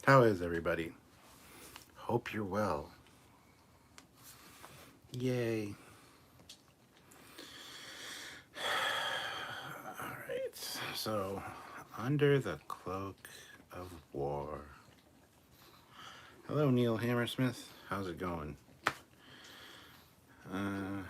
How is everybody? Hope you're well. Yay. Alright, so under the cloak of war. Hello, Neil Hammersmith. How's it going? Uh,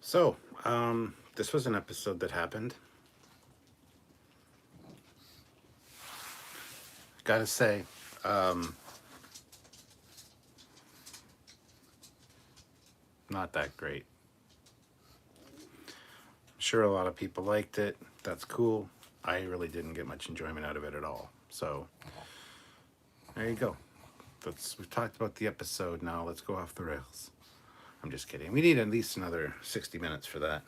so, this was an episode that happened. Gotta say, not that great. I'm sure a lot of people liked it. That's cool. I really didn't get much enjoyment out of it at all. So, there you go. We've talked about the episode now. Let's go off the rails. I'm just kidding. We need at least another 60 minutes for that.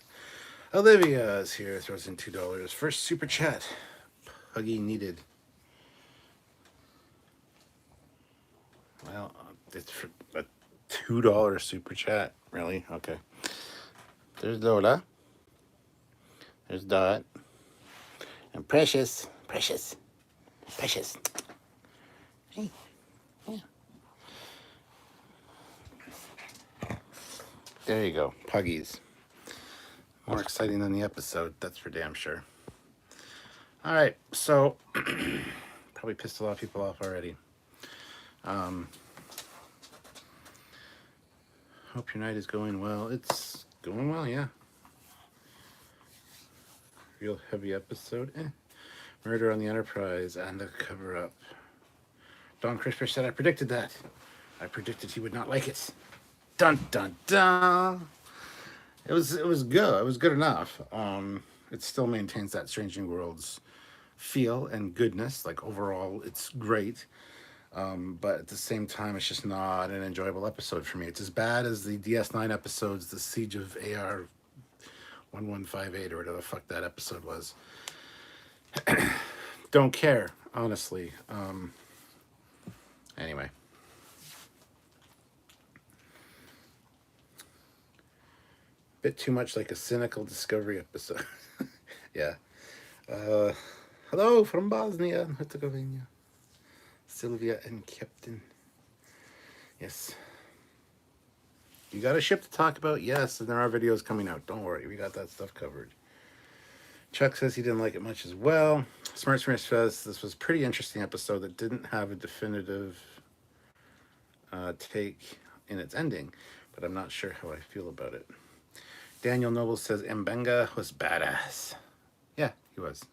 Olivia is here, throws in $2. First super chat. Huggy needed. Well, it's for a $2 super chat. Really? Okay. There's Lola. There's Dot. And Precious. Precious. Precious. Hey. Yeah. There you go. Puggies. More exciting than the episode, that's for damn sure. All right, so probably pissed a lot of people off already. Hope your night is going well. It's going well, yeah. Real heavy episode. Murder on the Enterprise and a cover-up. Don Crisper said, I predicted that. I predicted he would not like it. Dun, dun, dun. It was good. It was good enough. It still maintains that Strange New Worlds feel and goodness. Like, overall, it's great. But at the same time, it's just not an enjoyable episode for me. It's as bad as the DS9 episodes, the Siege of AR 1158 or whatever the fuck that episode was. Don't care, honestly. Anyway. Bit too much like a cynical Discovery episode. Yeah. Hello from Bosnia and Herzegovina. Sylvia and Captain. Yes. You got a ship to talk about? Yes, and there are videos coming out. Don't worry, we got that stuff covered. Chuck says he didn't like it much as well. Smart says this was a pretty interesting episode that didn't have a definitive take in its ending, but I'm not sure how I feel about it. Daniel Noble says Mbenga was badass. Yeah, he was.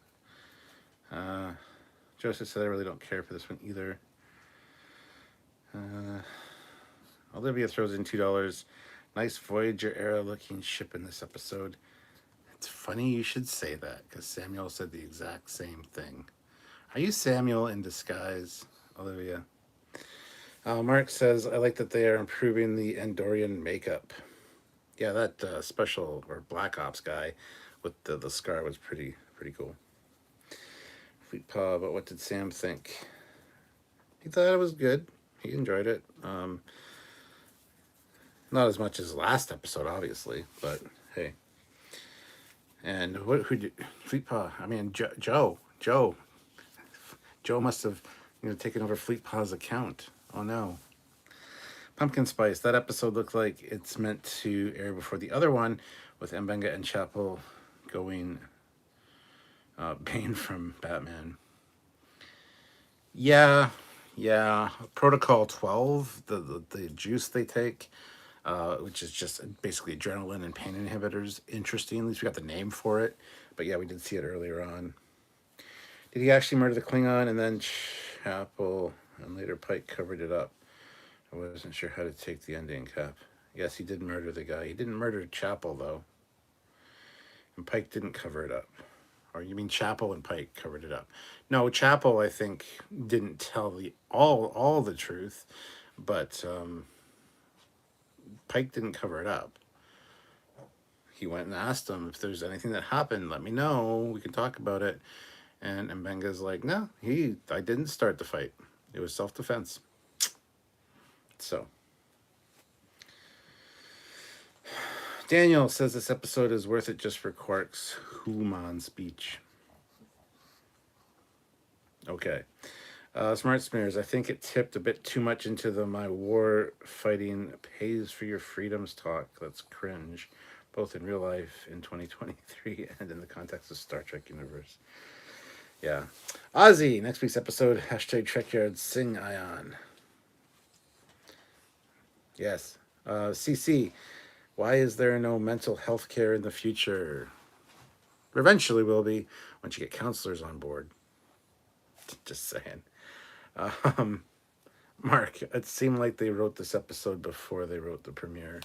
Joseph said I really don't care for this one either. Olivia throws in $2. Nice Voyager era looking ship in this episode. It's funny you should say that because Samuel said the exact same thing. Are you Samuel in disguise, Olivia? Mark says I like that they are improving the Andorian makeup. Yeah, that special or Black Ops guy with the scar was pretty cool. Fleet Paw, but what did Sam think? He thought it was good. He enjoyed it. Not as much as last episode, obviously, but hey. And who did Fleet Paw? I mean, Joe must have taken over Fleet Paw's account. Oh no. Pumpkin Spice. That episode looked like it's meant to air before the other one, with Mbenga and Chapel going Bane from Batman. Yeah. Protocol 12, the juice they take, which is just basically adrenaline and pain inhibitors. Interesting. At least we got the name for it. But yeah, we did see it earlier on. Did he actually murder the Klingon and then Chapel and later Pike covered it up? I wasn't sure how to take the ending, Cap. Yes, he did murder the guy. He didn't murder Chapel, though. And Pike didn't cover it up. Or you mean Chapel and Pike covered it up? No, Chapel, I think, didn't tell all the truth. But Pike didn't cover it up. He went and asked him, if there's anything that happened, let me know. We can talk about it. And Mbenga's like, no, I didn't start the fight. It was self-defense. So Daniel says this episode is worth it just for Quark's Human speech. Okay. Smart Smears, I think it tipped a bit too much into the my war fighting pays for your freedoms talk. That's cringe, both in real life in 2023 and in the context of Star Trek universe. Yeah. Ozzy, next week's episode, hashtag Trekyards sing Ion. Yes. CC, why is there no mental health care in the future? Eventually will be once you get counselors on board. Just saying. Mark, it seemed like they wrote this episode before they wrote the premiere.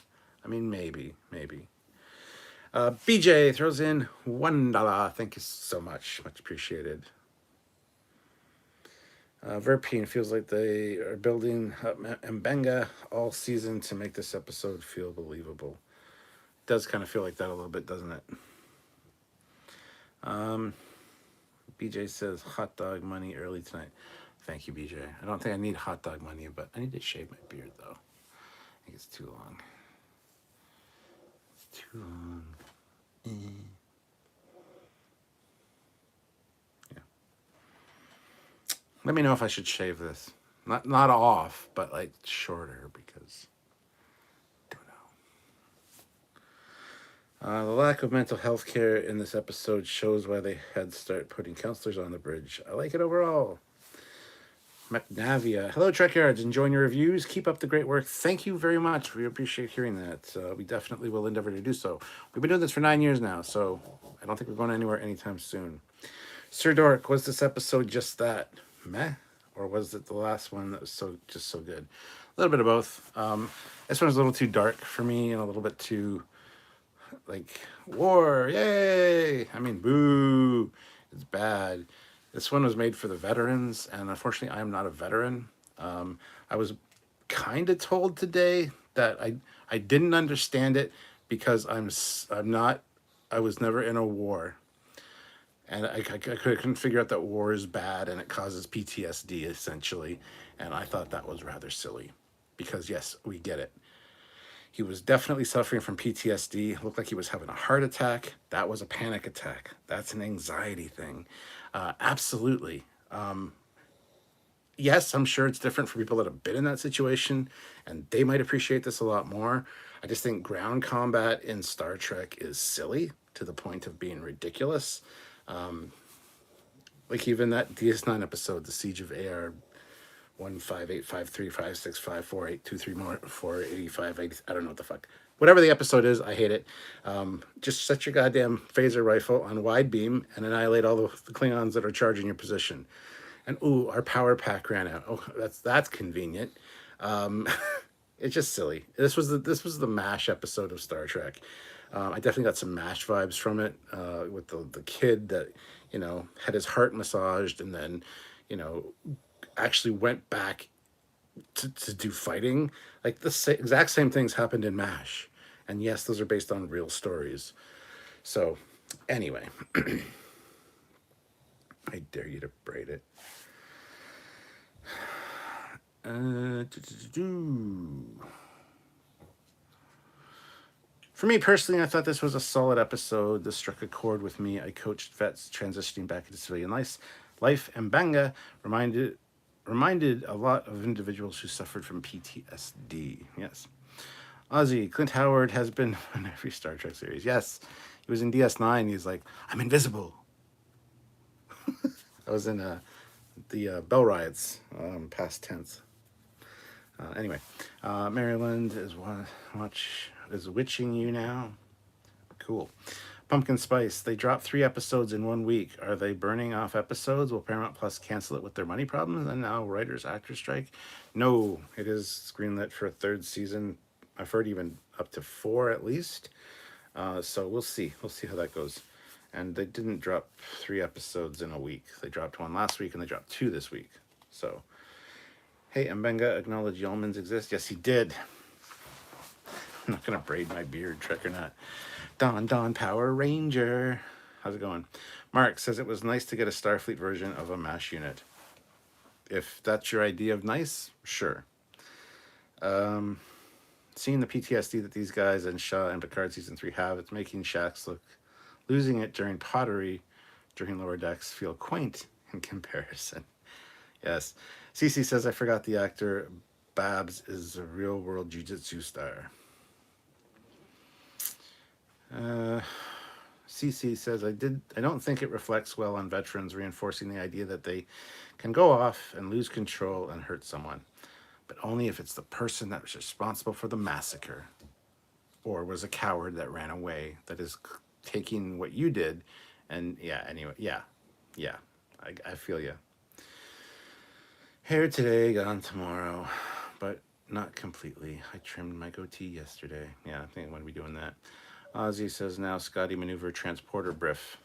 I mean, maybe. BJ throws in $1. Thank you so much. Much appreciated. Verpine feels like they are building up Mbenga all season to make this episode feel believable. It does kind of feel like that a little bit, doesn't it? BJ says hot dog money early tonight. Thank you, BJ. I don't think I need hot dog money, but I need to shave my beard, though. I think it's too long. It's too long. Yeah. Let me know if I should shave this. Not off, but like shorter, because I don't know. The lack of mental health care in this episode shows why they had to start putting counselors on the bridge. I like it overall. McNavia. Hello, Trekyards. Enjoying your reviews. Keep up the great work. Thank you very much. We appreciate hearing that. We definitely will endeavor to do so. We've been doing this for 9 years now, so I don't think we're going anywhere anytime soon. Sir Dork, was this episode just that meh? Or was it the last one that was so good? A little bit of both. This one was a little too dark for me and a little bit too like war. Yay! I mean, boo. It's bad. This one was made for the veterans, and unfortunately, I am not a veteran. I was kind of told today that I didn't understand it because I was never in a war, and I couldn't figure out that war is bad and it causes PTSD essentially, and I thought that was rather silly, because yes, we get it. He was definitely suffering from PTSD. Looked like he was having a heart attack. That was a panic attack. That's an anxiety thing. Absolutely. Yes, I'm sure it's different for people that have been in that situation, and they might appreciate this a lot more. I just think ground combat in Star Trek is silly to the point of being ridiculous. Like even that DS9 episode, The Siege of AR 15853565482348580. I don't know what the fuck. Whatever the episode is, I hate it. Just set your goddamn phaser rifle on wide beam and annihilate all the Klingons that are charging your position. And ooh, our power pack ran out. Oh, that's convenient. It's just silly. This was the MASH episode of Star Trek. I definitely got some MASH vibes from it, with the kid that had his heart massaged and then actually went back to do fighting. Like the exact same things happened in MASH, and yes, those are based on real stories. So anyway, I dare you to braid it. For me personally, I thought this was a solid episode. This struck a chord with me. I coached vets transitioning back into civilian life, and Banga reminded a lot of individuals who suffered from PTSD. Yes. Ozzy, Clint Howard has been on every Star Trek series. Yes. He was in DS9. He's like, I'm invisible. I was in the Bell Riots, past tense. Anyway, Maryland is witching you now. Cool. Pumpkin Spice, they dropped 3 episodes in 1 week. Are they burning off episodes? Will Paramount Plus cancel it with their money problems and now writers actor strike? No, it is greenlit for a 3rd season. I've heard even up to 4 at least. So we'll see how that goes. And they didn't drop 3 episodes in a week. They dropped 1 last week and they dropped 2 this week. So, hey, Mbenga acknowledged Yeoman's exist. Yes, he did. I'm not going to braid my beard, Trek or not. Don Power Ranger. How's it going? Mark says it was nice to get a Starfleet version of a MASH unit. If that's your idea of nice, sure. Seeing the PTSD that these guys and Shaw and Picard season 3 have, it's making Shax losing it during pottery during Lower Decks feel quaint in comparison. Yes. Cece says, I forgot the actor Babs is a real world jiu-jitsu star. CC says, I don't think it reflects well on veterans, reinforcing the idea that they can go off and lose control and hurt someone, but only if it's the person that was responsible for the massacre or was a coward that ran away, that is taking what you did. And yeah, anyway, yeah, I feel you. Hair today, gone tomorrow, but not completely. I trimmed my goatee yesterday. Yeah, I think I'm going to be doing that. Ozzy says, now Scotty maneuver transporter brief.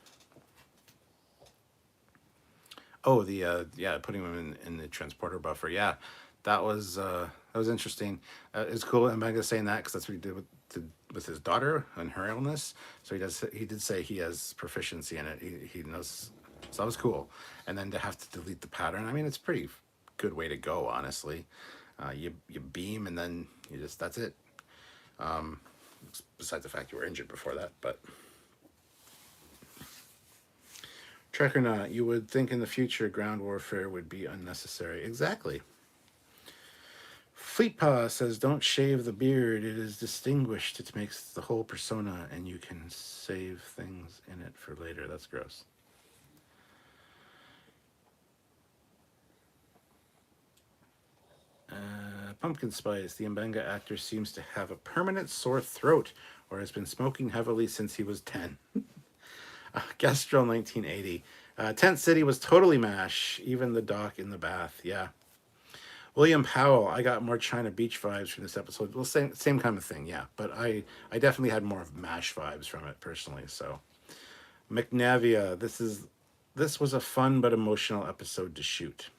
Oh, putting him in the transporter buffer. Yeah, that was interesting. It's cool. I'm not gonna say that because that's what he did with his daughter and her illness. So he did say he has proficiency in it. He knows. So that was cool. And then to have to delete the pattern. I mean, it's a pretty good way to go, honestly. You beam and then that's it. Besides the fact you were injured before that, but. Trek or not, you would think in the future ground warfare would be unnecessary. Exactly. Fleetpaw says, don't shave the beard. It is distinguished. It makes the whole persona, and you can save things in it for later. That's gross. Pumpkin Spice. The Mbenga actor seems to have a permanent sore throat or has been smoking heavily since he was 10. Gastro 1980. Tent City was totally MASH, even the dock in the bath. Yeah. William Powell, I got more China Beach vibes from this episode. Well, same kind of thing, yeah. But I definitely had more of MASH vibes from it personally. So, McNavia, this was a fun but emotional episode to shoot.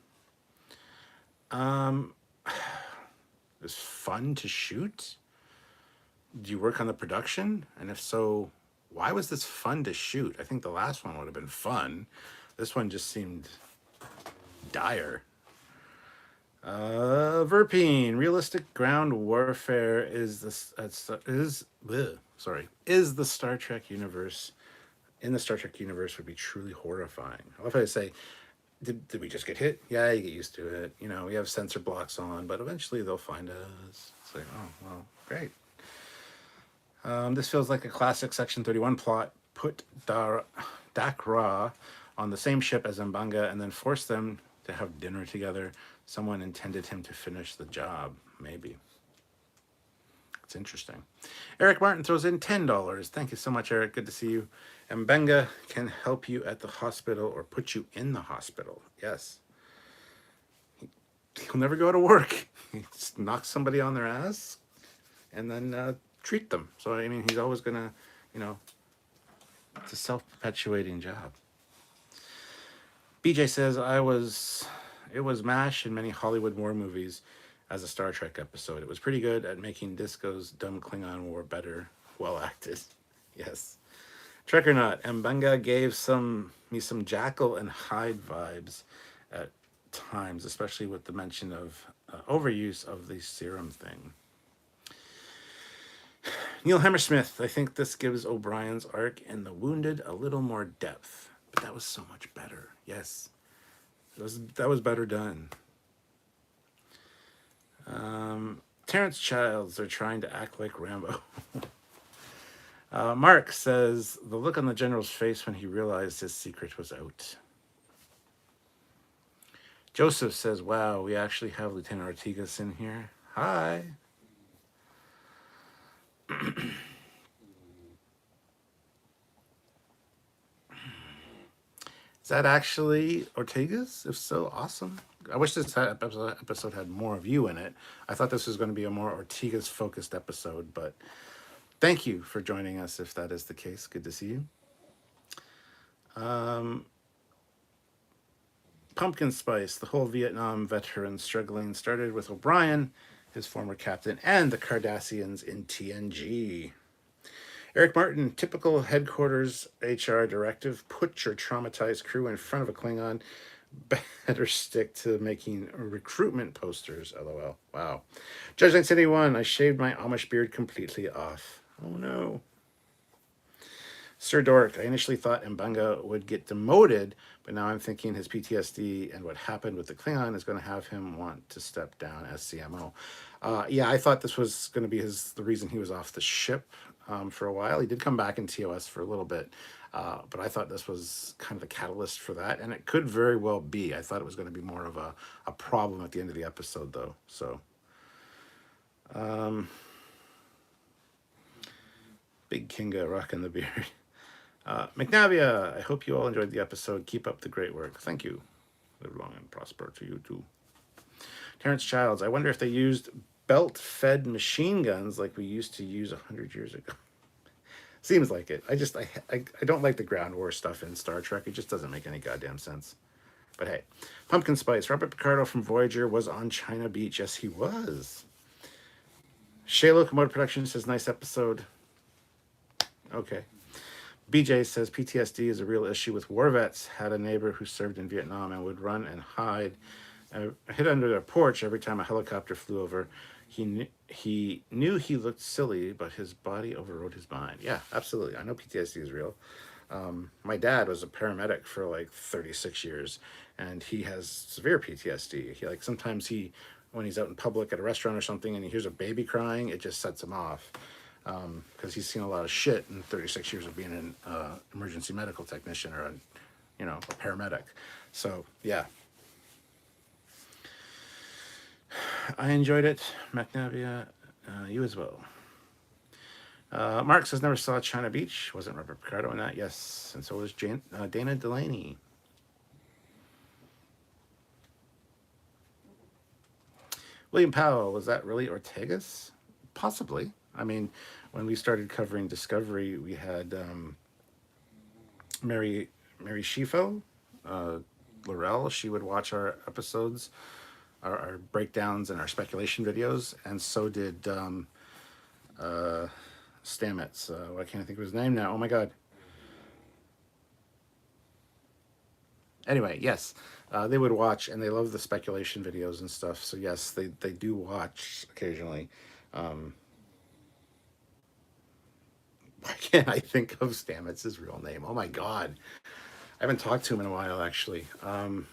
It was fun to shoot? Do you work on the production? And if so, why was this fun to shoot? I think the last one would have been fun. This one just seemed dire. Verpine, realistic ground warfare is the Star Trek universe. In the Star Trek universe would be truly horrifying. I love how they say, did we just get hit? Yeah, you get used to it. You know, we have sensor blocks on, but eventually they'll find us. It's like, oh, well, great. This feels like a classic Section 31 plot. Put Dakra on the same ship as Mbanga and then force them to have dinner together. Someone intended him to finish the job, maybe. It's interesting. Eric Martin throws in $10. Thank you so much, Eric. Good to see you. Mbenga can help you at the hospital or put you in the hospital. Yes. He'll never go to work. He just knocks somebody on their ass and then treat them. So, I mean, he's always going to, it's a self-perpetuating job. BJ says, it was MASH in many Hollywood war movies as a Star Trek episode. It was pretty good at making Disco's dumb Klingon war better. Well acted. Yes. Trek or not, Mbenga gave me some Jackal and Hyde vibes at times, especially with the mention of overuse of the serum thing. Neil Hammersmith, I think this gives O'Brien's arc and the Wounded a little more depth, but that was so much better. Yes, that was better done. Terrence Childs are trying to act like Rambo. Mark says, the look on the general's face when he realized his secret was out. Joseph says, wow, we actually have Lieutenant Ortigas in here. Hi. Is that actually Ortigas? If so, awesome. I wish this episode had more of you in it. I thought this was going to be a more Ortigas-focused episode, but thank you for joining us if that is the case. Good to see you. Pumpkin Spice, the whole Vietnam veteran struggling started with O'Brien his former captain, and the Cardassians in TNG. Eric Martin, typical headquarters HR directive, put your traumatized crew in front of a Klingon. Better stick to making recruitment posters, lol. Wow. Judge 1971, I shaved my Amish beard completely off. Oh no. Sir Dork, I initially thought Mbanga would get demoted, but now I'm thinking his PTSD and what happened with the Klingon is going to have him want to step down as CMO. Yeah, I thought this was going to be the reason he was off the ship for a while. He did come back in TOS for a little bit, but I thought this was kind of the catalyst for that, and it could very well be. I thought it was going to be more of a problem at the end of the episode, though. So, Big Kinga rocking the beard. McNavia, I hope you all enjoyed the episode. Keep up the great work. Thank you. Live long and prosper to you too. Terrence Childs, I wonder if they used belt-fed machine guns like we used to use 100 years ago. Seems like it. I don't like the ground war stuff in Star Trek. It just doesn't make any goddamn sense. But hey, Pumpkin Spice. Robert Picardo from Voyager was on China Beach. Yes, he was. Shea Locomotive Productions says, nice episode. Okay. BJ says PTSD is a real issue with war vets. Had a neighbor who served in Vietnam and would run and hide, hid under their porch every time a helicopter flew over. He knew he looked silly, but his body overrode his mind. Yeah, absolutely. I know PTSD is real. My dad was a paramedic for like 36 years, and he has severe PTSD. Sometimes when he's out in public at a restaurant or something and he hears a baby crying, it just sets him off. Because he's seen a lot of shit in 36 years of being an emergency medical technician or a paramedic. So yeah, I enjoyed it. McNavia, you as well. Mark says never saw China Beach. Wasn't Robert Picardo in that? Yes, and so was Dana Delaney. William Powell, was that really Ortigas? Possibly. I mean, when we started covering Discovery, we had Mary Shifo, Laurel. She would watch our episodes, our breakdowns, and our speculation videos, and so did Stamets. Why can't I think of his name now? Oh my god. Anyway, yes, they would watch, and they love the speculation videos and stuff. So yes, they do watch occasionally. Why can't I think of Stamets' real name? Oh my god. I haven't talked to him in a while, actually. I'm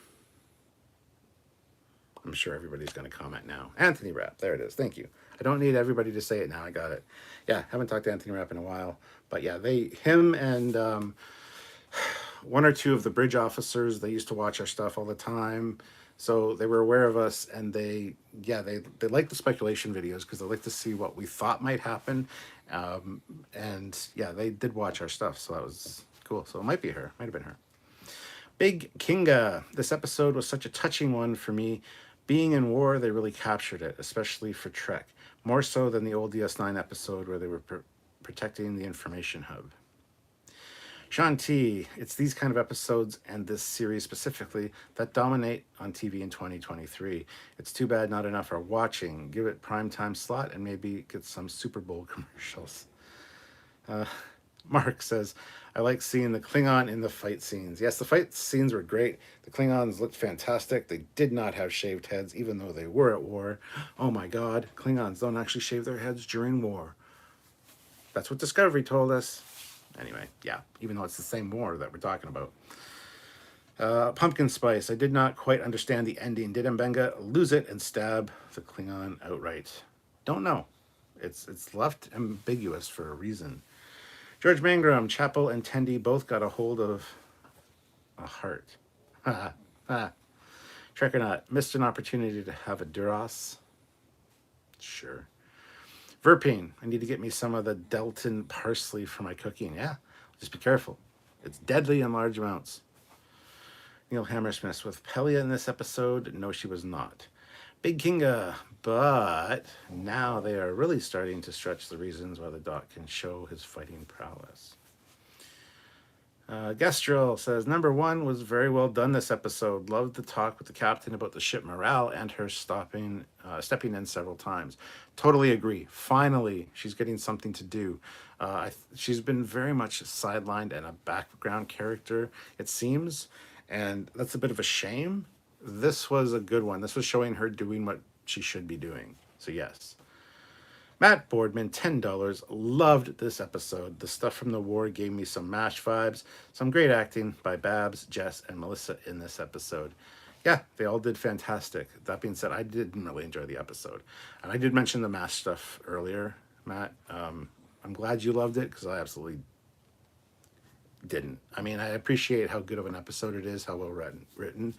sure everybody's going to comment now. Anthony Rapp. There it is. Thank you. I don't need everybody to say it now. I got it. Yeah, haven't talked to Anthony Rapp in a while. But yeah, him and one or two of the bridge officers, they used to watch our stuff all the time. So they were aware of us, and they like the speculation videos because they like to see what we thought might happen. And yeah, they did watch our stuff, so that was cool. So it might be her, might have been her. Big Kinga, this episode was such a touching one for me. Being in war, they really captured it, especially for Trek, more so than the old DS9 episode where they were protecting the information hub. Sean T, it's these kind of episodes and this series specifically that dominate on TV in 2023. It's too bad not enough are watching. Give it primetime slot and maybe get some Super Bowl commercials. Mark says, I like seeing the Klingon in the fight scenes. Yes, the fight scenes were great. The Klingons looked fantastic. They did not have shaved heads, even though they were at war. Oh my god, Klingons don't actually shave their heads during war. That's what Discovery told us. Anyway, yeah, even though it's the same war that we're talking about. Pumpkin Spice, I did not quite understand the ending. Did Mbenga lose it and stab the Klingon outright? Don't know. It's left ambiguous for a reason. George Mangrum, Chapel and Tendi both got a hold of a heart. Trekyards, missed an opportunity to have a Duras. Sure. Verpine, I need to get me some of the Delton parsley for my cooking. Yeah, just be careful. It's deadly in large amounts. Neil Hammersmith, with Pelia in this episode? No, she was not. Big Kinga, but now they are really starting to stretch the reasons why the Doc can show his fighting prowess. Gestrel says, number one was very well done this episode. Loved the talk with the captain about the ship morale and her stepping in several times. Totally agree. Finally, she's getting something to do. She's been very much sidelined and a background character, it seems, and that's a bit of a shame. This was a good one. This was showing her doing what she should be doing. So yes. Matt Boardman, $10. Loved this episode. The stuff from the war gave me some MASH vibes. Some great acting by Babs, Jess, and Melissa in this episode. Yeah, they all did fantastic. That being said, I didn't really enjoy the episode. And I did mention the MASH stuff earlier, Matt. I'm glad you loved it because I absolutely didn't. I mean, I appreciate how good of an episode it is, how well written,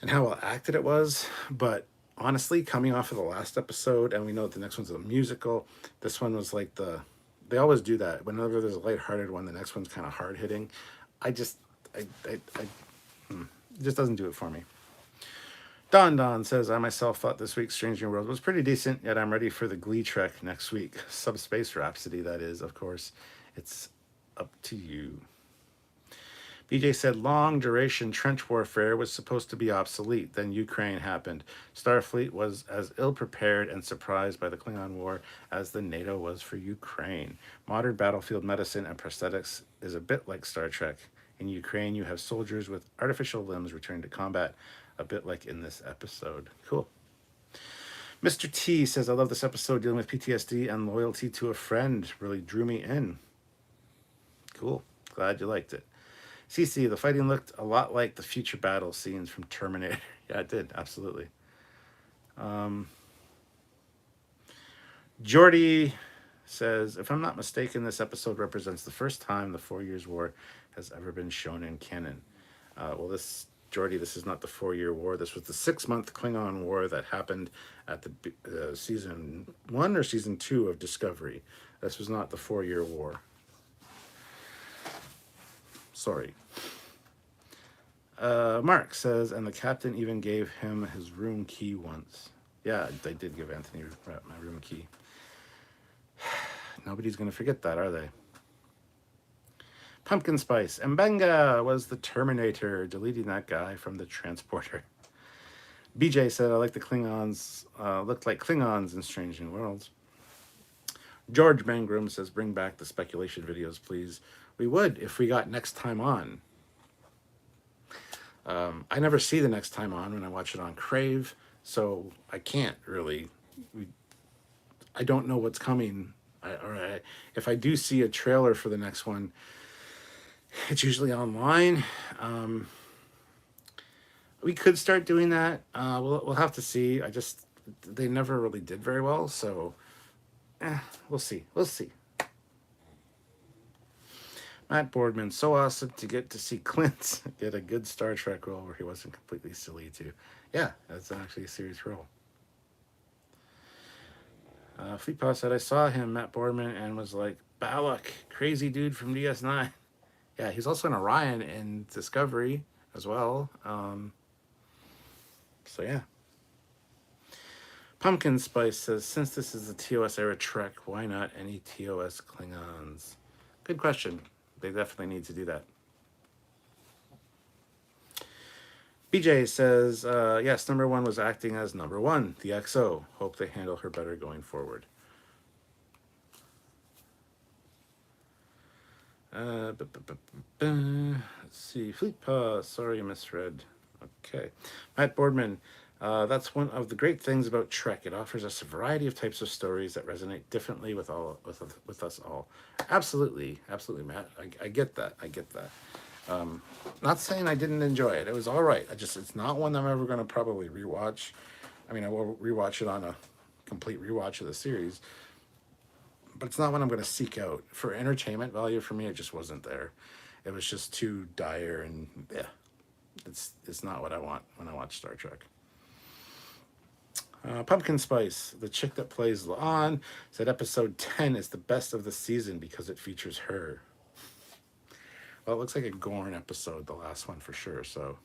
and how well acted it was. But honestly, coming off of the last episode, and we know that the next one's a musical, this one was like they always do that. Whenever there's a lighthearted one, the next one's kind of hard hitting. It just doesn't do it for me. Don says, I myself thought this week's Strange New World was pretty decent, yet I'm ready for the Glee Trek next week. Subspace Rhapsody, that is, of course. It's up to you. BJ said, long duration trench warfare was supposed to be obsolete. Then Ukraine happened. Starfleet was as ill prepared and surprised by the Klingon War as the NATO was for Ukraine. Modern battlefield medicine and prosthetics is a bit like Star Trek. In Ukraine, you have soldiers with artificial limbs returning to combat, a bit like in this episode. Cool. Mr. T says, I love this episode dealing with PTSD and loyalty to a friend. Really drew me in. Cool. Glad you liked it. CC, the fighting looked a lot like the future battle scenes from Terminator. Yeah, it did. Absolutely. Jordy says, if I'm not mistaken, this episode represents the first time the 4 Years' War has ever been shown in canon. Jordy, this is not the 4-year war. This was the 6-month Klingon war that happened at the season 1 or season 2 of Discovery. This was not the 4-year war. Sorry. Mark says, and the captain even gave him his room key once. Yeah, they did give Anthony my room key. Nobody's going to forget that, are they? Pumpkin Spice. Mbenga was the Terminator, deleting that guy from the transporter. BJ said, I like the Klingons, looked like Klingons in Strange New Worlds. George Mangrum says, bring back the speculation videos, please. We would if we got Next Time On. I never see the Next Time On when I watch it on Crave, so I can't really. I don't know what's coming. If I do see a trailer for the next one, it's usually online. We could start doing that. We'll have to see. They never really did very well, so we'll see. We'll see. Matt Boardman, so awesome to get to see Clint get a good Star Trek role where he wasn't completely silly too. Yeah, that's actually a serious role. Fleetpaw said, I saw him, Matt Boardman, and was like, Balak, crazy dude from DS9. Yeah, he's also in Orion in Discovery as well. So yeah. Pumpkin Spice says, since this is the TOS era Trek, why not any TOS Klingons? Good question. They definitely need to do that. BJ says, yes, number one was acting as number one, the XO. Hope they handle her better going forward. Let's see. Fleetpaw, sorry, misread. Okay. Matt Boardman, that's one of the great things about Trek. It offers us a variety of types of stories that resonate differently with us all. Absolutely, Matt. I get that. Not saying I didn't enjoy it. It was all right. It's not one I'm ever going to probably rewatch. I mean, I will rewatch it on a complete rewatch of the series, but it's not one I'm going to seek out for entertainment value. For me, it just wasn't there. It was just too dire, and yeah, it's not what I want when I watch Star Trek. Pumpkin Spice, the chick that plays La'an, said episode 10 is the best of the season because it features her. Well, it looks like a Gorn episode, the last one for sure, so.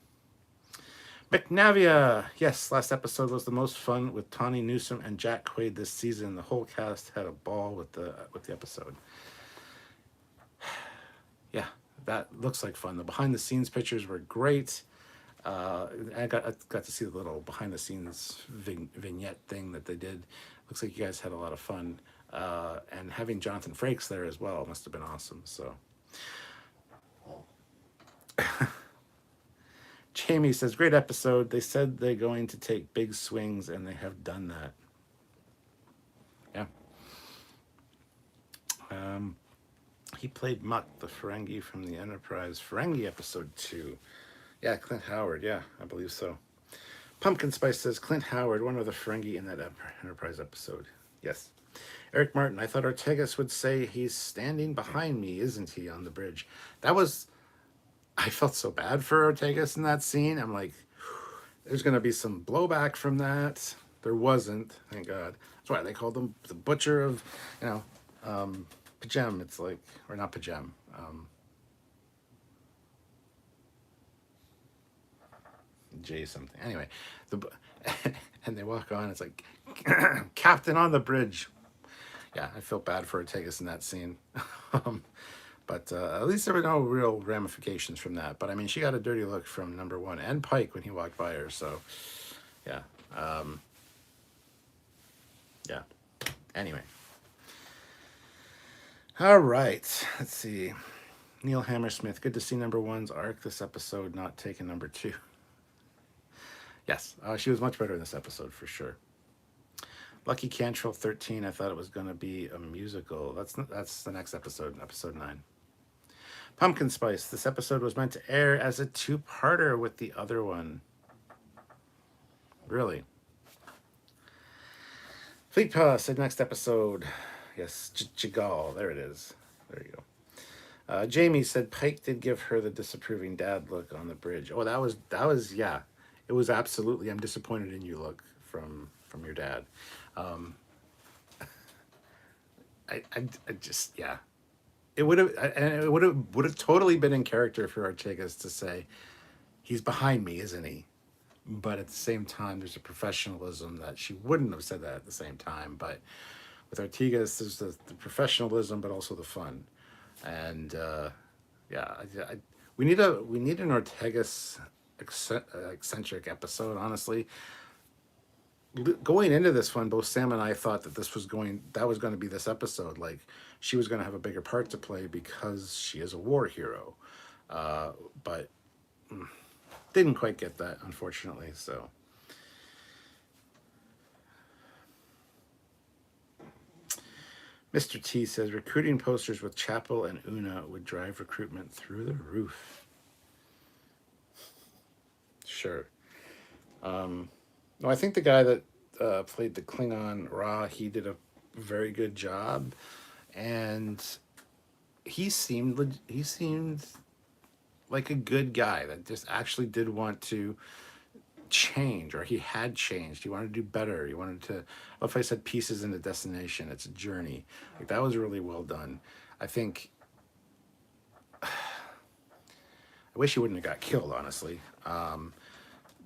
McNavia, yes, last episode was the most fun with Tawny Newsome and Jack Quaid this season. The whole cast had a ball with the episode. Yeah, that looks like fun. The behind the scenes pictures were great. I got to see the little behind the scenes vignette thing that they did. Looks like you guys had a lot of fun. And having Jonathan Frakes there as well must have been awesome. So Jamie says, great episode. They said they're going to take big swings, and they have done that. Yeah. He played Muck, the Ferengi from the Enterprise. Ferengi episode 2. Yeah, Clint Howard. Yeah, I believe so. Pumpkin Spice says, Clint Howard, one of the Ferengi in that Enterprise episode. Yes. Eric Martin, I thought Ortigas would say he's standing behind me, isn't he, on the bridge? That was... I felt so bad for Ortigas in that scene. I'm like, there's going to be some blowback from that. There wasn't, thank God. That's why they called him the butcher of, Pajem. It's like, or not Pajem. J something. Anyway, and they walk on. It's like, Captain on the bridge. Yeah, I felt bad for Ortigas in that scene. But at least there were no real ramifications from that. But I mean, she got a dirty look from number 1 and Pike when he walked by her. So, yeah. Yeah. Anyway. All right. Let's see. Neil Hammersmith. Good to see number 1's arc this episode, not taking number 2. Yes. She was much better in this episode for sure. Lucky Cantrell 13. I thought it was going to be a musical. That's the next episode, episode 9. Pumpkin Spice. This episode was meant to air as a 2-parter with the other one. Really? Fleet Paw said next episode. Yes, Jigal. There it is. There you go. Jamie said Pike did give her the disapproving dad look on the bridge. Oh, that was yeah. It was absolutely I'm disappointed in you look from your dad. I just, yeah. It would have totally been in character for Ortigas to say, he's behind me, isn't he? But at the same time, there's a professionalism that she wouldn't have said that at the same time. But with Ortigas, there's the professionalism, but also the fun. And yeah, we need an Ortigas eccentric episode. Honestly, going into this one, both Sam and I thought that that was going to be this episode. Like, she was going to have a bigger part to play because she is a war hero. But didn't quite get that, unfortunately. So, Mr. T says recruiting posters with Chapel and Una would drive recruitment through the roof. Sure. No, I think the guy that played the Klingon Ra, he did a very good job, and he seemed like a good guy that just actually did want to change, or he had changed. He wanted to do better. He wanted to. Well, if I said pieces in the destination, it's a journey. Like, that was really well done. I think. I wish he wouldn't have got killed, honestly.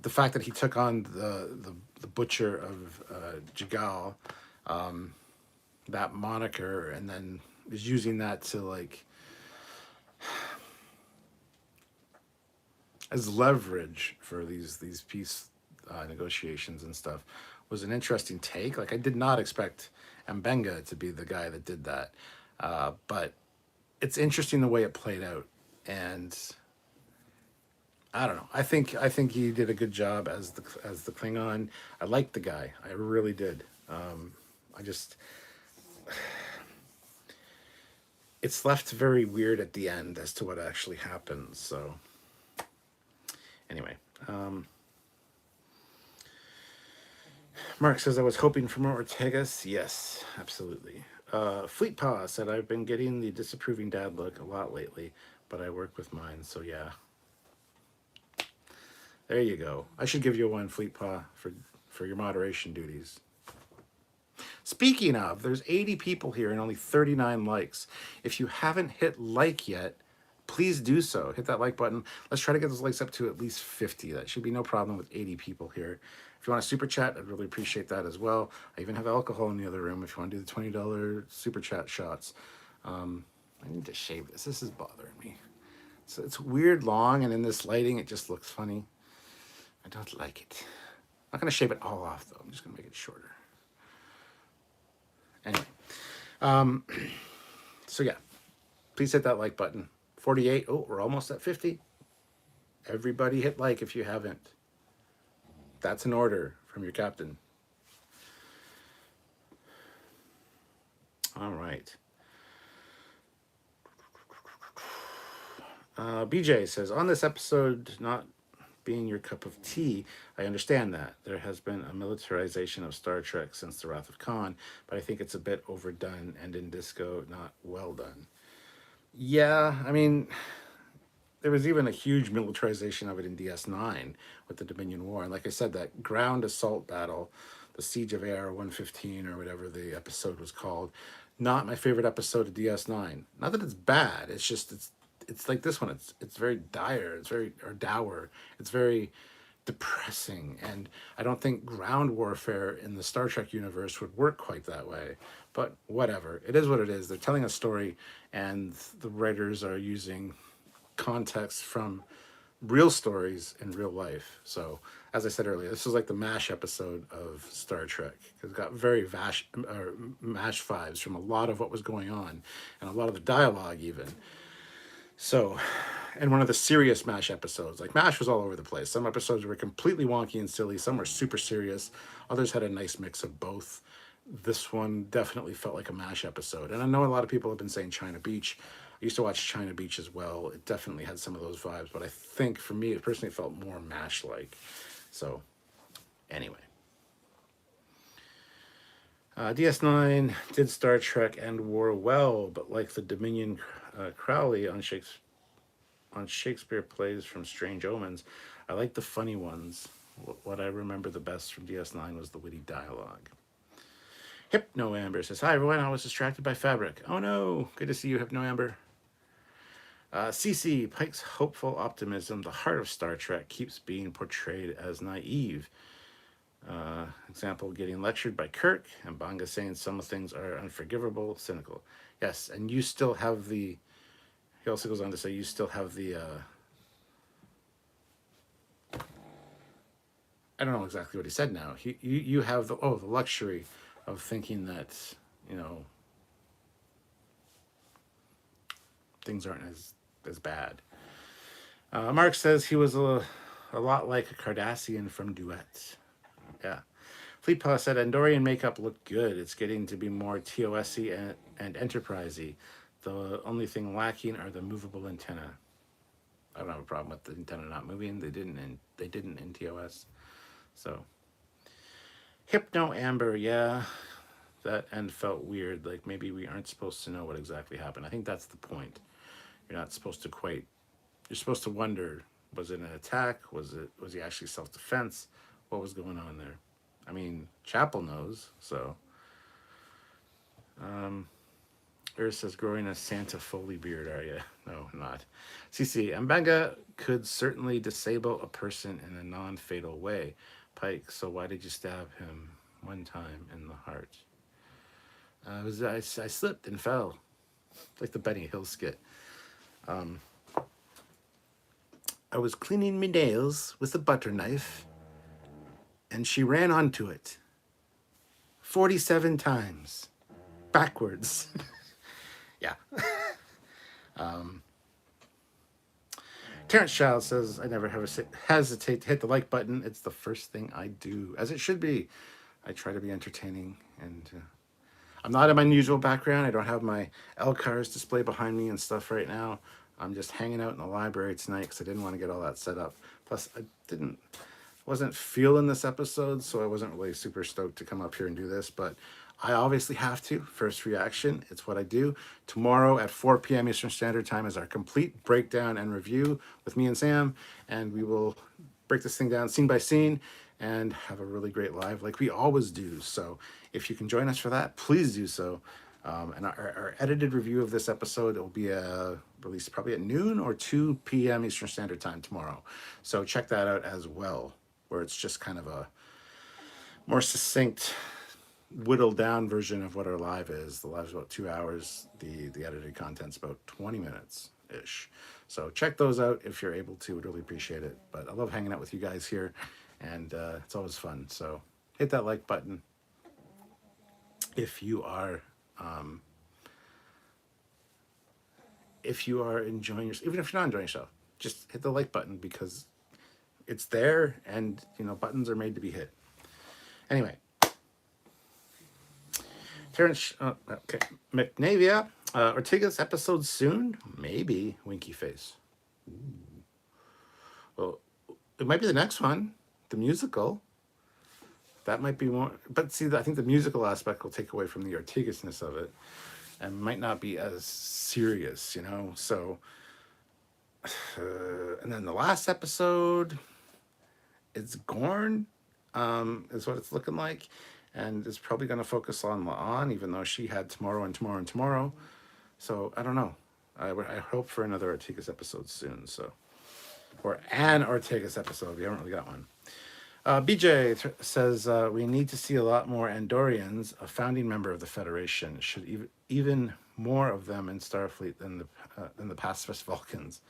The fact that he took on the butcher of Jigal, that moniker, and then is using that to, like, as leverage for these peace negotiations and stuff, was an interesting take. Like, I did not expect Mbenga to be the guy that did that, but it's interesting the way it played out, and I don't know. I think he did a good job as the Klingon. I liked the guy. I really did. I just, it's left very weird at the end as to what actually happens. So anyway, Mark says I was hoping for more Ortigas. Yes, absolutely. Fleet Paw said I've been getting the disapproving dad look a lot lately, but I work with mine, so yeah. There you go. I should give you a one, Fleet Paw, for your moderation duties. Speaking of, there's 80 people here and only 39 likes. If you haven't hit like yet, please do so. Hit that like button. Let's try to get those likes up to at least 50. That should be no problem with 80 people here. If you want a super chat, I'd really appreciate that as well. I even have alcohol in the other room if you want to do the $20 super chat shots. I need to shave this. This is bothering me. So it's weird long, and in this lighting, it just looks funny. I don't like it. I'm not going to shave it all off, though. I'm just going to make it shorter. Anyway. So, yeah. Please hit that like button. 48. Oh, we're almost at 50. Everybody hit like if you haven't. That's an order from your captain. All right. BJ says, on this episode, not being your cup of tea, I understand that. There has been a militarization of Star Trek since The Wrath of Khan, but I think it's a bit overdone and in Disco, not well done. Yeah, I mean, there was even a huge militarization of it in DS9 with the Dominion War. And like I said, that ground assault battle, the Siege of AR-115 or whatever the episode was called, not my favorite episode of DS9. Not that it's bad, it's just it's like this one. It's very dire. It's very dour. It's very depressing, and I don't think ground warfare in the Star Trek universe would work quite that way. But whatever, it is what it is. They're telling a story, and the writers are using context from real stories in real life. So, as I said earlier, this was like the MASH episode of Star Trek. It got very MASH vibes from a lot of what was going on, and a lot of the dialogue even. So, and one of the serious MASH episodes. Like, MASH was all over the place. Some episodes were completely wonky and silly. Some were super serious. Others had a nice mix of both. This one definitely felt like a MASH episode. And I know a lot of people have been saying China Beach. I used to watch China Beach as well. It definitely had some of those vibes. But I think, for me, it personally felt more MASH-like. So, anyway. DS9 did Star Trek and War well, but like the Dominion Crowley on Shakespeare plays from Strange Omens, I like the funny ones. What I remember the best from DS9 was the witty dialogue. Hypno Amber says, hi everyone, I was distracted by fabric. Oh no, good to see you, Hypno Amber. CC, Pike's hopeful optimism, the heart of Star Trek, keeps being portrayed as naive. Example, getting lectured by Kirk, and Banga saying some things are unforgivable, cynical. Yes, and you still have the... He also goes on to say you still have the... I don't know exactly what he said now. You have the luxury of thinking that, things aren't as bad. Mark says he was a lot like a Cardassian from Duet. Yeah. Fleet Paw said Andorian makeup looked good. It's getting to be more TOS-y and enterprisey. The only thing lacking are the movable antenna. I don't have a problem with the antenna not moving. They didn't in TOS. So, Hypno Amber, yeah, that end felt weird. Like maybe we aren't supposed to know what exactly happened. I think that's the point. You're not supposed to quite. You're supposed to wonder: was it an attack? Was he actually self-defense? What was going on there? I mean, Chapel knows. So, Earth says, growing a Santa Foley beard, are you? No, not. CC, Mbanga could certainly disable a person in a non-fatal way. Pike, so why did you stab him one time in the heart? I slipped and fell, like the Benny Hill skit. I was cleaning my nails with a butter knife, and she ran onto it 47 times, backwards. Yeah. Terrence Child says, I never hesitate to hit the like button. It's the first thing I do, as it should be. I try to be entertaining, and I'm not in my usual background. I don't have my L-Cars display behind me and stuff right now. I'm just hanging out in the library tonight because I didn't want to get all that set up. Plus, I wasn't feeling this episode, so I wasn't really super stoked to come up here and do this, but I obviously have to. First reaction, it's what I do. Tomorrow at 4 p.m. Eastern Standard Time is our complete breakdown and review with me and Sam, and we will break this thing down scene by scene and have a really great live like we always do. So if you can join us for that, please do so. And our edited review of this episode will be released probably at noon or 2 p.m. Eastern Standard Time tomorrow. So check that out as well, where it's just kind of a more succinct, whittled down version of what our live is. The live is about 2 hours. The edited content's about 20 minutes. ish. So check those out if you're able to. Would really appreciate it. But I love hanging out with you guys here, and it's always fun. So hit that like button if you are enjoying yourself. Even if you're not enjoying yourself, just hit the like button because it's there, and buttons are made to be hit. Anyway, Terrence, okay, McNavia, Ortigas episode soon? Maybe, winky face. Ooh. Well, it might be the next one, the musical. That might be more, but see, I think the musical aspect will take away from the Ortigasness of it, and might not be as serious, so, and then the last episode, it's Gorn, is what it's looking like, and it's probably going to focus on La'an, even though she had tomorrow and tomorrow and tomorrow. So I don't know. I hope for another Ortigas episode soon. So, or an Ortigas episode. We haven't really got one. BJ says we need to see a lot more Andorians, a founding member of the Federation. Should even more of them in Starfleet than the pacifist Vulcans.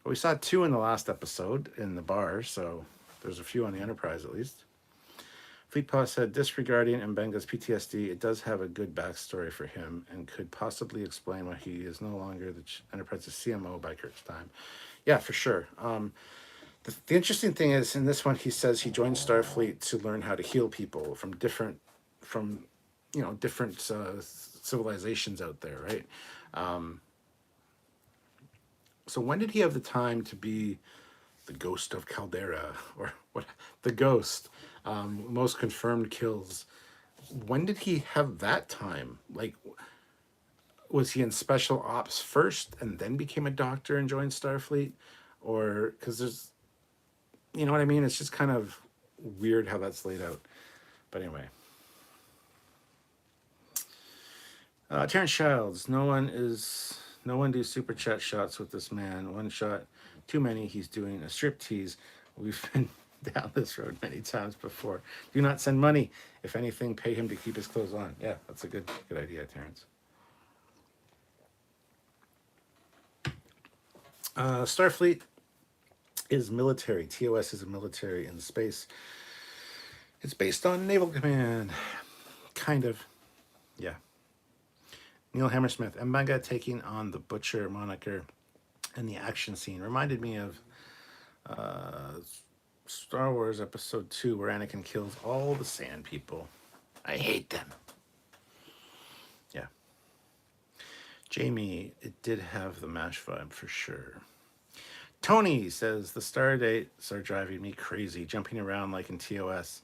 Well, we saw 2 in the last episode in the bar, so there's a few on the Enterprise at least. Fleetpaw said, disregarding Mbenga's PTSD, it does have a good backstory for him and could possibly explain why he is no longer the Enterprise's CMO by Kirk's time. Yeah, for sure. The interesting thing is, in this one, he says he joined Starfleet to learn how to heal people from different civilizations out there, right? So when did he have the time to be the ghost of Caldera, or what? The ghost, most confirmed kills. When did he have that time? Like, was he in special ops first and then became a doctor and joined Starfleet? Or, because there's, you know what I mean? It's just kind of weird how that's laid out. But anyway. Terrence Childs, no one do super chat shots with this man. One shot, too many. He's doing a striptease. We've been down this road many times before. Do not send money. If anything, pay him to keep his clothes on. Yeah, that's a good idea, Terrence. Starfleet is military. TOS is a military in space. It's based on Naval Command. Kind of. Yeah. Neil Hammersmith, Mbenga taking on the Butcher moniker and the action scene reminded me of Star Wars Episode 2, where Anakin kills all the Sand People. I hate them. Yeah. Jamie, it did have the MASH vibe for sure. Tony says, the star dates are driving me crazy. Jumping around like in TOS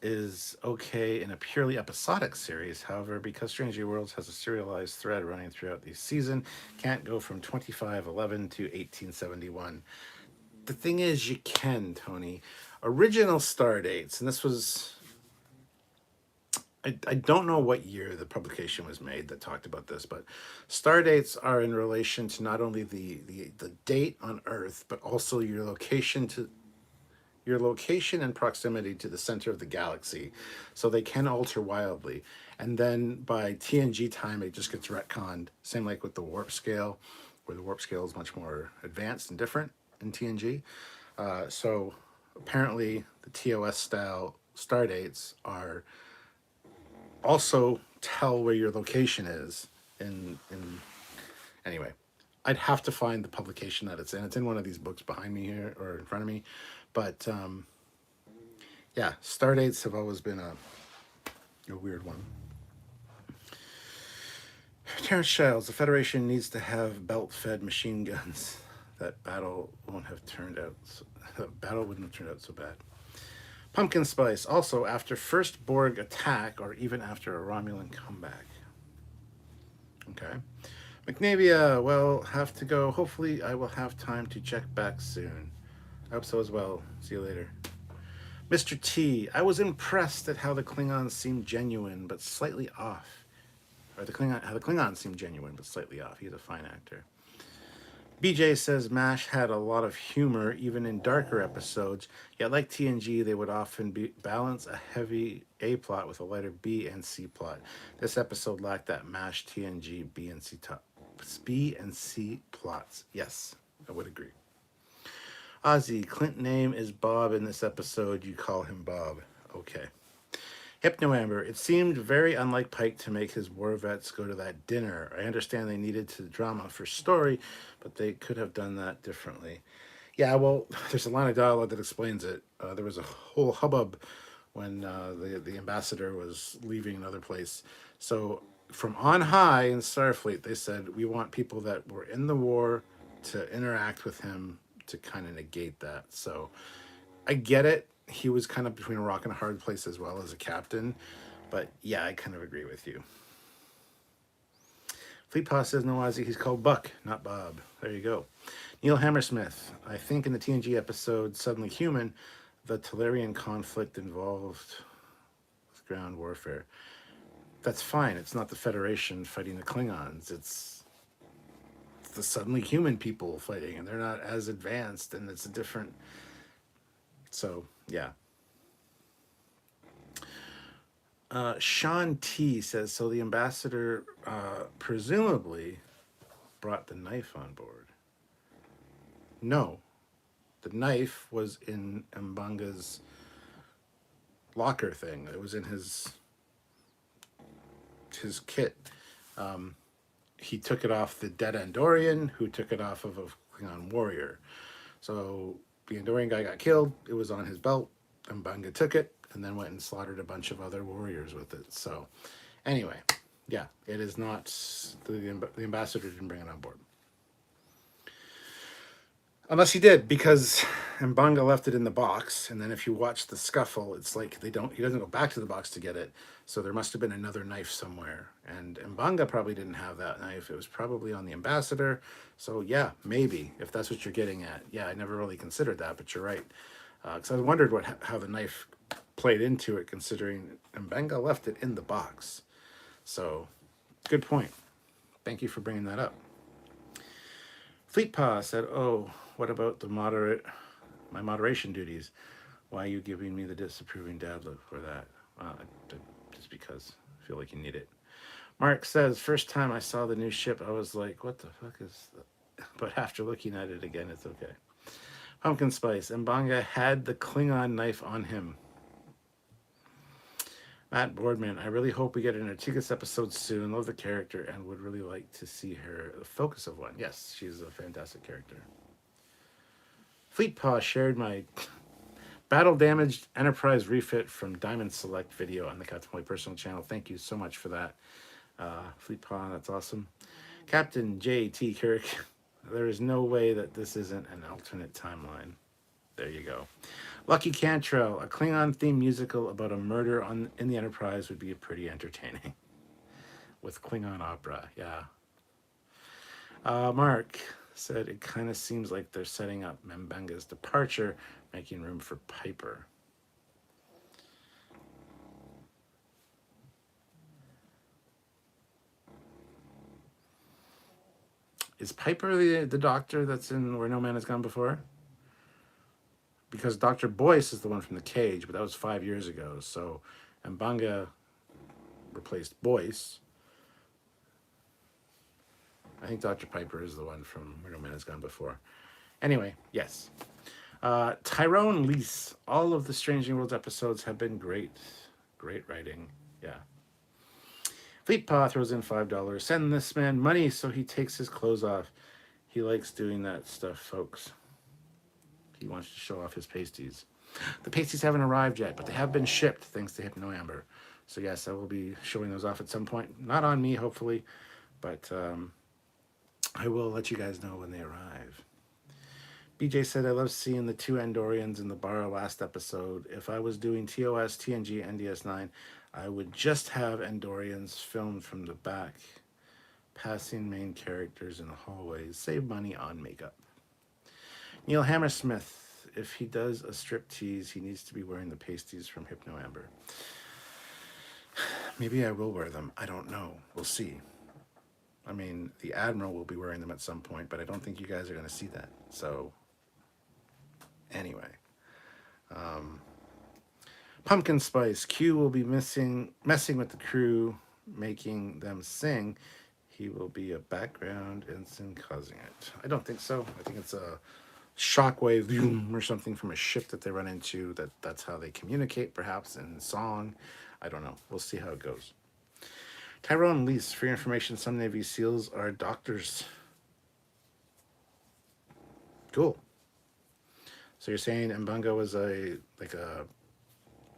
is okay in a purely episodic series. However, because Strange New Worlds has a serialized thread running throughout the season, can't go from 2511 to 1871. The thing is, you can, Tony. Original star dates, and this was... I don't know what year the publication was made that talked about this, but star dates are in relation to not only the date on Earth, but also your location and proximity to the center of the galaxy. So they can alter wildly. And then by TNG time, it just gets retconned. Same like with the warp scale, where the warp scale is much more advanced and different in TNG. So apparently the TOS style star dates are also tell where your location is in anyway. I'd have to find the publication that it's in. It's in one of these books behind me here, or in front of me. But yeah, star dates have always been a weird one. Terrence Childs, the Federation needs to have belt-fed machine guns. That battle wouldn't have turned out so bad. Pumpkin Spice, also after first Borg attack or even after a Romulan comeback. Okay. McNavia, well, have to go. Hopefully I will have time to check back soon. I hope so as well. See you later. Mr. T, I was impressed at how the Klingons seemed genuine but slightly off. Or how the Klingons seemed genuine but slightly off. He's a fine actor. BJ says MASH had a lot of humor even in darker episodes, yet like TNG, they would often balance a heavy A plot with a lighter B and C plot. This episode lacked that MASH TNG B and C B and C plots. Yes, I would agree. Ozzy, Clint name is Bob in this episode. You call him Bob. Okay. Hypno Amber, it seemed very unlike Pike to make his war vets go to that dinner. I understand they needed to drama for story, but they could have done that differently. Yeah, well, there's a line of dialogue that explains it. There was a whole hubbub when the ambassador was leaving another place. So from on high in Starfleet, they said, we want people that were in the war to interact with him to kind of negate that. So I get it. He was kind of between a rock and a hard place as well as a captain. But yeah, I kind of agree with you. Fleet Paw says, no, Ozzy, he's called Buck, not Bob. There you go. Neil Hammersmith, I think in the TNG episode Suddenly Human, the Tellurian conflict involved with ground warfare. That's fine. It's not the Federation fighting the Klingons. It's the Suddenly Human people fighting, and they're not as advanced, and it's a different... So, yeah. Sean T says, so the ambassador presumably brought the knife on board. No. The knife was in Mbanga's locker thing. It was in his kit. He took it off the dead Andorian, who took it off of a Klingon warrior. So the Andorian guy got killed. It was on his belt. Mbanga took it and then went and slaughtered a bunch of other warriors with it. So anyway, yeah, it is not... The ambassador didn't bring it on board. Unless he did, because Mbanga left it in the box, and then if you watch the scuffle, it's like he doesn't go back to the box to get it, so there must have been another knife somewhere. And Mbanga probably didn't have that knife. It was probably on the ambassador. So yeah, maybe, if that's what you're getting at. Yeah, I never really considered that, but you're right. Because I wondered how the knife played into it, considering Mbanga left it in the box. So, good point. Thank you for bringing that up. Fleetpaw said, oh, what about my moderation duties? Why are you giving me the disapproving dad look for that? Just because I feel like you need it. Mark says, first time I saw the new ship, I was like, what the fuck is that? But after looking at it again, it's okay. Pumpkin Spice, Mbanga had the Klingon knife on him. Matt Boardman, I really hope we get an Ortigas episode soon. Love the character and would really like to see her the focus of one. Yes, she's a fantastic character. Fleetpaw shared my battle damaged Enterprise refit from Diamond Select video on the Captain Foley personal channel. Thank you so much for that. Fleetpaw, that's awesome. Captain J.T. Kirk, there is no way that this isn't an alternate timeline. There you go. Lucky Cantrell, a Klingon-themed musical about a murder in the Enterprise would be pretty entertaining. With Klingon opera, yeah. Mark said, it kind of seems like they're setting up Mbanga's departure, making room for Piper. Is Piper the doctor that's in Where No Man Has Gone Before? Because Dr. Boyce is the one from The Cage, but that was 5 years ago. So Mbanga replaced Boyce. I think Dr. Piper is the one from Where No Man Has Gone Before. Anyway, yes. Tyrone Lease. All of the Strange New Worlds episodes have been great. Great writing. Yeah. Fleetpaw throws in $5. Send this man money so he takes his clothes off. He likes doing that stuff, folks. He wants to show off his pasties. The pasties haven't arrived yet, but they have been shipped thanks to Hypno Amber. So yes, I will be showing those off at some point. Not on me, hopefully, but I will let you guys know when they arrive. BJ said, I love seeing the two Andorians in the bar last episode. If I was doing TOS, TNG, NDS9, I would just have Andorians filmed from the back, passing main characters in the hallways. Save money on makeup. Neil Hammersmith, if he does a strip tease, he needs to be wearing the pasties from Hypno Amber. Maybe I will wear them. I don't know. We'll see. I mean, the Admiral will be wearing them at some point, but I don't think you guys are going to see that. So, anyway. Pumpkin Spice. Q will be messing with the crew, making them sing. he will be a background ensign causing it. I don't think so. I think it's a shockwave or something from a ship that they run into. That's how they communicate, perhaps in song. I don't know. We'll see how it goes. Tyrone Lease, for your information, some Navy SEALs are doctors. Cool. So you're saying Mbunga was a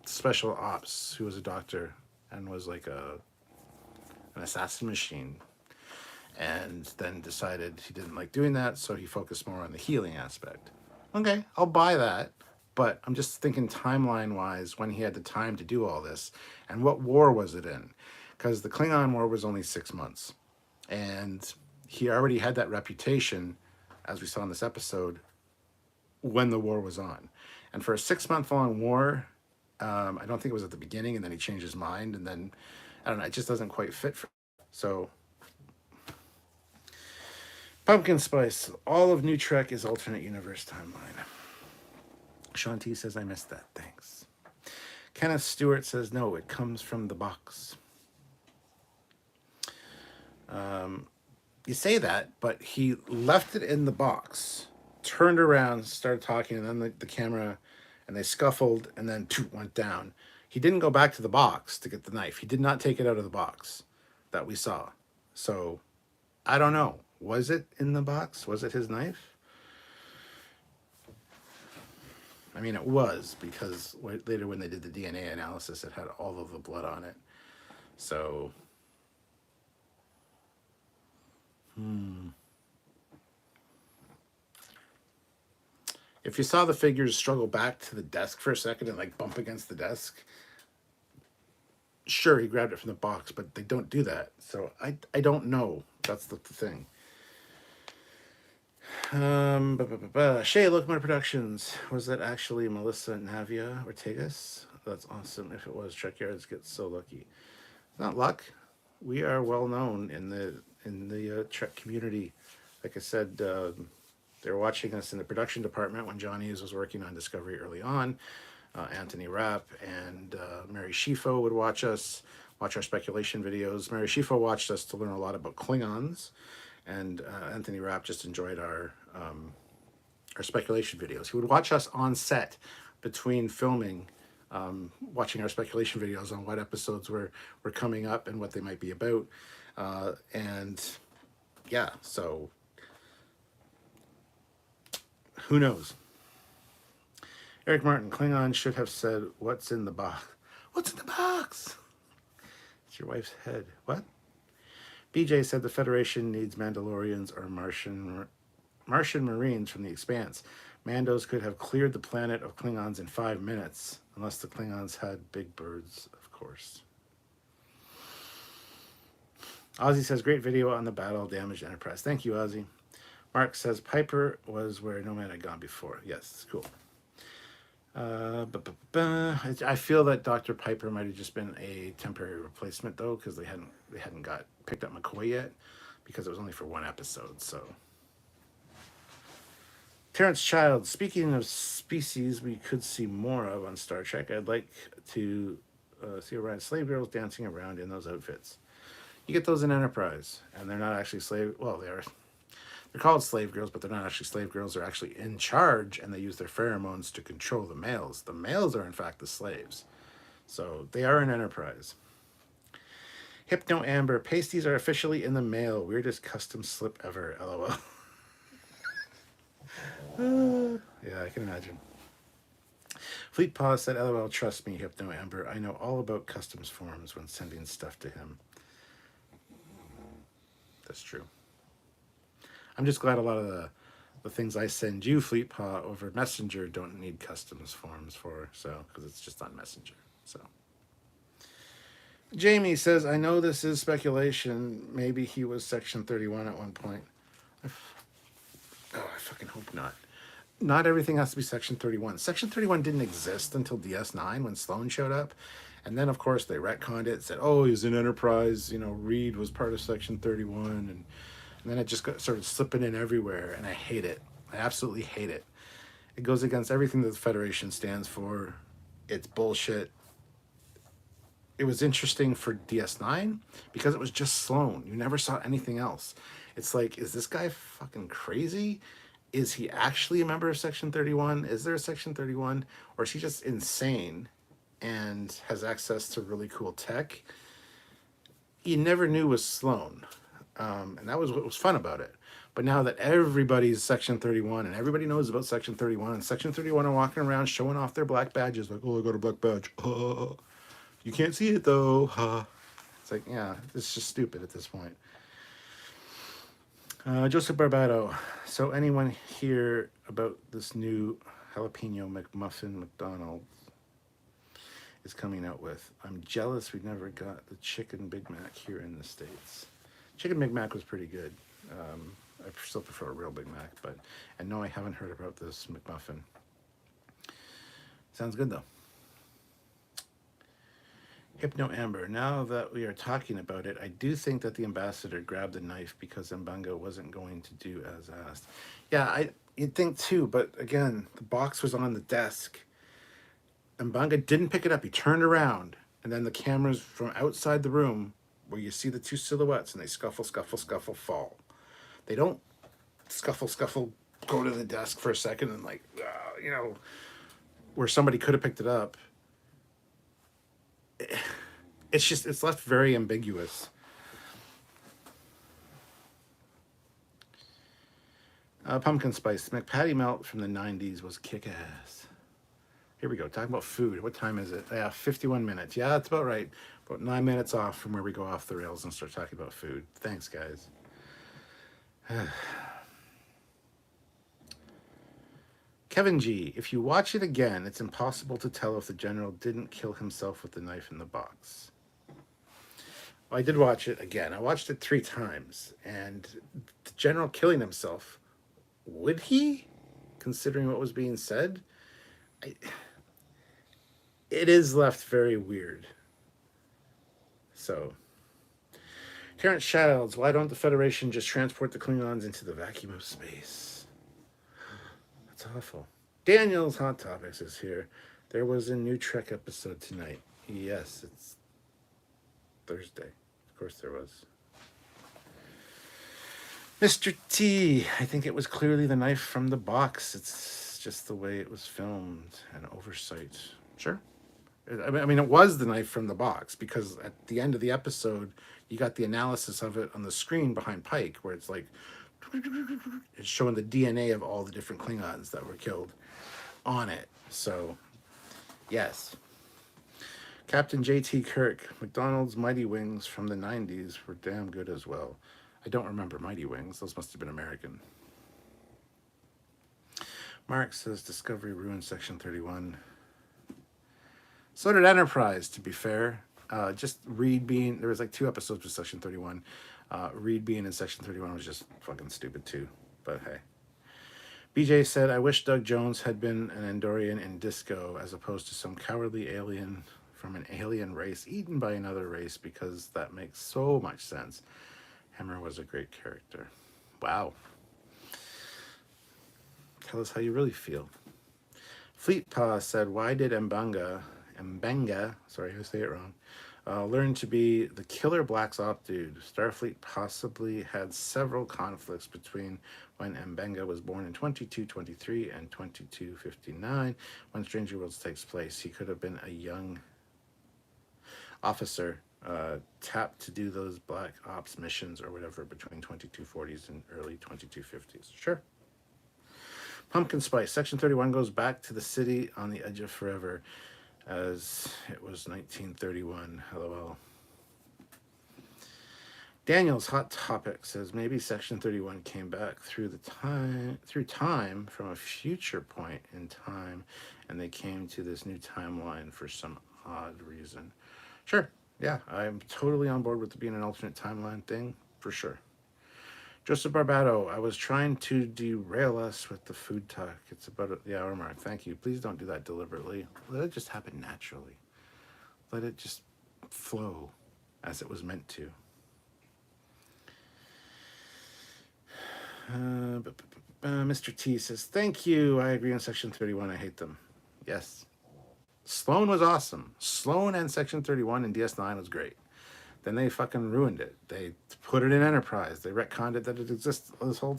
special ops who was a doctor and was like an assassin machine, and then decided he didn't like doing that, so he focused more on the healing aspect. Okay, I'll buy that, but I'm just thinking timeline-wise when he had the time to do all this, and what war was it in? Because the Klingon War was only 6 months, and he already had that reputation, as we saw in this episode, when the war was on. And for a 6-month-long war, I don't think it was at the beginning, and then he changed his mind, and then, I don't know, it just doesn't quite fit for. So, Pumpkin Spice, all of New Trek is alternate universe timeline. Sean T says, I missed that, thanks. Kenneth Stewart says, no, it comes from the box. You say that, but he left it in the box, turned around, started talking, and then the camera, and they scuffled, and then went down. He didn't go back to the box to get the knife. He did not take it out of the box that we saw. So, I don't know. Was it in the box? Was it his knife? I mean, it was, because later when they did the DNA analysis, it had all of the blood on it. So, if you saw the figures struggle back to the desk for a second and like bump against the desk, sure, he grabbed it from the box, but they don't do that. So I don't know. That's the thing. Shea Locomotive Productions. Was that actually Melissa Navia Ortigas? That's awesome. If it was, Trekyards gets so lucky. Not luck. We are well known in the Trek community. Like I said, they were watching us in the production department when John Hughes was working on Discovery early on. Anthony Rapp and Mary Shifo would watch our speculation videos. Mary Shifo watched us to learn a lot about Klingons, and Anthony Rapp just enjoyed our speculation videos. He would watch us on set between filming, watching our speculation videos on what episodes were coming up and what they might be about. And yeah, so who knows? Eric Martin, Klingon should have said, what's in the box? What's in the box? It's your wife's head. What? BJ said the Federation needs Mandalorians or Martian Marines from the Expanse. Mandos could have cleared the planet of Klingons in 5 minutes, unless the Klingons had big birds, of course. Ozzy says, great video on the battle damaged Enterprise. Thank you, Ozzy. Mark says, Piper was where no man had gone before. Yes, cool. I feel that Dr. Piper might have just been a temporary replacement, though, because they hadn't got picked up McCoy yet, because it was only for 1 episode. So, Terrence Child, speaking of species we could see more of on Star Trek, I'd like to see Orion slave girls dancing around in those outfits. You get those in Enterprise, and they're not actually slave. Well, they're called slave girls, but they're not actually slave girls. They're actually in charge, and they use their pheromones to control the males. The males are, in fact, the slaves. So they are in Enterprise. Hypno Amber, pasties are officially in the mail. Weirdest custom slip ever, LOL. Yeah, I can imagine. Fleet Paw said, LOL, trust me, Hypno Amber. I know all about customs forms when sending stuff to him. That's true. I'm just glad a lot of the things I send you, Fleet Paw, over Messenger don't need customs forms for, so, because it's just on Messenger, so. Jamie says, I know this is speculation. Maybe he was Section 31 at one point. I fucking hope not. Not everything has to be Section 31. Section 31 didn't exist until DS9 when Sloan showed up. And then, of course, they retconned it, said, oh, he was in Enterprise, Reed was part of Section 31, and then it just started slipping in everywhere, and I hate it. I absolutely hate it. It goes against everything that the Federation stands for. It's bullshit. it was interesting for DS9 because it was just Sloan. You never saw anything else. It's like, is this guy fucking crazy? Is he actually a member of Section 31? Is there a Section 31? Or is he just insane and has access to really cool tech? You never knew was Sloan. And that was what was fun about it. But now that everybody's Section 31 and everybody knows about Section 31, and Section 31 are walking around showing off their black badges, like, oh, I got a black badge. You can't see it though. It's like, yeah, it's just stupid at this point. Joseph Barbado. So anyone hear about this new jalapeno McMuffin McDonald's is coming out with? I'm jealous we never got the chicken Big Mac here in the States. Chicken Big Mac was pretty good. I still prefer a real Big Mac, and no, I haven't heard about this McMuffin. Sounds good though. Hypno Amber, now that we are talking about it, I do think that the ambassador grabbed the knife because Mbanga wasn't going to do as asked. Yeah, you'd think too, but again, the box was on the desk. Mbanga didn't pick it up. He turned around, and then the cameras from outside the room, where you see the two silhouettes, and they scuffle, scuffle, scuffle, fall. They don't scuffle, scuffle, go to the desk for a second, and like, where somebody could have picked it up. It's left very ambiguous. Pumpkin Spice. McPatty Melt from the 90s was kick-ass. Here we go. Talking about food. What time is it? Yeah, 51 minutes. Yeah, that's about right. About 9 minutes off from where we go off the rails and start talking about food. Thanks, guys. Kevin G, if you watch it again, it's impossible to tell if the general didn't kill himself with the knife in the box. Well, I did watch it again. I watched it 3 times, and the general killing himself, would he, considering what was being said? It is left very weird. So, Terrence Shadows, why don't the Federation just transport the Klingons into the vacuum of space? That's awful. Daniel's Hot Topics is here. There was a new Trek episode tonight. Yes, it's Thursday. Of course there was. Mr. T, I think it was clearly the knife from the box. It's just the way it was filmed. An oversight. Sure. I mean, it was the knife from the box, because at the end of the episode, you got the analysis of it on the screen behind Pike, where it's like, it's showing the DNA of all the different Klingons that were killed on it. So, yes. Captain J.T. Kirk, McDonald's Mighty Wings from the 90s were damn good as well. I don't remember Mighty Wings. Those must have been American. Mark says Discovery ruined Section 31. So did Enterprise, to be fair. Just Reed being... There was like 2 episodes with Section 31. Reed being in Section 31 was just fucking stupid too. But hey. BJ said, I wish Doug Jones had been an Andorian in Disco as opposed to some cowardly alien from an alien race eaten by another race, because that makes so much sense. Hammer was a great character. Wow. Tell us how you really feel. Fleet Paw said, why did Mbanga, sorry, I say it wrong, learn to be the killer Black Ops dude? Starfleet possibly had several conflicts between when Mbenga was born in 2223 and 2259. When Stranger Worlds takes place, he could have been a young officer tapped to do those Black Ops missions or whatever between 2240s and early 2250s. Sure. Pumpkin Spice. Section 31 goes back to the city on the edge of forever, as it was 1931. LOL. Daniel's Hot Topic says maybe Section 31 came back through time from a future point in time, and they came to this new timeline for some odd reason. Sure. Yeah, I'm totally on board with it being an alternate timeline thing, for sure. Joseph Barbado, I was trying to derail us with the food talk. It's about the hour mark. Thank you. Please don't do that deliberately. Let it just happen naturally. Let it just flow as it was meant to. Mr. T says, thank you. I agree on Section 31. I hate them. Yes. Sloan was awesome. Sloan and Section 31 in DS9 was great. Then they fucking ruined it. They put it in Enterprise. They retconned it that it exists. This whole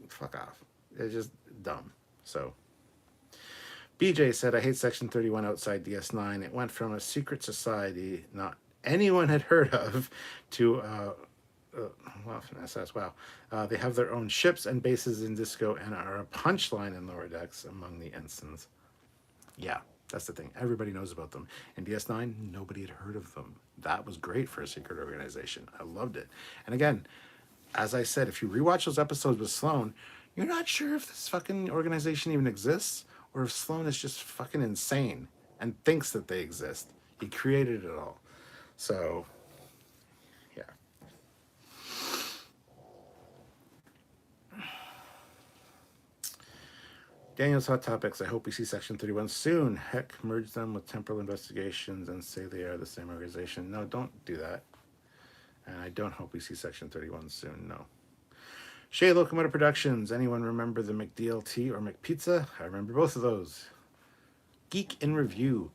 fuck off. It's just dumb. So BJ said, I hate Section 31 outside DS9. It went from a secret society not anyone had heard of to well, SS, wow. They have their own ships and bases in Disco and are a punchline in lower decks among the ensigns. Yeah, that's the thing. Everybody knows about them. In DS9, nobody had heard of them. That was great for a secret organization. I loved it. And again, as I said, if you rewatch those episodes with Sloan, you're not sure if this fucking organization even exists or if Sloan is just fucking insane and thinks that they exist. He created it all. So, yeah. Daniel's Hot Topics. I hope we see Section 31 soon. Heck, merge them with temporal investigations and say they are the same organization. No, don't do that. And I don't hope we see Section 31 soon, no. Shea Locomotive Productions. Anyone remember the McDLT or McPizza? I remember both of those. Geek in Review.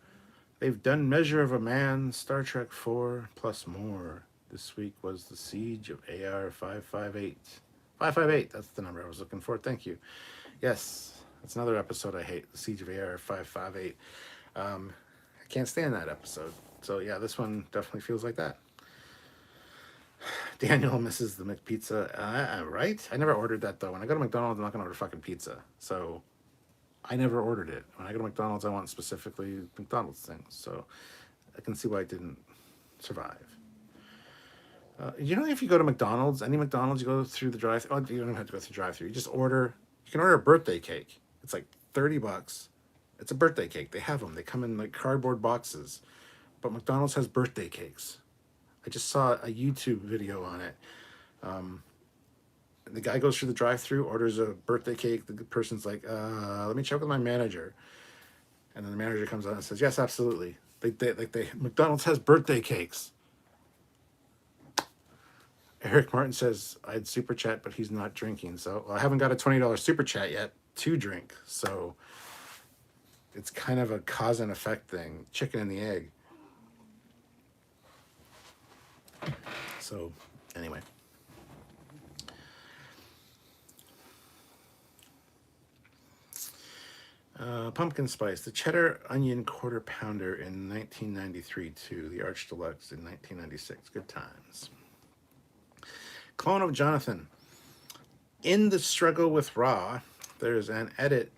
They've done Measure of a Man, Star Trek 4, plus more. This week was the Siege of AR 558. 558, that's the number I was looking for. Thank you. Yes. That's another episode I hate, the Siege of AR 558. I can't stand that episode. So yeah, this one definitely feels like that. Daniel misses the McPizza. Right? I never ordered that though. When I go to McDonald's, I'm not going to order fucking pizza. So I never ordered it. When I go to McDonald's, I want specifically McDonald's things. So I can see why it didn't survive. You know, if you go to McDonald's, any McDonald's, you go through the drive-thru. Oh, you don't have to go through drive-thru. You just order. You can order a birthday cake. It's like $30. It's a birthday cake. They have them. They come in like cardboard boxes. But McDonald's has birthday cakes. I just saw a YouTube video on it. The guy goes through the drive-thru, orders a birthday cake. The person's like, let me check with my manager. And then the manager comes out and says, yes, absolutely. McDonald's has birthday cakes. Eric Martin says, I'd super chat, but he's not drinking. So I haven't got a $20 super chat yet to drink. So it's kind of a cause and effect thing. Chicken and the egg. So anyway. Pumpkin Spice, the cheddar onion quarter pounder in 1993 too. The Arch Deluxe in 1996. Good times. Clone of Jonathan. In the struggle with Ra, there's an edit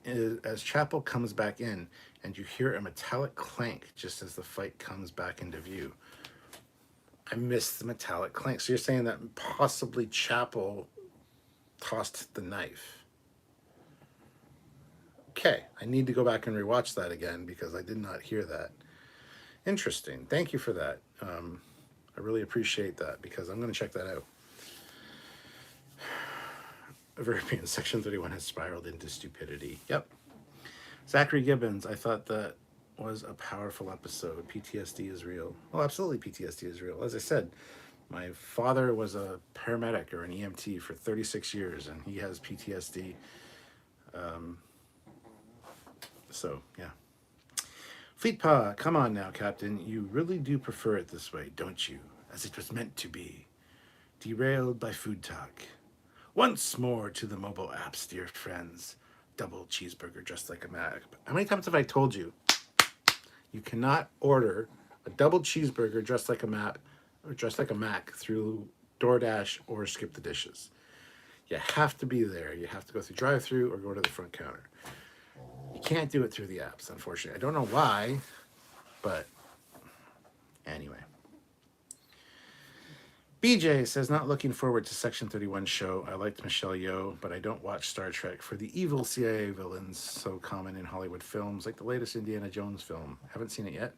as Chapel comes back in, and you hear a metallic clank just as the fight comes back into view. I missed the metallic clank. So you're saying that possibly Chapel tossed the knife. Okay, I need to go back and rewatch that again because I did not hear that. Interesting. Thank you for that. I really appreciate that because I'm going to check that out. Verbian Section 31 has spiraled into stupidity. Yep. Zachary Gibbons, I thought that was a powerful episode. PTSD is real. Well, absolutely PTSD is real. As I said, my father was a paramedic or an EMT for 36 years, and he has PTSD. So, yeah. Fleetpaw, come on now, Captain. You really do prefer it this way, don't you? As it was meant to be. Derailed by food talk. Once more to the mobile apps, dear friends. Double cheeseburger just like a Mac. How many times have I told you? You cannot order a double cheeseburger just like a Mac or just like a Mac through DoorDash or Skip the Dishes. You have to be there. You have to go through drive-thru or go to the front counter. You can't do it through the apps, unfortunately. I don't know why, but anyway. BJ says, not looking forward to Section 31 show. I liked Michelle Yeoh, but I don't watch Star Trek for the evil CIA villains so common in Hollywood films, like the latest Indiana Jones film. Haven't seen it yet.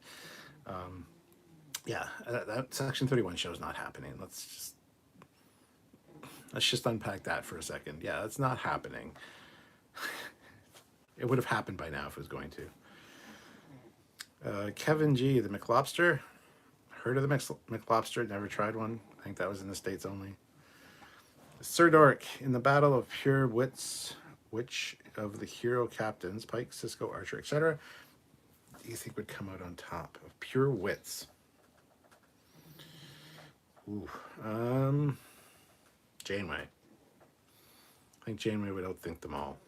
Yeah, that Section 31 show is not happening. Let's just unpack that for a second. Yeah, that's not happening. It would have happened by now if it was going to. Kevin G, the McLobster. Heard of the McLobster, never tried one. I think that was in the States only. Sir Dork, in the battle of pure wits, which of the hero captains, Pike, Cisco, Archer, etc., do you think would come out on top of pure wits? Ooh, Janeway. I think Janeway would outthink them all.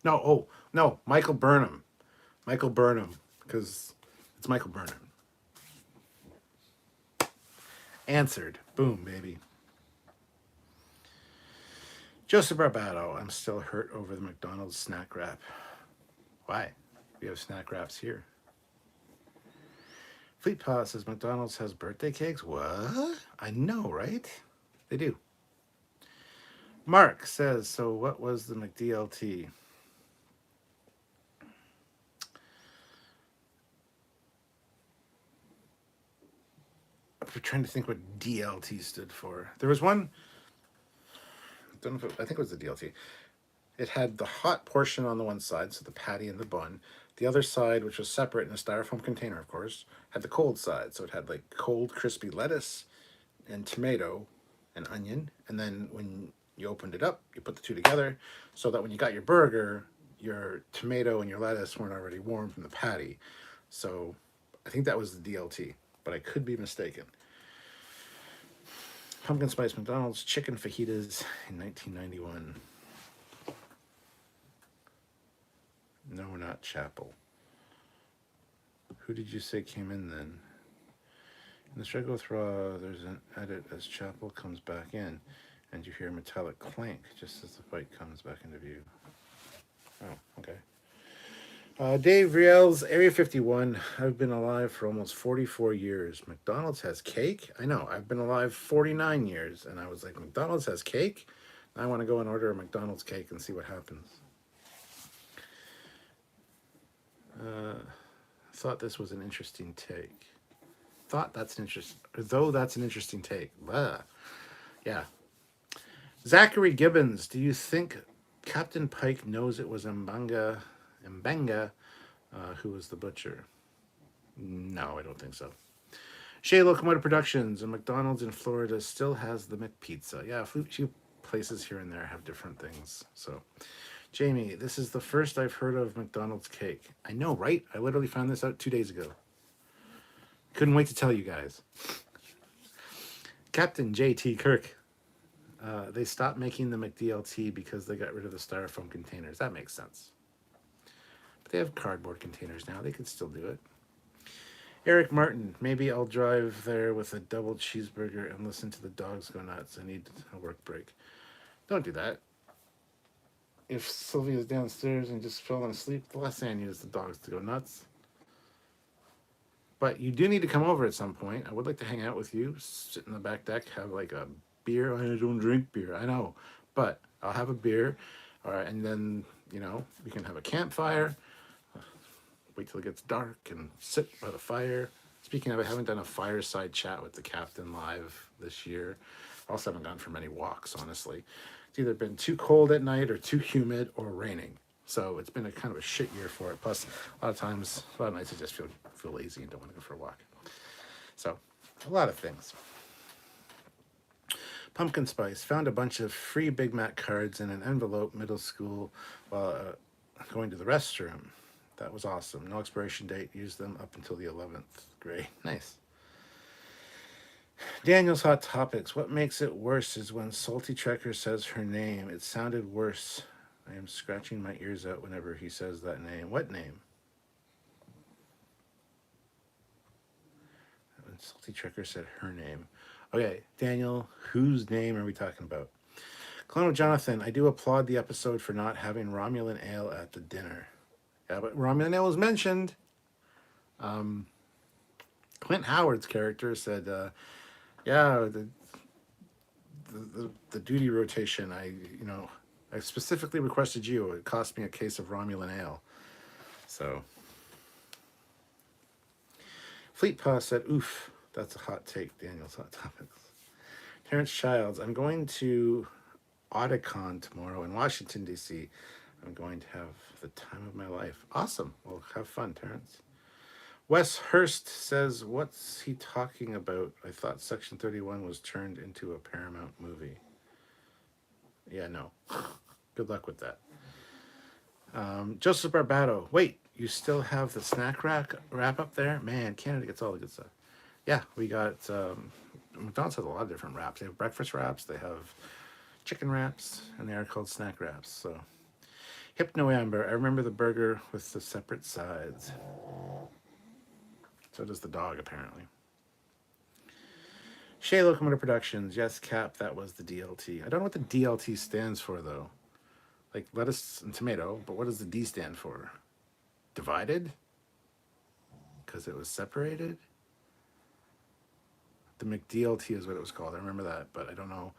No, oh, no, Michael Burnham. Michael Burnham, because it's Michael Burnham. Answered. Boom, baby. Joseph Barbato, I'm still hurt over the McDonald's snack wrap. Why? We have snack wraps here. Fleet Paw says McDonald's has birthday cakes. What? I know, right? They do. Mark says, so what was the McDLT? I'm trying to think what DLT stood for. There was one, I think it was the DLT. It had the hot portion on the one side, so the patty and the bun. The other side, which was separate in a styrofoam container, of course, had the cold side. So it had like cold, crispy lettuce and tomato and onion. And then when you opened it up, you put the two together so that when you got your burger, your tomato and your lettuce weren't already warm from the patty. So I think that was the DLT, but I could be mistaken. Pumpkin Spice McDonald's chicken fajitas in 1991. No, not Chapel. Who did you say came in then? In the struggle throw, there's an edit as Chapel comes back in, and you hear a metallic clank just as the fight comes back into view. Oh, okay. Dave Riel's Area 51. I've been alive for almost 44 years. McDonald's has cake? I know. I've been alive 49 years, and I was like, McDonald's has cake? I want to go and order a McDonald's cake and see what happens. Thought this was an interesting take. Though that's an interesting take. Blah. Yeah. Zachary Gibbons, do you think Captain Pike knows it was Mbanga who was the butcher? No, I don't think so. Shea Locomotive Productions and McDonald's in Florida still has the McPizza. Yeah, a few places here and there have different things. So, Jamie, this is the first I've heard of McDonald's cake. I know, right? I literally found this out 2 days ago. Couldn't wait to tell you guys. Captain J.T. Kirk. They stopped making the McDLT because they got rid of the styrofoam containers. That makes sense. But they have cardboard containers now. They could still do it. Eric Martin. Maybe I'll drive there with a double cheeseburger and listen to the dogs go nuts. I need a work break. Don't do that. If Sylvia's downstairs and just falling asleep, the last thing I need is the dogs to go nuts. But you do need to come over at some point. I would like to hang out with you, sit in the back deck, have like a beer. I don't drink beer, I know. But I'll have a beer, all right, and then, we can have a campfire, wait till it gets dark and sit by the fire. Speaking of, I haven't done a fireside chat with the captain live this year. I also haven't gone for many walks, honestly. It's either been too cold at night or too humid or raining. So it's been a kind of a shit year for it. Plus, a lot of nights I just feel lazy and don't want to go for a walk. So, a lot of things. Pumpkin Spice found a bunch of free Big Mac cards in an envelope middle school while going to the restroom. That was awesome. No expiration date. Used them up until the 11th grade. Nice. Daniel's Hot Topics. What makes it worse is when Salty Trekker says her name. It sounded worse. I am scratching my ears out whenever he says that name. What name? When Salty Trekker said her name. Okay, Daniel, whose name are we talking about? Clone of Jonathan, I do applaud the episode for not having Romulan ale at the dinner. Yeah, but Romulan ale was mentioned. Clint Howard's character said, the duty rotation, I specifically requested you. It cost me a case of Romulan ale. So, Fleet Paw said, oof, that's a hot take, Daniel's Hot Topics. Terrence Childs, I'm going to Otakon tomorrow in Washington, D.C. I'm going to have the time of my life. Awesome. Well, have fun, Terrence. Wes Hurst says, what's he talking about? I thought Section 31 was turned into a Paramount movie. Yeah, no. Good luck with that. Joseph Barbato. Wait, you still have the snack wrap up there? Man, Canada gets all the good stuff. Yeah, we got McDonald's has a lot of different wraps. They have breakfast wraps, they have chicken wraps, and they are called snack wraps. So Hypno Amber, I remember the burger with the separate sides. So does the dog, apparently. Shea Locomotive Productions, yes, Cap, that was the DLT. I don't know what the DLT stands for, though. Like lettuce and tomato, but what does the D stand for? Divided? Because it was separated? The McDLT is what it was called. I remember that, but I don't know.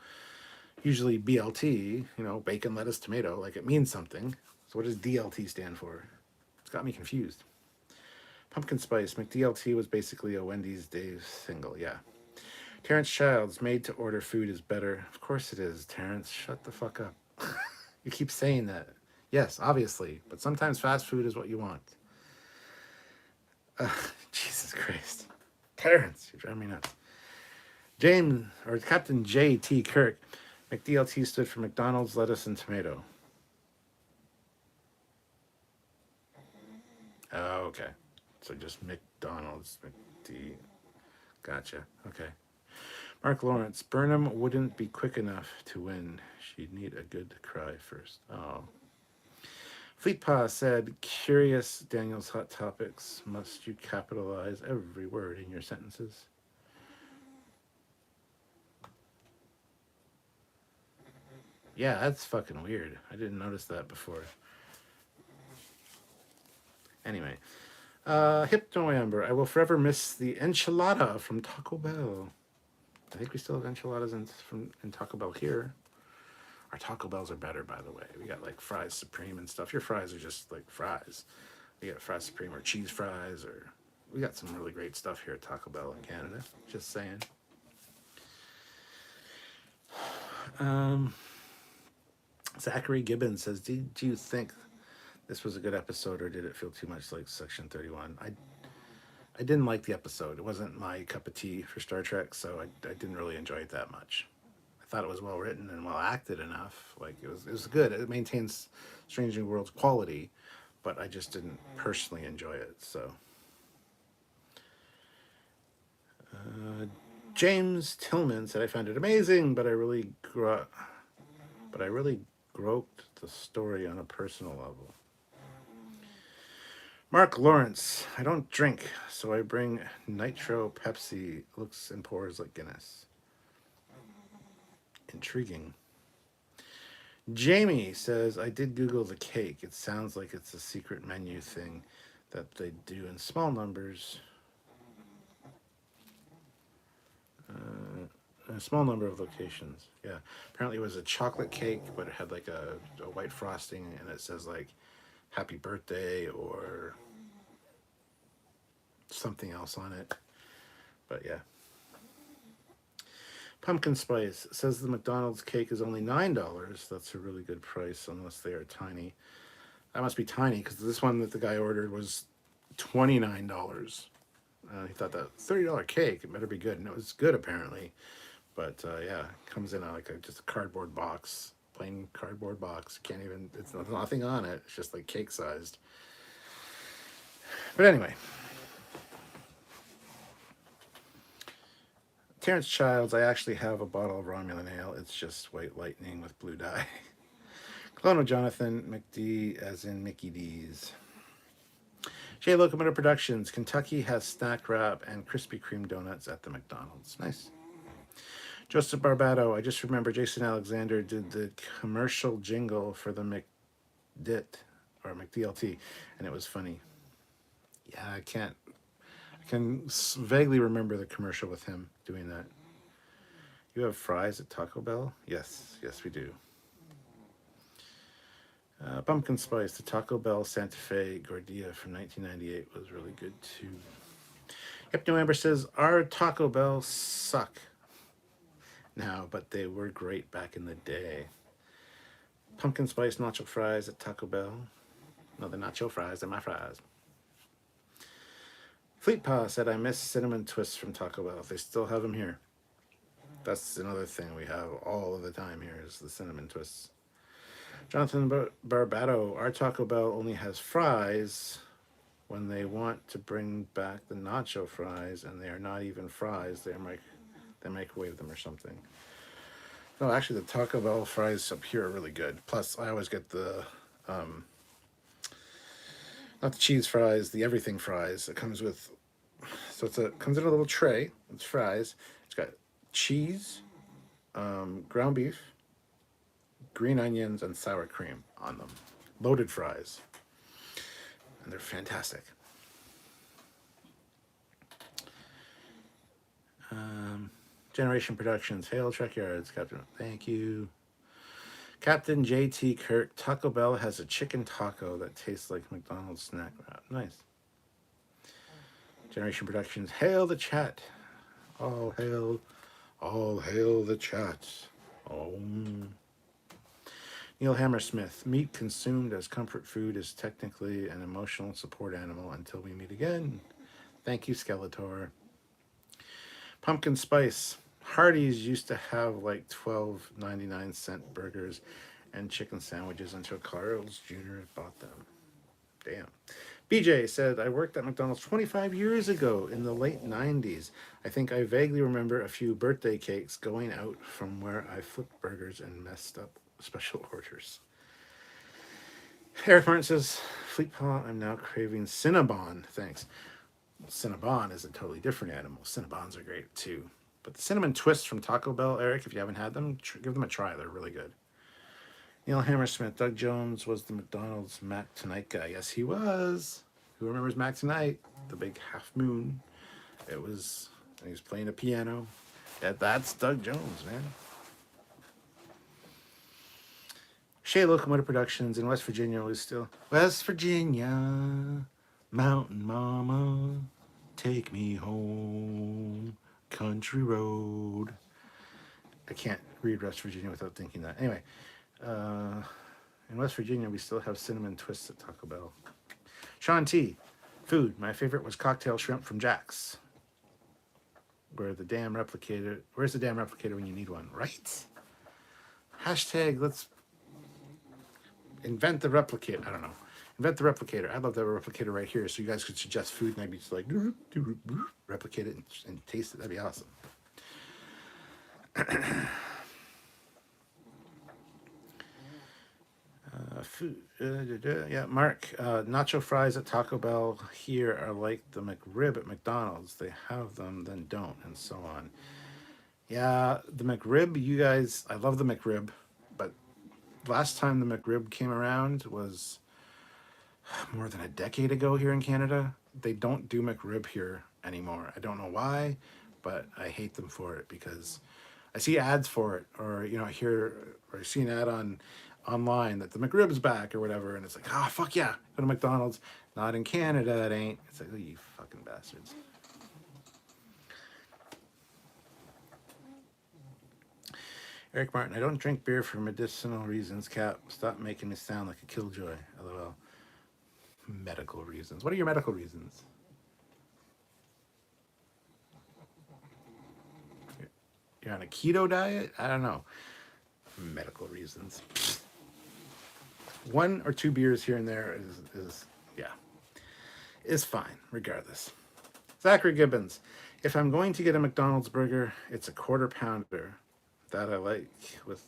Usually BLT, bacon, lettuce, tomato, like it means something. So what does DLT stand for? It's got me confused. Pumpkin Spice, McDLT was basically a Wendy's Dave's single, yeah. Terrence Childs, made to order food is better. Of course it is, Terrence. Shut the fuck up. You keep saying that. Yes, obviously, but sometimes fast food is what you want. Jesus Christ. Terrence, you're driving me nuts. James, or Captain J.T. Kirk, McDLT stood for McDonald's, lettuce, and tomato. Oh, okay. So just McDonald's, McD. Gotcha. Okay. Mark Lawrence, Burnham wouldn't be quick enough to win. She'd need a good cry first. Oh. Fleetpaw said, curious Daniel's Hot Topics. Must you capitalize every word in your sentences? Yeah, that's fucking weird. I didn't notice that before. Anyway. Hypno Amber, I will forever miss the enchilada from Taco Bell. I think we still have enchiladas in Taco Bell here. Our Taco Bells are better, by the way. We got like fries supreme and stuff. Your fries are just like fries. We got fries supreme or cheese fries, or we got some really great stuff here at Taco Bell in Canada. Just saying. Zachary Gibbons says, did you think this was a good episode, or did it feel too much like Section 31? I didn't like the episode. It wasn't my cup of tea for Star Trek, so I didn't really enjoy it that much. I thought it was well written and well acted enough. Like it was good. It maintains Strange New Worlds quality, but I just didn't personally enjoy it. So James Tillman said, I found it amazing, but I really groped the story on a personal level. Mark Lawrence, I don't drink, so I bring Nitro Pepsi, looks and pours like Guinness. Intriguing. Jamie says, I did Google the cake. It sounds like it's a secret menu thing that they do in small numbers. A small number of locations. Yeah. Apparently it was a chocolate cake, but it had like a white frosting, and it says like happy birthday or something else on it. But yeah. Pumpkin Spice says the McDonald's cake is only $9. That's a really good price unless they are tiny. That must be tiny because this one that the guy ordered was $29. He thought that $30 cake, it better be good. And it was good apparently. But yeah, it comes in just a cardboard box, plain cardboard box. Can't even, it's nothing on it. It's just like cake sized. But anyway. Terrence Childs, I actually have a bottle of Romulan ale. It's just white lightning with blue dye. Clone of Jonathan McD, as in Mickey D's. J Locomotive Productions, Kentucky has snack wrap and Krispy Kreme donuts at the McDonald's. Nice. Joseph Barbado, I just remember Jason Alexander did the commercial jingle for the McDit, or McDLT, and it was funny. Yeah, I can vaguely remember the commercial with him doing that. You have fries at Taco Bell? Yes, we do. Pumpkin Spice, the Taco Bell Santa Fe Gordilla from 1998 was really good too. Hypno Amber says, our Taco Bell suck now, but they were great back in the day. Pumpkin Spice nacho fries at Taco Bell. No, they're nacho fries, they're my fries. Fleetpaw said, I miss cinnamon twists from Taco Bell. They still have them here. That's another thing we have all of the time here is the cinnamon twists. Jonathan Barbado, our Taco Bell only has fries, when they want to bring back the nacho fries, and they are not even fries. They microwave them or something. No, actually, the Taco Bell fries up here are really good. Plus, I always get the not the cheese fries, the everything fries. It comes with, so comes in a little tray. It's fries. It's got cheese, ground beef, green onions, and sour cream on them. Loaded fries, and they're fantastic. Generation Productions, hail Trekyards, Captain. Thank you. Captain JT Kirk, Taco Bell has a chicken taco that tastes like McDonald's snack wrap. Nice. Generation Productions, hail the chat. All hail the chat. Oh. Neil Hammersmith, meat consumed as comfort food is technically an emotional support animal until we meet again. Thank you, Skeletor. Pumpkin Spice, Hardee's used to have like 12.99-cent burgers and chicken sandwiches until Carl's Jr. bought them. Damn. BJ said, I worked at McDonald's 25 years ago in the late 90s. I think I vaguely remember a few birthday cakes going out from where I flipped burgers and messed up special orders. Eric Martin says, Fleet Paw, I'm now craving Cinnabon. Thanks. Cinnabon is a totally different animal. Cinnabons are great too. But the cinnamon twists from Taco Bell, Eric, if you haven't had them, give them a try. They're really good. Neil Hammersmith, Doug Jones was the McDonald's Mac Tonight guy. Yes, he was. Who remembers Mac Tonight? The big half moon. He was playing a piano. That's Doug Jones, man. Shea Locomotive Productions in West Virginia was still West Virginia, Mountain Mama, take me home, country road. I can't read West Virginia without thinking that. Anyway, in West Virginia, we still have cinnamon twists at Taco Bell. Sean T. Food. My favorite was cocktail shrimp from Jack's. Where's the damn replicator when you need one, right? Hashtag let's invent the replicator. I don't know. Invent the replicator. I'd love to have a replicator right here so you guys could suggest food and I'd be just like, replicate it and taste it. That'd be awesome. Food. Yeah, Mark. Nacho fries at Taco Bell here are like the McRib at McDonald's. They have them, then don't, and so on. Yeah, the McRib, you guys, I love the McRib, but last time the McRib came around was more than a decade ago here in Canada. They don't do McRib here anymore. I don't know why, but I hate them for it because I see ads for it, or I see an ad online that the McRib's back or whatever, and it's like, fuck yeah, go to McDonald's. Not in Canada, it ain't. It's like, oh, you fucking bastards. Eric Martin, I don't drink beer for medicinal reasons, Cap. Stop making me sound like a killjoy. LOL. Medical reasons. What are your medical reasons? You're on a keto diet? I don't know. Medical reasons. 1 or 2 beers here and there is fine, regardless. Zachary Gibbons. If I'm going to get a McDonald's burger, it's a quarter pounder. That I like with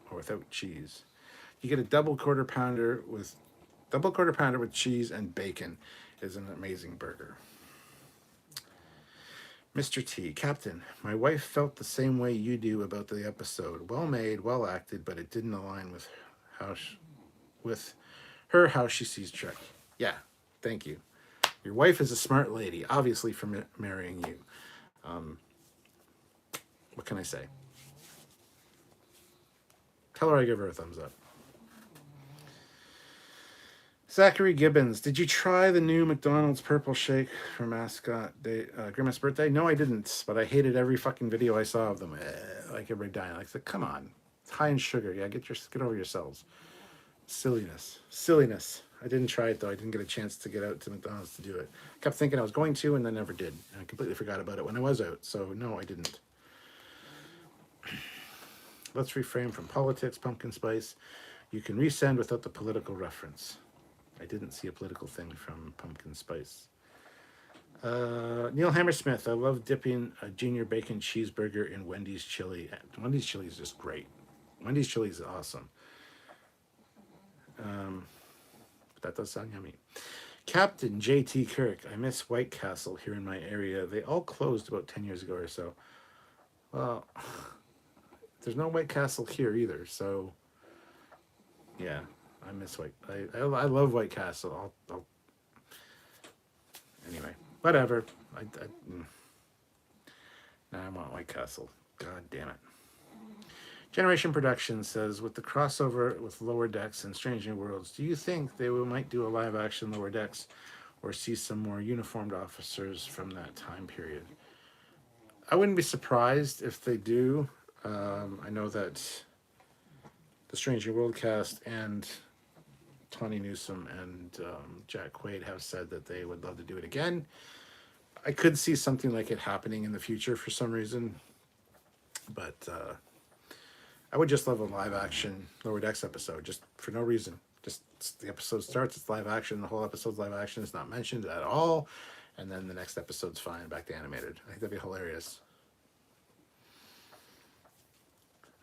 or without cheese. You get a double quarter pounder with cheese and bacon is an amazing burger. Mr. T, Captain, my wife felt the same way you do about the episode. Well made, well acted, but it didn't align with how she sees Trek. Yeah, thank you. Your wife is a smart lady, obviously, for marrying you. What can I say? Tell her I give her a thumbs up. Zachary Gibbons, did you try the new McDonald's Purple Shake for Mascot Day, Grimace birthday? No, I didn't, but I hated every fucking video I saw of them. Like everybody dying. Like, come on. It's high in sugar. Yeah, get over yourselves. Silliness. I didn't try it, though. I didn't get a chance to get out to McDonald's to do it. I kept thinking I was going to, and then never did. And I completely forgot about it when I was out. So, no, I didn't. Let's refrain from politics, pumpkin spice. You can resend without the political reference. I didn't see a political thing from Pumpkin Spice. Neil Hammersmith, I love dipping a junior bacon cheeseburger in Wendy's chili. Wendy's chili is just great. Wendy's chili is awesome. That does sound yummy. Captain J.T. Kirk, I miss White Castle here in my area. They all closed about 10 years ago or so. Well, there's no White Castle here either, so yeah, I miss I love White Castle. Anyway, whatever. Now I want White Castle. God damn it. Generation Production says, with the crossover with Lower Decks and Strange New Worlds, do you think they might do a live action Lower Decks or see some more uniformed officers from that time period? I wouldn't be surprised if they do. I know that the Strange New World cast and Tawny Newsome and Jack Quaid have said that they would love to do it again. I could see something like it happening in the future for some reason, but I would just love a live action Lower Decks episode, just for no reason. Just the episode starts, it's live action, the whole episode's live action, it's not mentioned at all, and then the next episode's fine, back to animated. I think that'd be hilarious.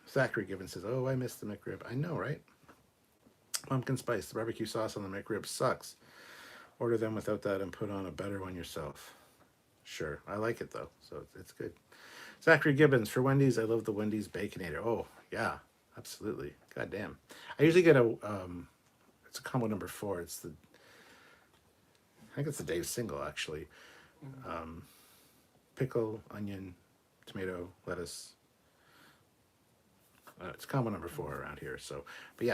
Zachary Gibbons says, oh, I missed the McRib. I know, right? Pumpkin Spice, the barbecue sauce on the McRib sucks. Order them without that and put on a better one yourself. Sure, I like it though, so it's good. Zachary Gibbons, for Wendy's, I love the Wendy's Baconator. Oh, yeah, absolutely. God damn. I usually get it's a combo number 4. I think it's the Dave single, actually. Pickle, onion, tomato, lettuce. It's combo number 4 around here. So, but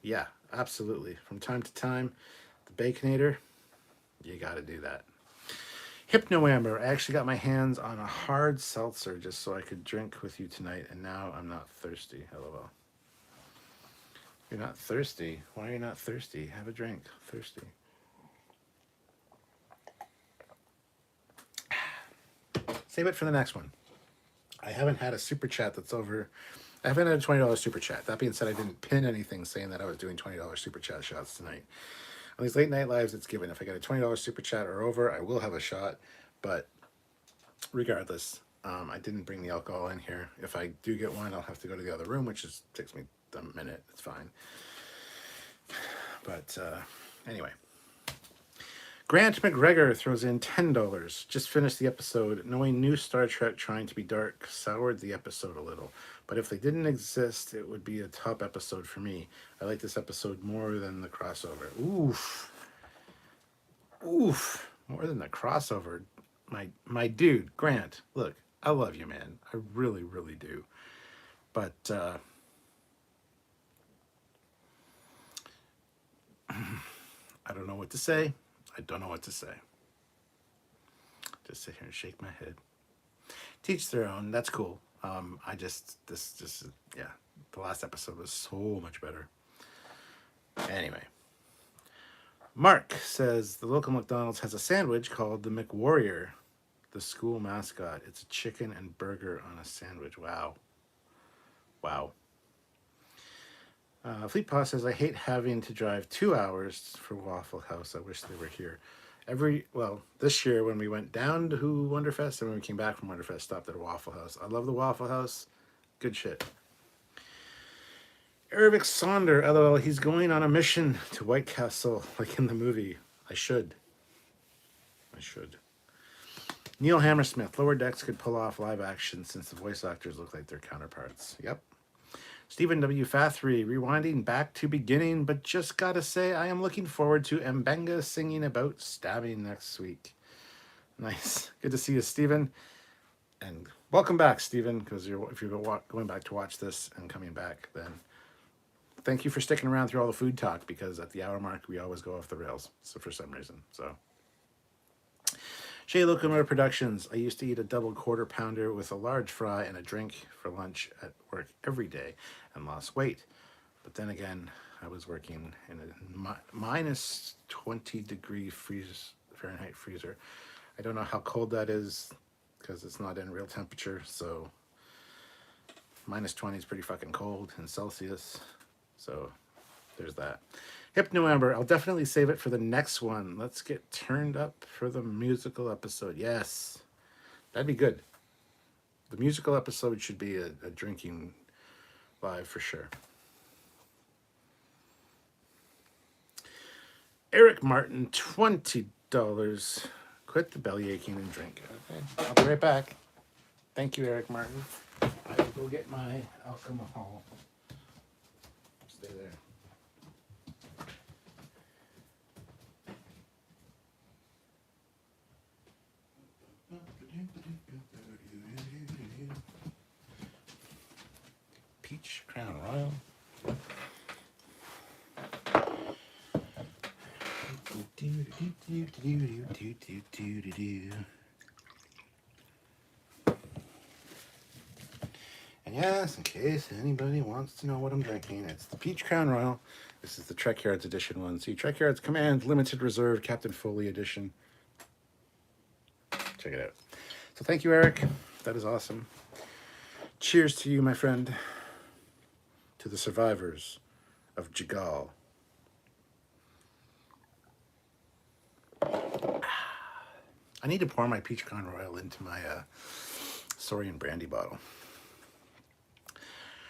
yeah, absolutely. From time to time, the Baconator, you got to do that. Hypno Amber, I actually got my hands on a hard seltzer just so I could drink with you tonight, and now I'm not thirsty. LOL. You're not thirsty? Why are you not thirsty? Have a drink. Thirsty. Save it for the next one. I haven't had a super chat that's over. I haven't had a $20 super chat. That being said, I didn't pin anything saying that I was doing $20 super chat shots tonight. On these late night lives, it's given. If I get a $20 super chat or over, I will have a shot. But regardless, I didn't bring the alcohol in here. If I do get one, I'll have to go to the other room, which takes me a minute. It's fine. But anyway. Grant McGregor throws in $10. Just finished the episode. Knowing new Star Trek trying to be dark soured the episode a little. But if they didn't exist, it would be a top episode for me. I like this episode more than the crossover. Oof. More than the crossover. My dude, Grant, look, I love you, man. I really, really do. But I don't know what to say. I don't know what to say. Just sit here and shake my head. Teach their own. That's cool. The last episode was so much better. Anyway. Mark says the local McDonald's has a sandwich called the McWarrior, the school mascot. It's a chicken and burger on a sandwich. Wow. Fleet Paw says, I hate having to drive 2 hours for Waffle House. I wish they were here. This year when we went down to Wonderfest and when we came back from Wonderfest, stopped at a Waffle House. I love the Waffle House. Good shit. Ervik Sonder, LOL, he's going on a mission to White Castle, like in the movie. I should. Neil Hammersmith, Lower Decks could pull off live action since the voice actors look like their counterparts. Yep. Stephen W. Fathry, rewinding back to beginning, but just gotta say, I am looking forward to Mbenga singing about stabbing next week. Nice. Good to see you, Stephen. And welcome back, Stephen, because if you're going back to watch this and coming back, then thank you for sticking around through all the food talk, because at the hour mark, we always go off the rails, so for some reason. So, Shea Locomotor Productions. I used to eat a double quarter pounder with a large fry and a drink for lunch at work every day and lost weight. But then again, I was working in a minus 20 degree Fahrenheit freezer. I don't know how cold that is because it's not in real temperature. So minus 20 is pretty fucking cold in Celsius. So there's that. Hypno Amber, I'll definitely save it for the next one. Let's get turned up for the musical episode. Yes, that'd be good. The musical episode should be a drinking live for sure. Eric Martin, $20. Quit the belly aching and drink. Okay, I'll be right back. Thank you, Eric Martin. I will go get my alcohol. Stay there. Peach Crown Royal. And yes, in case anybody wants to know what I'm drinking, it's the Peach Crown Royal. This is the Trekyards edition one. See, Trekyards Command Limited Reserve Captain Foley edition. Check it out. So thank you, Eric. That is awesome. Cheers to you, my friend. To the survivors of Jagal. I need to pour my Peach Crown Royal into my Saurian brandy bottle.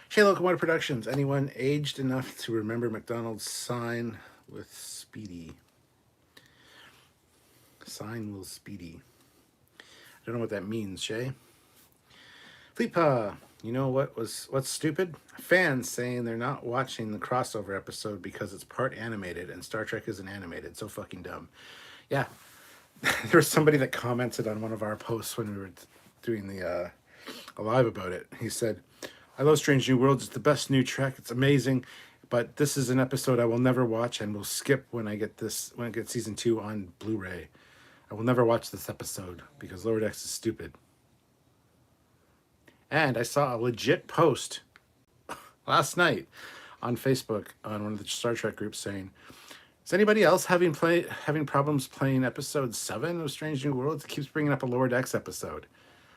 Shea Locomotive Productions. Anyone aged enough to remember McDonald's sign with Speedy? Sign will Speedy. I don't know what that means, Shay. Fleetpaw. You know what's stupid? Fans saying they're not watching the crossover episode because it's part animated and Star Trek isn't animated. So fucking dumb. Yeah. There was somebody that commented on one of our posts when we were doing the a live about it. He said, I love Strange New Worlds. It's the best new Trek. It's amazing. But this is an episode I will never watch and will skip when I get season 2 on Blu-ray. I will never watch this episode because Lower Decks is stupid. And I saw a legit post last night on Facebook on one of the Star Trek groups saying, is anybody else having problems playing episode 7 of Strange New Worlds? It keeps bringing up a Lower Decks episode.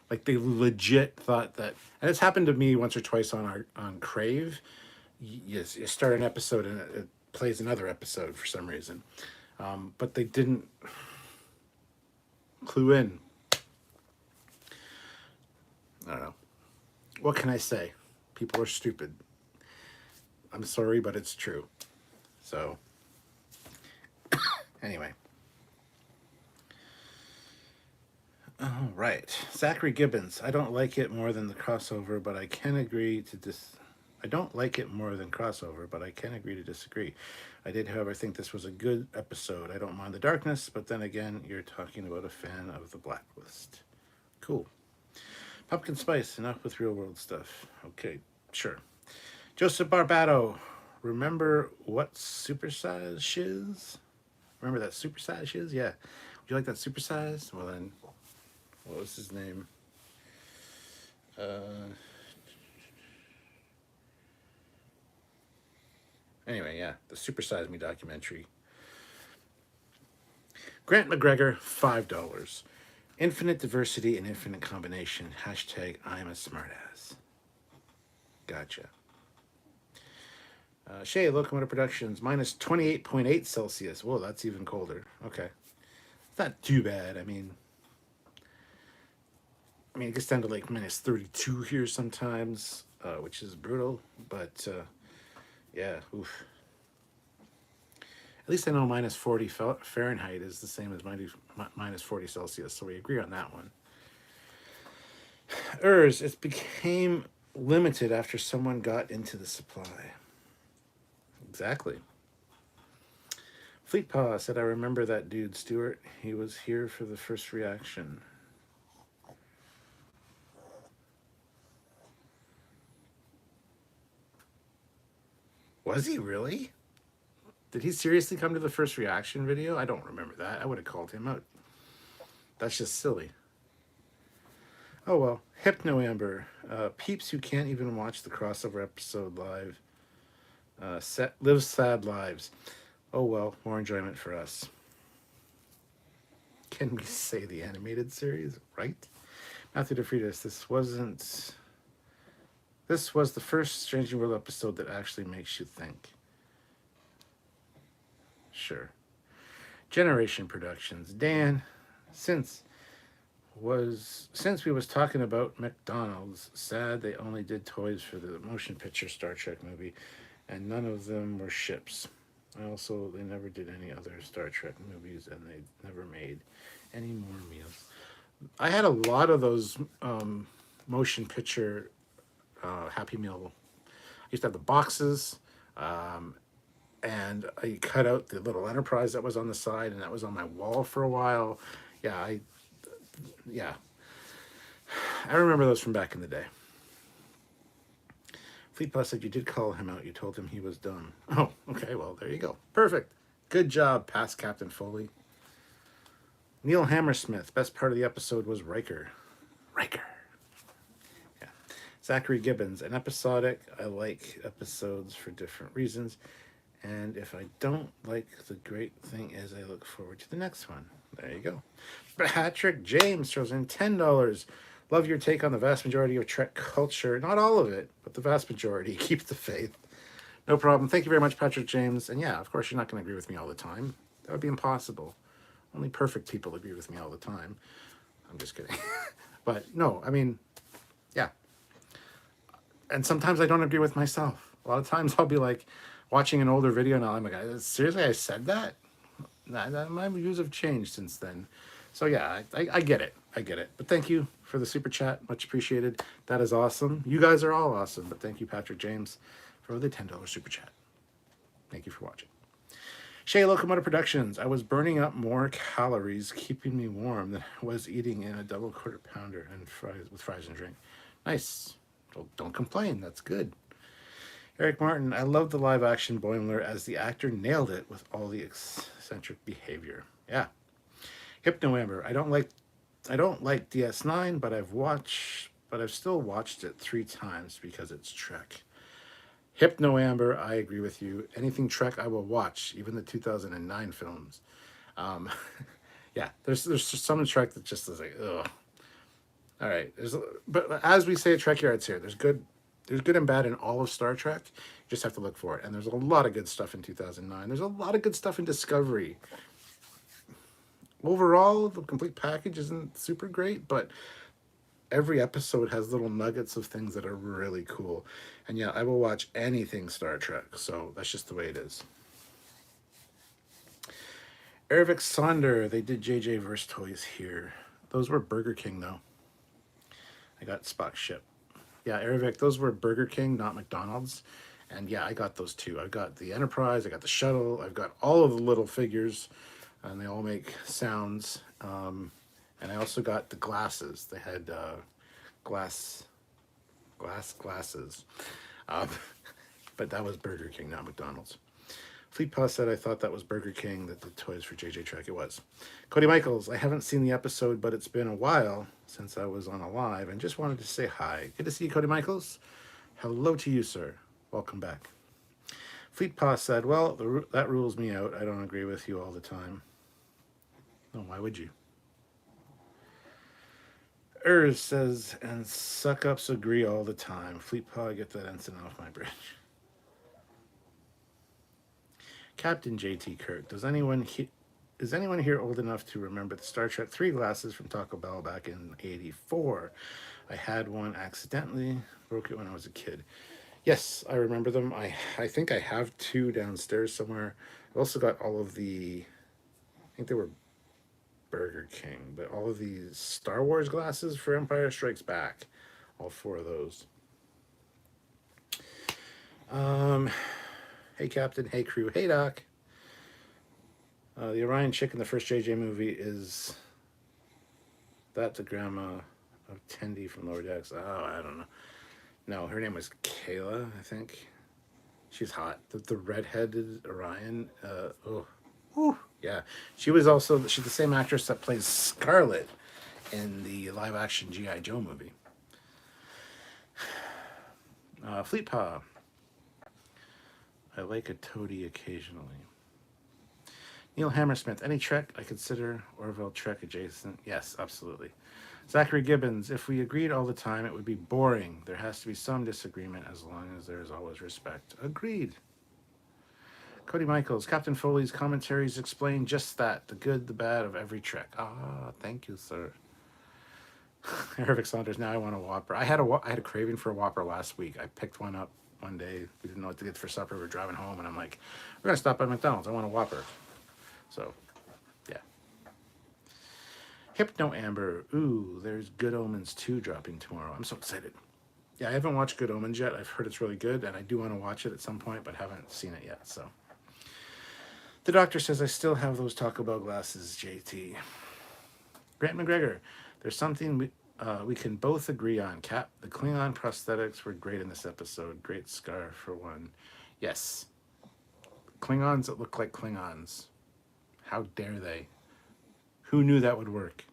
Like they legit thought that, and it's happened to me once or twice on Crave. You start an episode and it plays another episode for some reason. But they didn't clue in. I don't know. What can I say? People are stupid. I'm sorry, but it's true. So, anyway. All right. Zachary Gibbons. I don't like it more than the crossover, but I can agree to I don't like it more than crossover, but I can agree to disagree. I did, however, think this was a good episode. I don't mind the darkness, but then again, you're talking about a fan of the Blacklist. Cool. Pumpkin Spice, enough with real world stuff. Okay, sure. Joseph Barbato, remember what supersize shiz? Remember that supersize shiz? Yeah. Would you like that supersize? Well then, what was his name? Anyway, yeah, the Supersize Me documentary. Grant McGregor, $5. Infinite diversity and infinite combination. Hashtag I'm a smartass. Gotcha. Shay, Locomotive Productions, minus 28.8 Celsius. Whoa, that's even colder. Okay. It's not too bad. I mean, it gets down to like minus 32 here sometimes, which is brutal. But, yeah, oof. At least I know minus 40 Fahrenheit is the same as minus 40 Celsius, so we agree on that one. It became limited after someone got into the supply. Exactly. Fleetpaw said, I remember that dude, Stuart. He was here for the first reaction. Was he really? Did he seriously come to the first reaction video? I don't remember that. I would have called him out. That's just silly. Oh well. Hypno Amber. Peeps who can't even watch the crossover episode live live sad lives. Oh well, more enjoyment for us. Can we say the animated series, right? Matthew DeFritas, this was the first Strange New World episode that actually makes you think. Sure. Generation Productions. Dan, since we was talking about McDonald's, sad they only did toys for the motion picture Star Trek movie, and none of them were ships. Also, they never did any other Star Trek movies, and they never made any more meals. I had a lot of those motion picture Happy Meal. I used to have the boxes, um, and I cut out the little Enterprise that was on the side, and that was on my wall for a while. Yeah, yeah, I remember those from back in the day. Fleet Plus said you did call him out. You told him he was done. Oh, okay. Well, there you go. Perfect. Good job, past Captain Foley. Neil Hammersmith. Best part of the episode was Riker. Riker. Yeah. Zachary Gibbons. An episodic. I like episodes for different reasons. And if I don't like, the great thing is I look forward to the next one. There you go. Patrick James throws in $10. Love your take on the vast majority of Trek culture. Not all of it, but the vast majority. Keep the faith. No problem. Thank you very much, Patrick James. And yeah, of course, you're not going to agree with me all the time. That would be impossible. Only perfect people agree with me all the time. I'm just kidding. But no, I mean, yeah. And sometimes I don't agree with myself. A lot of times I'll be like watching an older video and I'm like, seriously, I said that? Nah, my views have changed since then. So yeah, I get it. I get it. But thank you for the super chat. Much appreciated. That is awesome. You guys are all awesome. But thank you, Patrick James, for the $10 super chat. Thank you for watching. Shay Locomotive Productions. I was burning up more calories keeping me warm than I was eating in a double quarter pounder and fries and drink. Nice. Don't complain. That's good. Eric Martin. I love the live action Boimler as the actor nailed it with all the eccentric behavior. Yeah. Hypno Amber. I don't like DS9, but I've still watched it 3 times because it's Trek. Hypno Amber, I agree with you. Anything Trek, I will watch, even the 2009 films. Yeah, there's some Trek that just is like, ugh. All right, but as we say at Trekyards here, there's good and bad in all of Star Trek. You just have to look for it. And there's a lot of good stuff in 2009. There's a lot of good stuff in Discovery. Overall, the complete package isn't super great, but every episode has little nuggets of things that are really cool. And yeah, I will watch anything Star Trek, so that's just the way it is. Ervik Sonder, they did JJ Verse toys here. Those were Burger King, though. I got Spock ship. Yeah, Ervik, those were Burger King, not McDonald's. And yeah, I got those too. I've got the Enterprise, I got the shuttle, I've got all of the little figures, and they all make sounds. And I also got the glasses. They had glasses. But that was Burger King, not McDonald's. Fleet Pass said, I thought that was Burger King, that the toys for JJ Trek. It was. Cody Michaels, I haven't seen the episode, but it's been a while since I was on a live and just wanted to say hi. Good to see you, Cody Michaels. Hello to you, sir. Welcome back. Fleet Pass said, well, that rules me out. I don't agree with you all the time. No, why would you? Says, and suck-ups agree all the time. Fleet Paw, get that ensign off my bridge. Captain JT Kirk, is anyone here old enough to remember the Star Trek 3 glasses from Taco Bell back in '84? I had one accidentally, broke it when I was a kid. Yes, I remember them. I think I have 2 downstairs somewhere. I've also got all of the, I think they were Burger King, but all of these Star Wars glasses for Empire Strikes Back. All 4 of those. Hey Captain, hey crew, hey Doc. The Orion chick in the first JJ movie, is that the grandma of Tendi from Lower Decks? Oh, I don't know. No, her name was Kayla, I think. She's hot. The redheaded Orion. Whew, yeah. She's the same actress that plays Scarlet in the live action G.I. Joe movie. Fleet Paw. I like a toady occasionally. Neil Hammersmith, any Trek I consider Orville Trek adjacent? Yes, absolutely. Zachary Gibbons, if we agreed all the time, it would be boring. There has to be some disagreement as long as there is always respect. Agreed. Cody Michaels, Captain Foley's commentaries explain just that, the good, the bad of every Trek. Ah, thank you, sir. Hervik Saunders, now I want a Whopper. I had a craving for a Whopper last week. I picked one up one day. We didn't know what to get for supper. We were driving home, and I'm like, we're going to stop by McDonald's. I want a Whopper. So, yeah. Hypno Amber. Ooh, there's Good Omens 2 dropping tomorrow. I'm so excited. Yeah, I haven't watched Good Omens yet. I've heard it's really good, and I do want to watch it at some point, but haven't seen it yet, so. The doctor says I still have those Taco Bell glasses, JT. Grant McGregor. There's something we can both agree on, Cap. The Klingon prosthetics were great in this episode. Great scar for one. Yes. Klingons that look like Klingons. How dare they? Who knew that would work?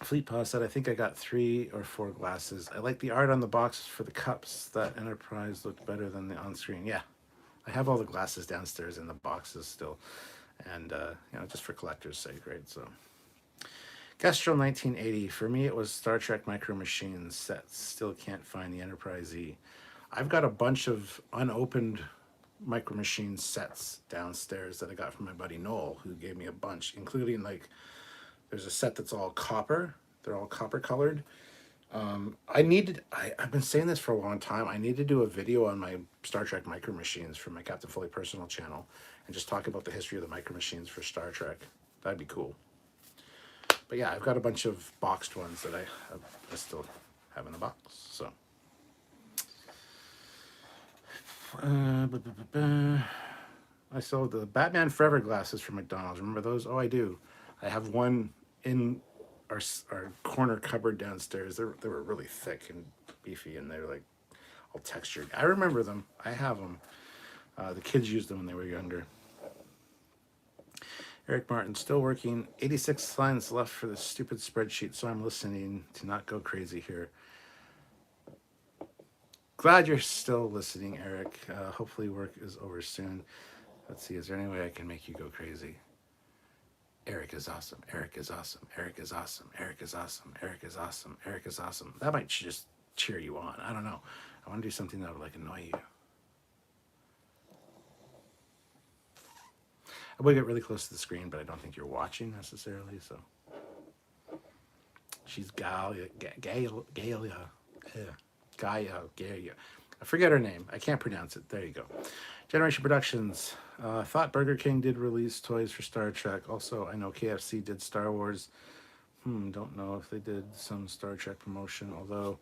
Fleet Paw said, I think I got 3 or 4 glasses. I like the art on the boxes for the cups. That Enterprise looked better than the on-screen. Yeah. I have all the glasses downstairs in the boxes still. And, just for collectors' sake, right? So, Gastro 1980. For me, it was Star Trek Micro Machines sets. Still can't find the Enterprise E. I've got a bunch of unopened Micro Machines sets downstairs that I got from my buddy Noel, who gave me a bunch, including, there's a set that's all copper. They're all copper colored. I've been saying this for a long time. I need to do a video on my Star Trek Micro Machines for my Captain Foley personal channel and just talk about the history of the Micro Machines for Star Trek. That'd be cool. But yeah, I've got a bunch of boxed ones that I still have in the box. So. I sold the Batman Forever glasses from McDonald's. Remember those? Oh, I do. I have one in our corner cupboard downstairs. They were really thick and beefy, and they're all textured. I remember them. I have them. The kids used them when they were younger. Eric Martin, still working. 86 lines left for the stupid spreadsheet, so I'm listening to not go crazy here. Glad you're still listening, Eric. Hopefully work is over soon. Let's see, is there any way I can make you go crazy? Eric is awesome. Eric is awesome. Eric is awesome. Eric is awesome. Eric is awesome. Eric is awesome. That might just cheer you on. I don't know. I want to do something that would annoy you. I would get really close to the screen, but I don't think you're watching necessarily, so. She's Gaia. I forget her name. I can't pronounce it. There you go. Generation Productions. Thought Burger King did release toys for Star Trek. Also, I know KFC did Star Wars. Don't know if they did some Star Trek promotion, although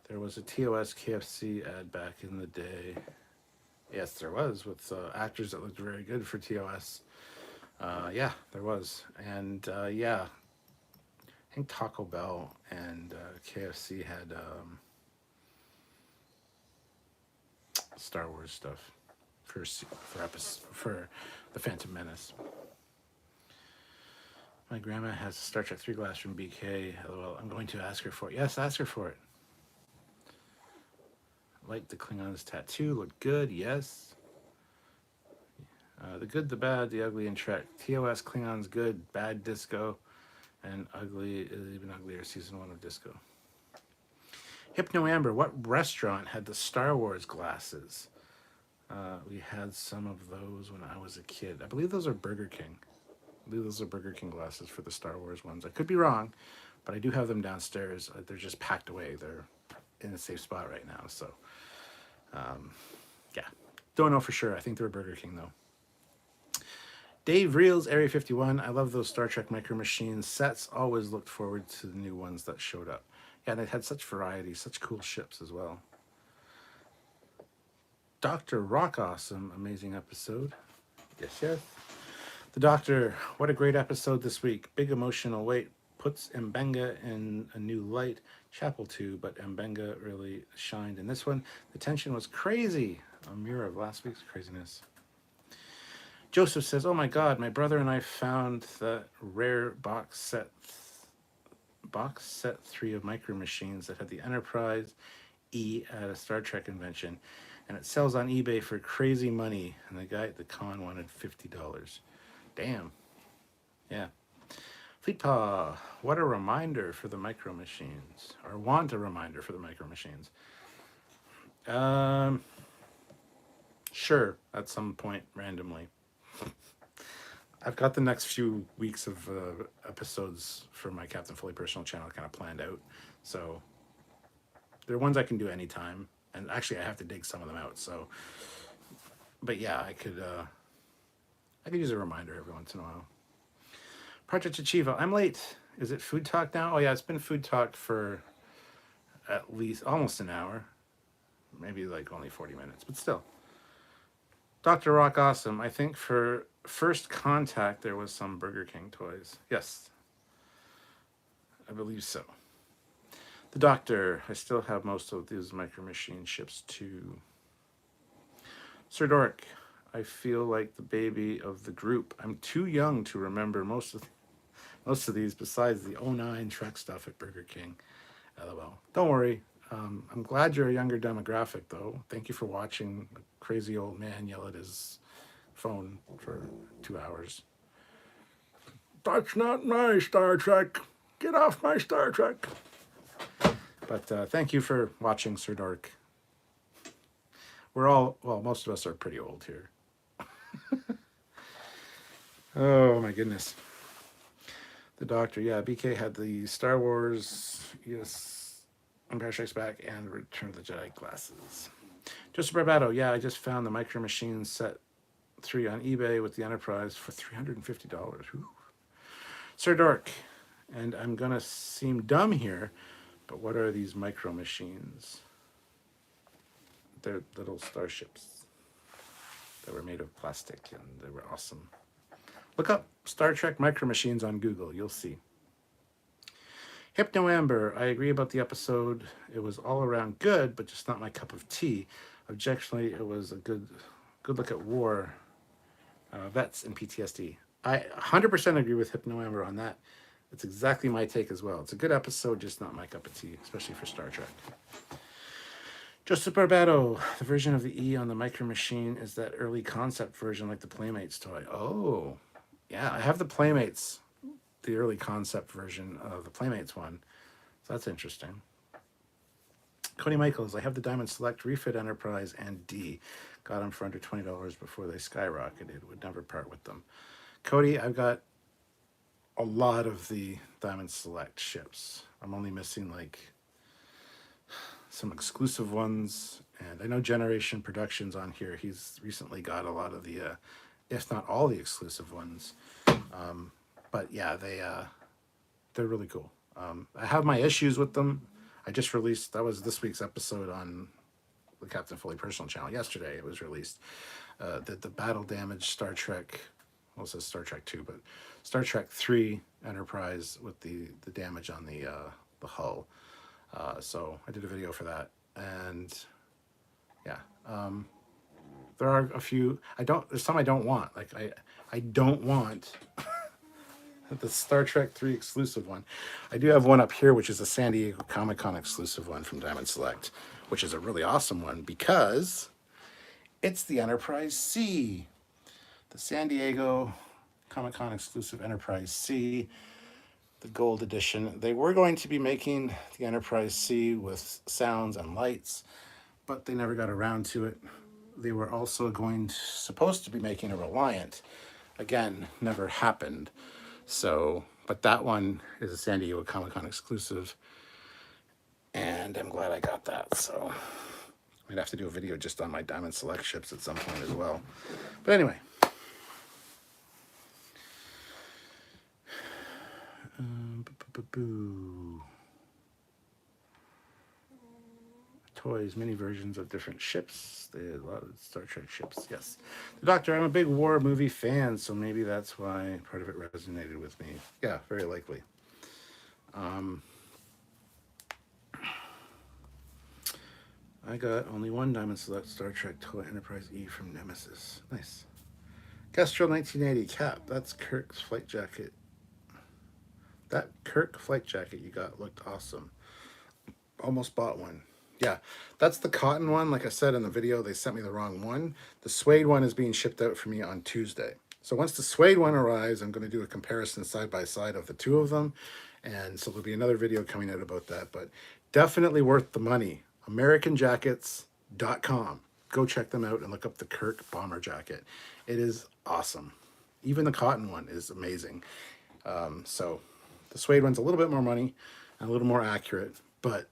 there was a TOS KFC ad back in the day. Yes, there was, with actors that looked very good for TOS. Yeah, there was. And yeah, I think Taco Bell and KFC had Star Wars stuff for the Phantom Menace. My grandma has a Star Trek 3 glass from BK. LOL, I'm going to ask her for it. Yes, ask her for it. Like the Klingon's tattoo, looked good, yes. The good, the bad, the ugly, and Trek. TOS Klingons good, bad Disco, and ugly is even uglier, season 1 of Disco. Hypno Amber, what restaurant had the Star Wars glasses? We had some of those when I was a kid. I believe those are Burger King. I believe those are Burger King glasses for the Star Wars ones. I could be wrong, but I do have them downstairs. They're just packed away. They're in a safe spot right now, so yeah. Don't know for sure. I think they're Burger King, though. Dave Reels, Area 51. I love those Star Trek Micro Machines sets. Always looked forward to the new ones that showed up. Yeah, they had such variety, such cool ships as well. Dr. Rock Awesome, amazing episode. Yes, yes. The Doctor, what a great episode this week. Big emotional weight, puts Mbenga in a new light. Chapel 2, but Mbenga really shined in this one. The tension was crazy. A mirror of last week's craziness. Joseph says, oh my God, my brother and I found the rare box set 3 of Micro Machines that had the Enterprise E at a Star Trek convention, and it sells on eBay for crazy money, and the guy at the con wanted $50. Damn. Yeah. Fleetpaw, what a reminder for the Micro Machines, or want a reminder for the Micro Machines. Sure, at some point randomly. I've got the next few weeks of episodes for my Captain Foley personal channel kind of planned out. So they're ones I can do anytime. And actually, I have to dig some of them out. So, but yeah, I could use a reminder every once in a while. Project Achieva. I'm late. Is it food talk now? Oh yeah, it's been food talk for at least almost an hour. Maybe like only 40 minutes, but still. Dr. Rock Awesome. I think for first contact there was some Burger King toys. Yes. I believe so. The Doctor. I still have most of these Micro Machine ships too. Sir Dork. I feel like the baby of the group. I'm too young to remember most of these besides the '09 Trek stuff at Burger King. LOL. Don't worry. I'm glad you're a younger demographic, though. Thank you for watching a crazy old man yell at his phone for 2 hours. That's not my Star Trek. Get off my Star Trek. But thank you for watching, Sir Dork. We're all, well, most of us are pretty old here. Oh, my goodness. The Doctor, yeah, BK had the Star Wars, yes, Empire Strikes Back, and Return of the Jedi glasses. Joseph Barbato, yeah, I just found the Micro Machine set 3 on eBay with the Enterprise for $350. Ooh. Sir Dork, and I'm going to seem dumb here, but what are these Micro Machines? They're little starships that were made of plastic, and they were awesome. Look up Star Trek Micro Machines on Google. You'll see. Hypno Amber. I agree about the episode. It was all around good, but just not my cup of tea. Objectively, it was a good look at war, vets, and PTSD. I 100% agree with Hypno Amber on that. It's exactly my take as well. It's a good episode, just not my cup of tea, especially for Star Trek. Joseph Barbato, the version of the E on the Micro Machine is that early concept version like the Playmates toy. Oh, yeah, I have the Playmates, the early concept version of the Playmates one. So that's interesting. Cody Michaels, I have the Diamond Select Refit Enterprise and D. Got them for under $20 before they skyrocketed. Would never part with them. Cody, I've got a lot of the Diamond Select ships. I'm only missing like some exclusive ones, and I know Generation Productions on here. He's recently got a lot of the, if not all the exclusive ones. But yeah, they're really cool. I have my issues with them. I just released, that was this week's episode on the Captain Foley personal channel. Yesterday it was released. The battle damage Star Trek, well, it says Star Trek 2, but Star Trek 3 Enterprise with the damage on the hull. So I did a video for that, and yeah, there are a few. There's some I don't want. Like I don't want the Star Trek 3 exclusive one. I do have one up here, which is a San Diego Comic-Con exclusive one from Diamond Select, which is a really awesome one because it's the Enterprise C, the San Diego Comic-Con exclusive Enterprise C. The gold edition. They were going to be making the Enterprise C with sounds and lights, but they never got around to it. They were also supposed to be making a Reliant. Again, never happened. So, but that one is a San Diego Comic-Con exclusive, and I'm glad I got that. So, I'd have to do a video just on my Diamond Select ships at some point as well. But anyway. Toys, mini versions of different ships. They had a lot of Star Trek ships. Yes. The Doctor, I'm a big war movie fan, so maybe that's why part of it resonated with me. Yeah, very likely. I got only one Diamond Select Star Trek toy, Enterprise E from Nemesis. Nice. Kestrel 1980 Cap. That's Kirk's flight jacket. That Kirk flight jacket you got looked awesome. Almost bought one. Yeah, that's the cotton one. Like I said in the video, they sent me the wrong one. The suede one is being shipped out for me on Tuesday. So once the suede one arrives, I'm going to do a comparison side by side of the two of them. And so there'll be another video coming out about that. But definitely worth the money. AmericanJackets.com. go check them out and look up the Kirk bomber jacket. It is awesome. Even the cotton one is amazing. So the suede one's a little bit more money and a little more accurate, but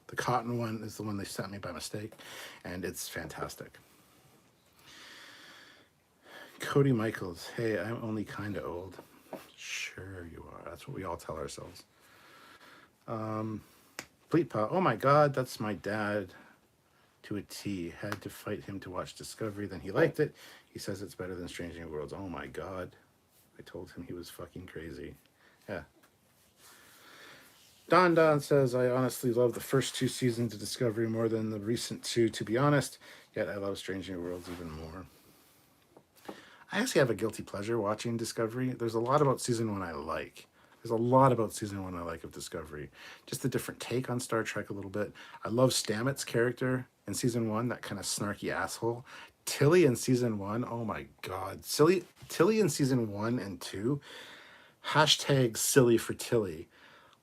the cotton one is the one they sent me by mistake, and it's fantastic. Cody Michaels, hey, I'm only kind of old. Sure you are. That's what we all tell ourselves. Fleet Paw, oh my God, that's my dad to a T. Had to fight him to watch Discovery, then he liked it. He says it's better than Strange New Worlds. Oh my God. I told him he was fucking crazy. Yeah. Don says, I honestly love the first 2 seasons of Discovery more than the recent 2, to be honest. Yet I love Strange New Worlds even more. I actually have a guilty pleasure watching Discovery. There's a lot about season 1 I like. There's a lot about season 1 I like of Discovery. Just a different take on Star Trek a little bit. I love Stamets' character in season 1, that kind of snarky asshole. Tilly in season 1, oh my God. Tilly in season 1 and 2, hashtag silly for Tilly.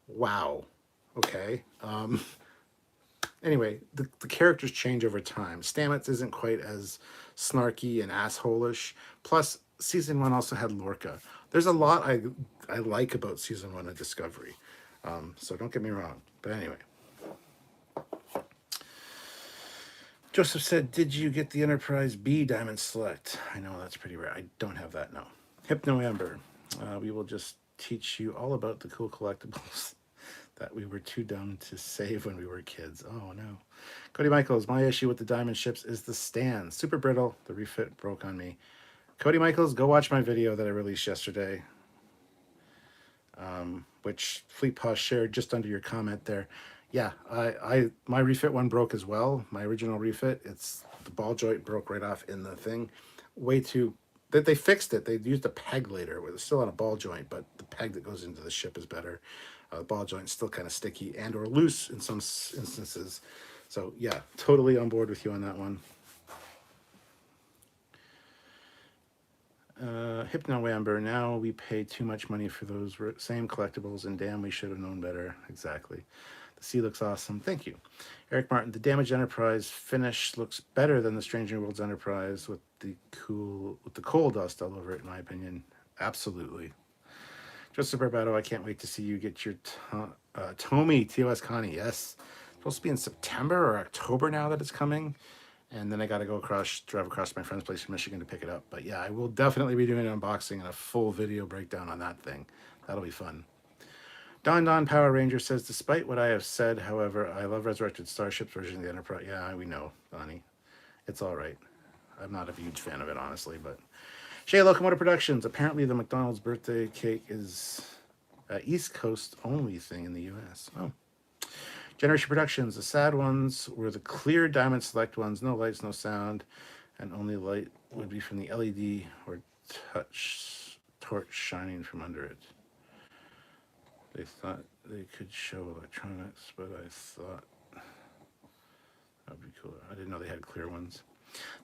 Wow. Okay. Anyway, the characters change over time. Stamets isn't quite as snarky and asshole-ish. Plus, season 1 also had Lorca. There's a lot I like about season 1 of Discovery. So don't get me wrong. But anyway. Joseph said, did you get the Enterprise B Diamond Select? I know, that's pretty rare. I don't have that, no. Hypno Amber. We will just teach you all about the cool collectibles that we were too dumb to save when we were kids. Oh, no. Cody Michaels, my issue with the Diamond ships is the stand. Super brittle. The refit broke on me. Cody Michaels, go watch my video that I released yesterday, which Fleet Paw shared just under your comment there. Yeah, my refit one broke as well. My original refit, it's the ball joint broke right off in the thing. Way too... They fixed it. They used a peg later. It was still on a ball joint, but the peg that goes into the ship is better. The ball joint's still kind of sticky and or loose in some instances. So yeah, totally on board with you on that one. Hypno Amber, now we pay too much money for those same collectibles, and damn, we should have known better. Exactly. The sea looks awesome. Thank you. Eric Martin, the Damaged Enterprise finish looks better than the Strange New Worlds Enterprise with the coal dust all over it, in my opinion. Absolutely. Joseph Barbato, I can't wait to see you get your Tomy TOS Connie. Yes. It's supposed to be in September or October now that it's coming. And then I got to drive across to my friend's place in Michigan to pick it up. But yeah, I will definitely be doing an unboxing and a full video breakdown on that thing. That'll be fun. Don Power Ranger says, despite what I have said, however, I love Resurrected Starship's version of the Enterprise. Yeah, we know, Donnie. It's all right. I'm not a huge fan of it, honestly, but... Shea Locomotive Productions. Apparently the McDonald's birthday cake is an East Coast only thing in the U.S. Oh. Generation Productions. The sad ones were the clear Diamond Select ones. No lights, no sound. And only light would be from the LED or torch shining from under it. They thought they could show electronics, but I thought that would be cooler. I didn't know they had clear ones.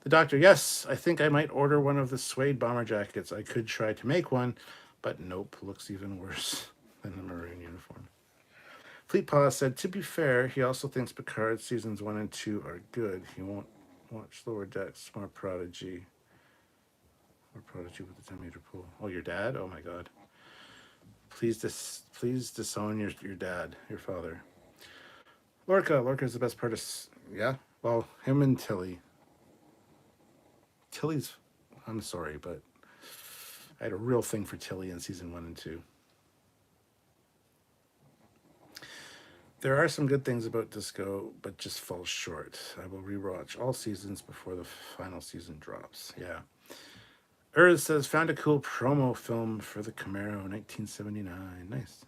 The Doctor, yes, I think I might order one of the suede bomber jackets. I could try to make one, but nope, looks even worse than the maroon uniform. Fleet Paw said, to be fair, he also thinks Picard seasons 1 and 2 are good. He won't watch Lower Decks. More Prodigy. More Prodigy with the 10-meter pool. Oh, your dad? Oh my God. Please disown your dad, your father. Lorca is the best part of... Yeah? Well, him and Tilly. Tilly's... I'm sorry, but I had a real thing for Tilly in season 1 and 2. There are some good things about Disco, but just falls short. I will rewatch all seasons before the final season drops. Yeah. Urs says, found a cool promo film for the Camaro, 1979. Nice.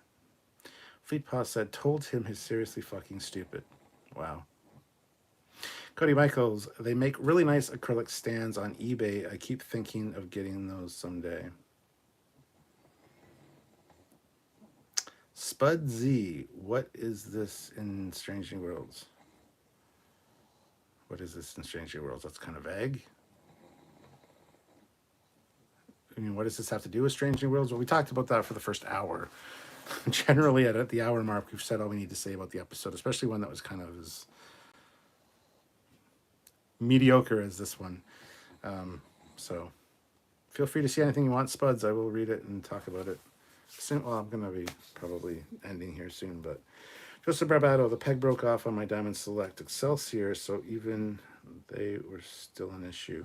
Fleet Paw said, told him he's seriously fucking stupid. Wow. Cody Michaels, they make really nice acrylic stands on eBay. I keep thinking of getting those someday. Spud Z, what is this in Strange New Worlds? What is this in Strange New Worlds? That's kind of vague. I mean, what does this have to do with Strange New Worlds? Well, we talked about that for the first hour. Generally, at the hour mark, we've said all we need to say about the episode, especially one that was kind of as mediocre as this one. So feel free to see anything you want, Spuds. I will read it and talk about it soon. Well, I'm going to be probably ending here soon, but Joseph Barbato, the peg broke off on my Diamond Select Excelsior, so even they were still an issue.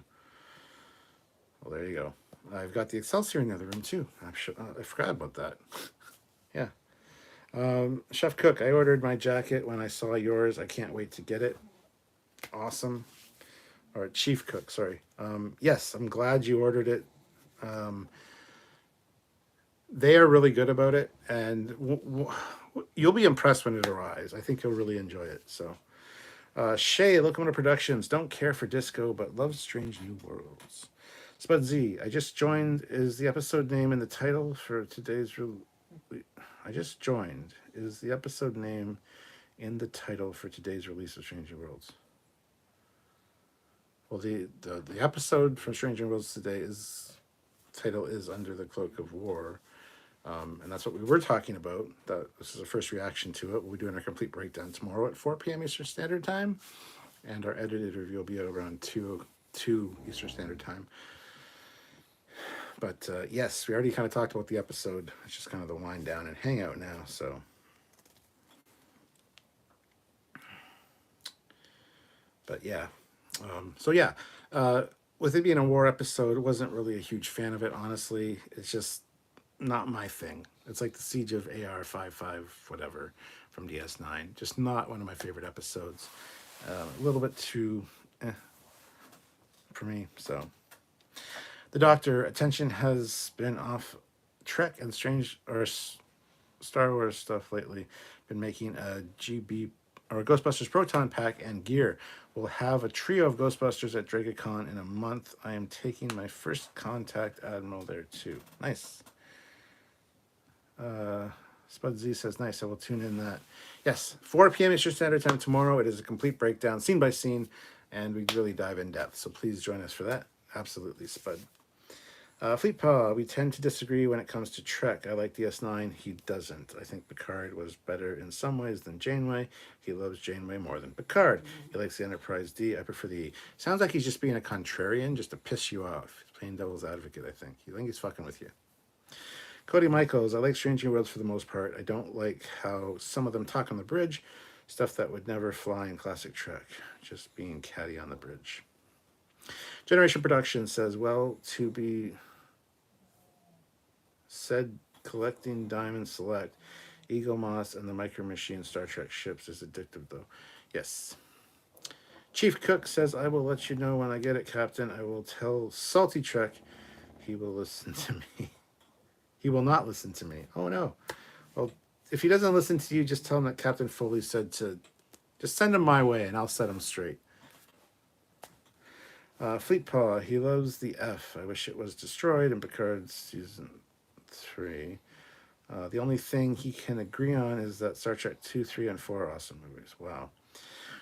Well, there you go. I've got the Excelsior in the other room, too. I forgot about that. Yeah. Chef Cook, I ordered my jacket when I saw yours. I can't wait to get it. Awesome. Or Chief Cook, sorry. Yes, I'm glad you ordered it. They are really good about it, and you'll be impressed when it arrives. I think you'll really enjoy it. So, Shay, Locomotive Productions, don't care for disco, but loves Strange New Worlds. Spud Z, I just joined. Is the episode name in the title for today's I just joined. Is the episode name in the title for today's release of Strange New Worlds? Well, the episode from Strange New Worlds today title is Under the Cloak of War. And that's what we were talking about. This is a first reaction to it. We'll be doing our complete breakdown tomorrow at 4 p.m. Eastern Standard Time. And our edited review will be around 2 Eastern Standard Time. But yes, we already kind of talked about the episode. It's just kind of the wind down and Hangout now. So, but yeah. With it being a war episode, I wasn't really a huge fan of it, honestly. It's just not my thing. It's like the Siege of AR-55 whatever from DS9. Just not one of my favorite episodes. A little bit too for me. So the Doctor, attention has been off Trek and Strange or Star Wars stuff lately. Been making a GB or Ghostbusters Proton Pack and gear. We'll have a trio of Ghostbusters at DrakeCon in a month. I am taking my first contact Admiral there too. Nice. Spud Z says, nice, I will tune in that. Yes, 4 p.m. Eastern Standard Time tomorrow. It is a complete breakdown, scene by scene, and we really dive in depth. So please join us for that. Absolutely, Spud. Fleet Paw, we tend to disagree when it comes to Trek. I like DS9. He doesn't. I think Picard was better in some ways than Janeway. He loves Janeway more than Picard. He likes the Enterprise D. I prefer the E. Sounds like he's just being a contrarian just to piss you off. He's playing devil's advocate, I think. You think he's fucking with you. Cody Michaels, I like Strange New Worlds for the most part. I don't like how some of them talk on the bridge. Stuff that would never fly in classic Trek. Just being catty on the bridge. Generation Production says, well, to be said, collecting Diamond Select, Eagle Moss, and the Micro Machine Star Trek ships is addictive, though. Yes. Chief Cook says, I will let you know when I get it, Captain. I will tell Salty Trek he will listen to me. He will not listen to me. Oh, no. Well, if he doesn't listen to you, just tell him that Captain Foley said to just send him my way, and I'll set him straight. Fleet Paw, he loves the F. I wish it was destroyed in Picard's season 3. The only thing he can agree on is that Star Trek 2, 3, and 4 are awesome movies. Wow.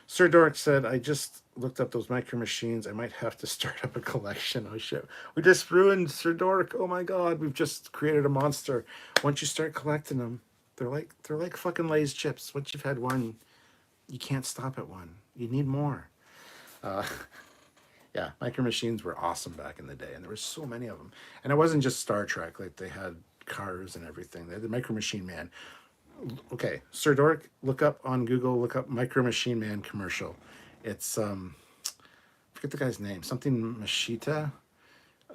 Sir Dork said, I just looked up those Micro Machines. I might have to start up a collection. Oh, shit. We just ruined Sir Dork. Oh, my God. We've just created a monster. Once you start collecting them, they're like fucking Lay's chips. Once you've had one, you can't stop at one. You need more. Yeah, Micro Machines were awesome back in the day, and there were so many of them. And it wasn't just Star Trek. Like, they had cars and everything. They had the Micro Machine Man. Okay, Sir Dork, look up on Google, look up Micro Machine Man commercial. It's, forget the guy's name, something Machita,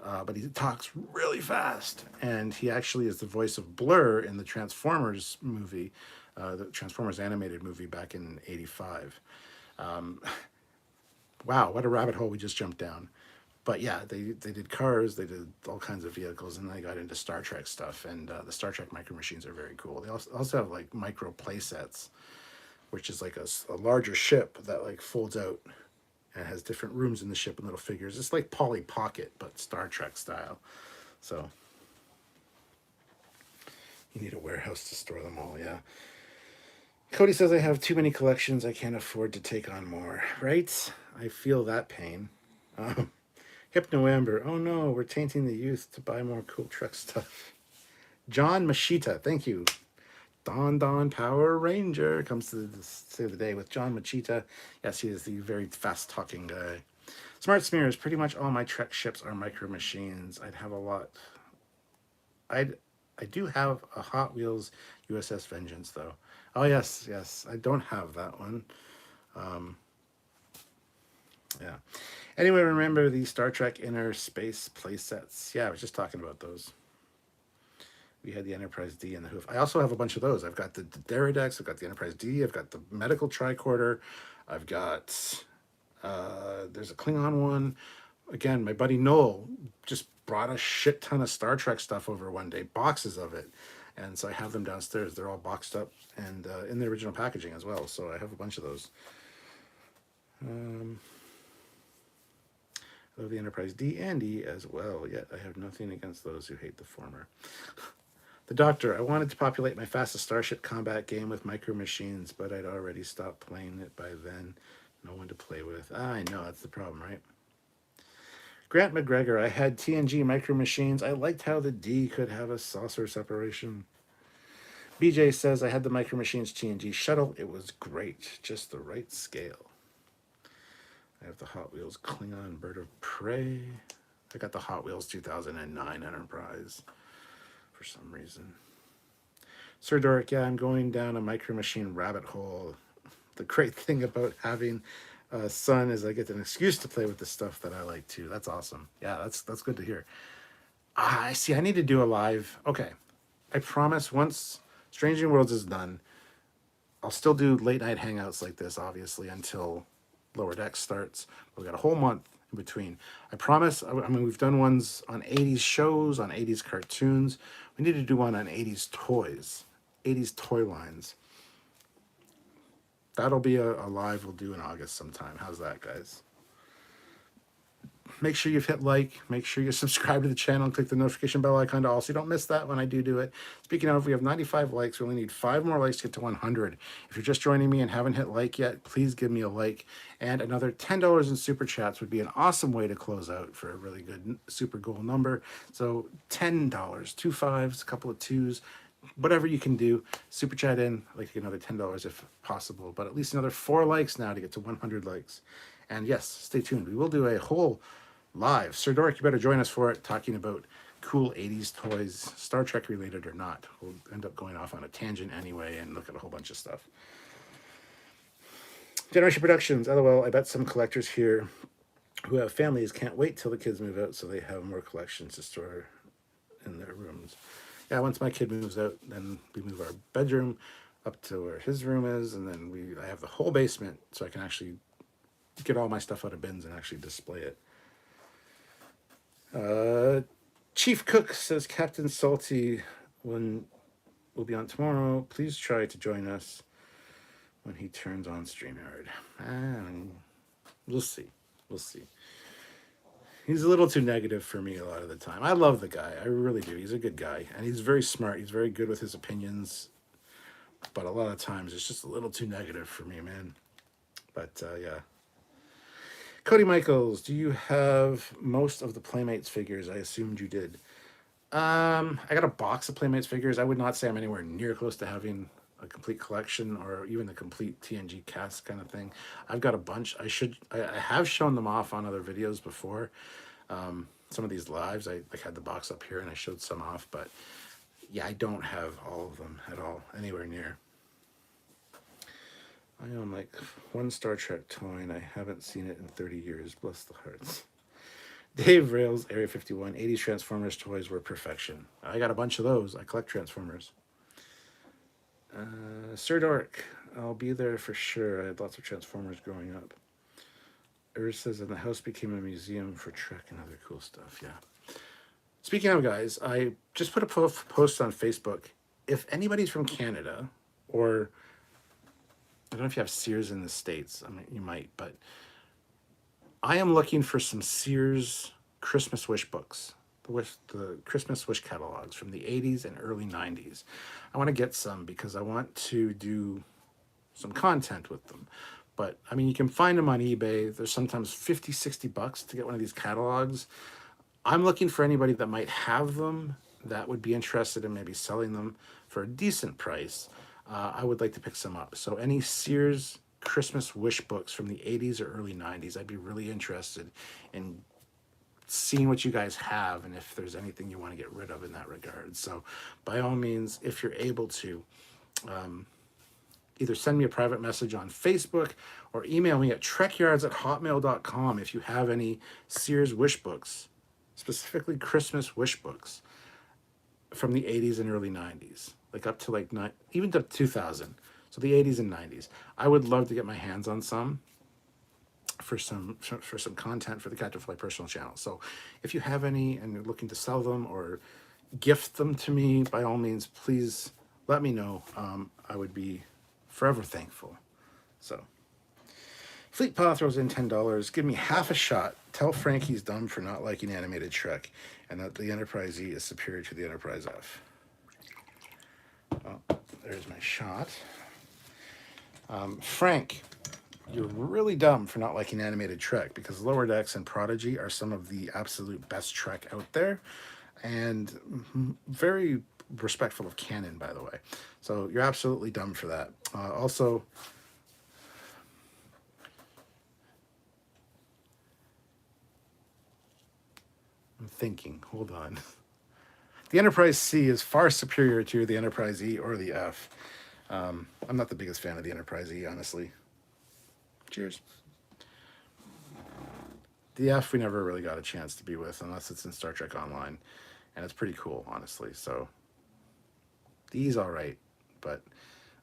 but he talks really fast. And he actually is the voice of Blur in the Transformers movie, the Transformers animated movie back in '85. Wow, what a rabbit hole we just jumped down. But yeah, they did cars, they did all kinds of vehicles, and they got into Star Trek stuff. And the Star Trek Micro Machines are very cool. They also have like micro play sets, which is like a larger ship that like folds out and has different rooms in the ship and little figures. It's like Polly Pocket, but Star Trek style. So you need a warehouse to store them all, yeah. Cody says, I have too many collections. I can't afford to take on more. Right? I feel that pain. Hypno Amber. Oh no, we're tainting the youth to buy more cool Trek stuff. John Machita. Thank you. Don Power Ranger comes to save the day with John Machita. Yes, he is the very fast-talking guy. Smart Smears. Pretty much all my Trek ships are micro machines. I'd have a lot. I do have a Hot Wheels USS Vengeance though. Oh yes, yes. I don't have that one. Um, yeah. Anyway, remember the Star Trek Inner Space play sets? Yeah, I was just talking about those. We had the Enterprise D and the Hoof. I also have a bunch of those. I've got the Deridex, I've got the Enterprise D, I've got the medical tricorder, I've got there's a Klingon one. Again, my buddy Noel just brought a shit ton of Star Trek stuff over one day, boxes of it. And so I have them downstairs. They're all boxed up and in the original packaging as well. So I have a bunch of those. I love the Enterprise D and E as well, yet I have nothing against those who hate the former. The Doctor. I wanted to populate my fastest Starship combat game with micro machines, but I'd already stopped playing it by then. No one to play with. I know, that's the problem, right? Grant McGregor. I had TNG micro machines. I liked how the D could have a saucer separation. BJ says, I had the micro machines TNG shuttle. It was great. Just the right scale. I have the Hot Wheels Klingon Bird of Prey. I got the Hot Wheels 2009 Enterprise for some reason. Sir Doric, yeah, I'm going down a micro machine rabbit hole. The great thing about having a son is I get an excuse to play with the stuff that I like too. That's awesome. Yeah, that's good to hear. I see. I need to do a live. Okay, I promise. Once Strange New Worlds is done, I'll still do late night hangouts like this, obviously, until Lower Decks starts. We've got a whole month in between. I promise. I mean, we've done ones on 80s shows, on 80s cartoons. We need to do one on 80s toys, 80s toy lines. That'll be a live we'll do in August sometime. How's that, guys? Make sure you've hit like. Make sure you subscribe to the channel and click the notification bell icon to all so you don't miss that when I do it. Speaking of, we have 95 likes. We only need 5 more likes to get to 100. If you're just joining me and haven't hit like yet, please give me a like. And another $10 in super chats would be an awesome way to close out for a really good super goal number. So $10, 2 5s, a couple of 2s. Whatever you can do, super chat in, like another $10 if possible, but at least another 4 likes now to get to 100 likes. And yes, stay tuned. We will do a whole live. Sir Doric, you better join us for it, talking about cool 80s toys, Star Trek related or not. We'll end up going off on a tangent anyway and look at a whole bunch of stuff. Generation Productions, LOL. I bet some collectors here who have families can't wait till the kids move out so they have more collections to store in their rooms. Yeah, once my kid moves out, then we move our bedroom up to where his room is, and then I have the whole basement so I can actually get all my stuff out of bins and actually display it. Chief Cook says Captain Salty will be on tomorrow. Please try to join us when he turns on StreamYard. We'll see. We'll see. He's a little too negative for me a lot of the time. I love the guy. I really do. He's a good guy. And he's very smart. He's very good with his opinions. But a lot of times it's just a little too negative for me, man. But, yeah. Cody Michaels, do you have most of the Playmates figures? I assumed you did. I got a box of Playmates figures. I would not say I'm anywhere near close to having a complete collection or even a complete TNG cast kind of thing. I've got a bunch. I have shown them off on other videos before. Some of these lives, I had the box up here and I showed some off, but yeah, I don't have all of them at all, anywhere near. I own like 1 Star Trek toy and I haven't seen it in 30 years. Bless the hearts. Dave Rails, Area 51. 80s Transformers toys were perfection. I got a bunch of those. I collect Transformers. Sir Doric, I'll be there for sure. I had lots of Transformers growing up. Urs says, and the house became a museum for Trek and other cool stuff. Yeah. Speaking of, guys, I just put a post on Facebook. If anybody's from Canada, or I don't know if you have Sears in the States. I mean, you might, but I am looking for some Sears Christmas wish books, the Christmas wish catalogs from the 80s and early 90s. I want to get some because I want to do some content with them. But I mean, you can find them on eBay. There's sometimes $50-$60 to get one of these catalogs. I'm looking for anybody that might have them that would be interested in maybe selling them for a decent price. I would like to pick some up. So any Sears Christmas wish books from the 80s or early 90s. I'd be really interested in seeing what you guys have and if there's anything you want to get rid of in that regard. So by all means, if you're able to, either send me a private message on Facebook or email me at trekyards@hotmail.com if you have any Sears wish books, specifically Christmas wish books from the 80s and early 90s, like up to like even to 2000. So the 80s and 90s. I would love to get my hands on some for some content for the Captain Fly personal channel. So if you have any and you're looking to sell them or gift them to me, by all means, please let me know. I would be forever thankful. So Fleet Paw throws in $10. Give me half a shot. Tell Frank he's dumb for not liking animated Shrek and that the Enterprise E is superior to the Enterprise F. Well, there's my shot. Frank, you're really dumb for not liking animated Trek because Lower Decks and Prodigy are some of the absolute best Trek out there and very respectful of canon, by the way. So you're absolutely dumb for that. Also, I'm thinking, hold on. The Enterprise C is far superior to the Enterprise E or the F. I'm not the biggest fan of the Enterprise E, honestly. Cheers. The F we never really got a chance to be with unless it's in Star Trek Online. And it's pretty cool, honestly. So the E's all right, but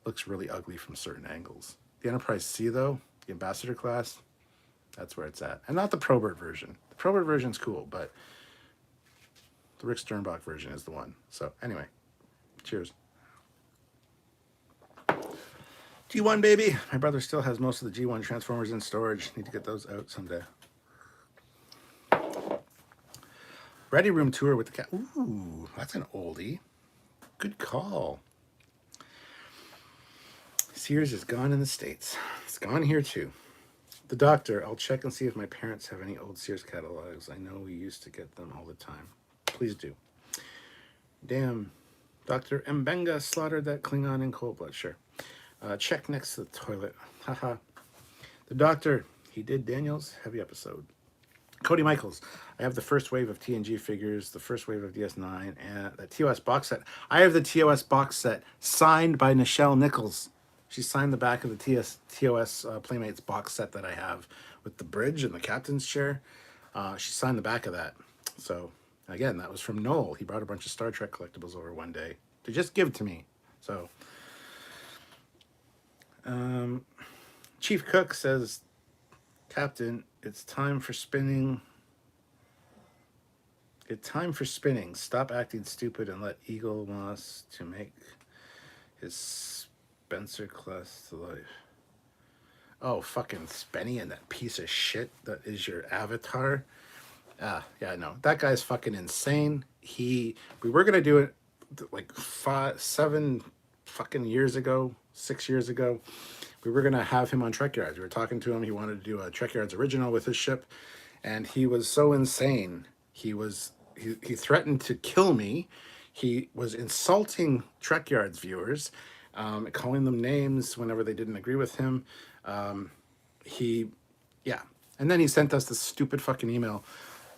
looks really ugly from certain angles. The Enterprise C, though, the Ambassador class, that's where it's at. And not the Probert version. The Probert version's cool, but the Rick Sternbach version is the one. So anyway, cheers. G1, baby. My brother still has most of the G1 Transformers in storage. Need to get those out someday. Ready Room Tour with the cat. Ooh, that's an oldie. Good call. Sears is gone in the States. It's gone here too. The Doctor. I'll check and see if my parents have any old Sears catalogs. I know we used to get them all the time. Please do. Damn. Dr. Mbenga slaughtered that Klingon in cold blood. Sure. Check next to the toilet. Haha. The Doctor. He did Daniel's heavy episode. Cody Michaels. I have the first wave of TNG figures, the first wave of DS9, and the TOS box set. I have the TOS box set signed by Nichelle Nichols. She signed the back of the TOS Playmates box set that I have with the bridge and the captain's chair. She signed the back of that. So, again, that was from Noel. He brought a bunch of Star Trek collectibles over one day to just give to me. So, Chief Cook says, Captain, it's time for spinning. It's time for spinning. Stop acting stupid and let Eagle Moss to make his Spencer class to life. Oh, fucking Spenny and that piece of shit that is your avatar. Yeah, no. That guy's fucking insane. We were going to do it like 7 fucking years ago, 6 years ago. We were going to have him on Trekyards. We were talking to him. He wanted to do a Trekyards original with his ship. And he was so insane. He threatened to kill me. He was insulting Trekyards viewers, calling them names whenever they didn't agree with him. Yeah. And then he sent us this stupid fucking email.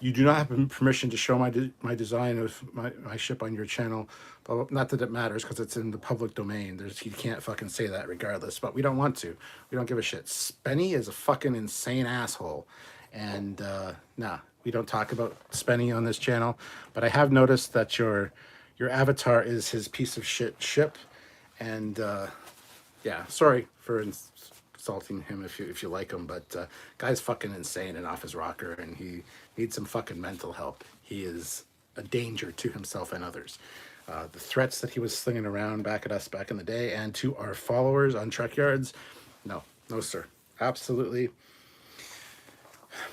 You do not have permission to show my design of my ship on your channel. But not that it matters because it's in the public domain. He can't fucking say that regardless. But we don't want to. We don't give a shit. Spenny is a fucking insane asshole. And nah, we don't talk about Spenny on this channel. But I have noticed that your avatar is his piece of shit ship. And yeah, sorry for insulting him if you like him, but guy's fucking insane and off his rocker, and he needs some fucking mental help. He is a danger to himself and others. The threats that he was slinging around back at us back in the day and to our followers on Trekyards, no, sir. Absolutely.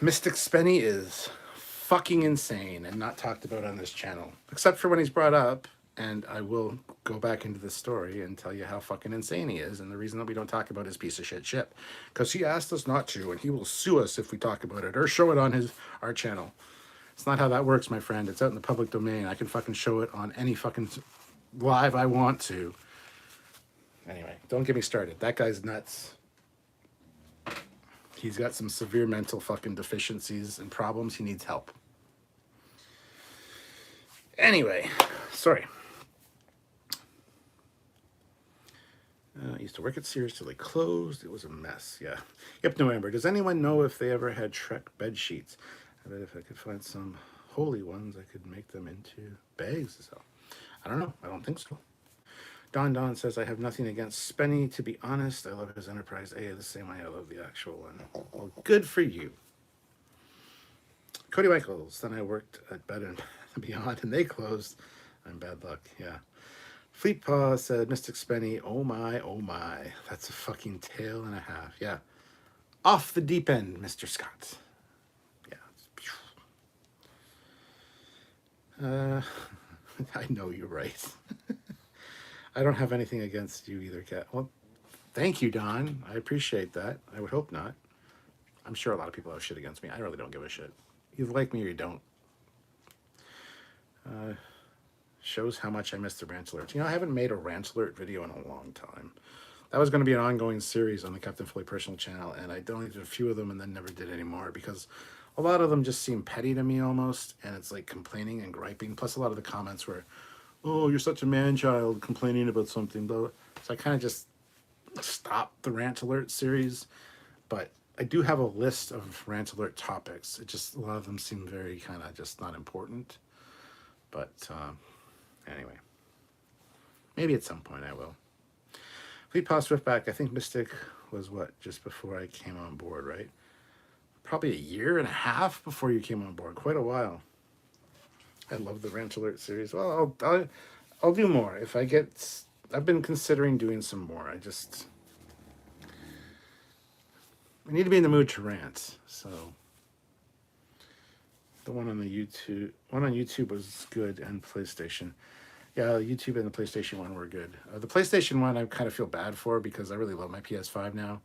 Mystic Spenny is fucking insane and not talked about on this channel, except for when he's brought up. And I will go back into the story and tell you how fucking insane he is and the reason that we don't talk about his piece of shit ship. Because he asked us not to, and he will sue us if we talk about it or show it on our channel. It's not how that works, my friend. It's out in the public domain. I can fucking show it on any fucking live I want to. Anyway, don't get me started. That guy's nuts. He's got some severe mental fucking deficiencies and problems. He needs help. Anyway, sorry. I used to work at Sears till they closed. It was a mess. Yeah. Yep, November. Does anyone know if they ever had Trek bed sheets? I bet if I could find some holy ones, I could make them into bags to sell. I don't know. I don't think so. Don says, I have nothing against Spenny. To be honest, I love his Enterprise A the same way I love the actual one. Well, good for you. Cody Michaels. Then I worked at Bed and Beyond, and they closed. I'm bad luck. Yeah. Fleet Paw said, Mystic Spenny, oh my, that's a fucking tale and a half. Yeah. Off the deep end, Mr. Scott. Yeah. I know you're right. I don't have anything against you either, Kat. Well, thank you, Don. I appreciate that. I would hope not. I'm sure a lot of people have shit against me. I really don't give a shit. You like me or you don't. Shows how much I miss the Rant Alerts. You know, I haven't made a Rant Alert video in a long time. That was going to be an ongoing series on the Captain Foley personal channel, and I only did a few of them and then never did any more because a lot of them just seem petty to me almost, and it's like complaining and griping. Plus, a lot of the comments were, oh, you're such a man-child complaining about something, though. So I kind of just stopped the Rant Alert series, but I do have a list of Rant Alert topics. It just, a lot of them seem very kind of just not important. But anyway, maybe at some point I will. Fleet Paw Swiftback, I think Mystic was what, just before I came on board, right? Probably a year and a half before you came on board, quite a while. I love the Rant Alert series. Well, I'll do more if I get. I've been considering doing some more. I need to be in the mood to rant. So the one on YouTube was good, and PlayStation. Yeah, YouTube and the PlayStation one were good. The PlayStation one I kind of feel bad for because I really love my PS5 now.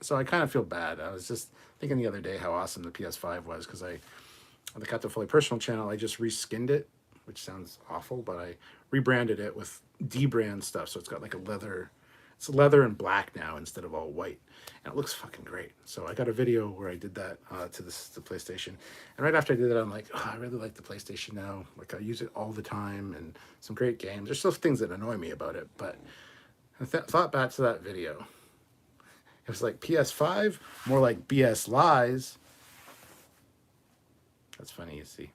So I kind of feel bad. I was just thinking the other day how awesome the PS5 was because on the Captain Foley personal channel, I just reskinned it, which sounds awful, but I rebranded it with D-brand stuff. So it's got like it's leather and black now instead of all white. And it looks fucking great. So I got a video where I did that to the PlayStation. And right after I did that, I'm like, oh, I really like the PlayStation now. Like I use it all the time and some great games. There's still things that annoy me about it, but I thought back to that video. It was like PS5, more like BS lies. That's funny, you see.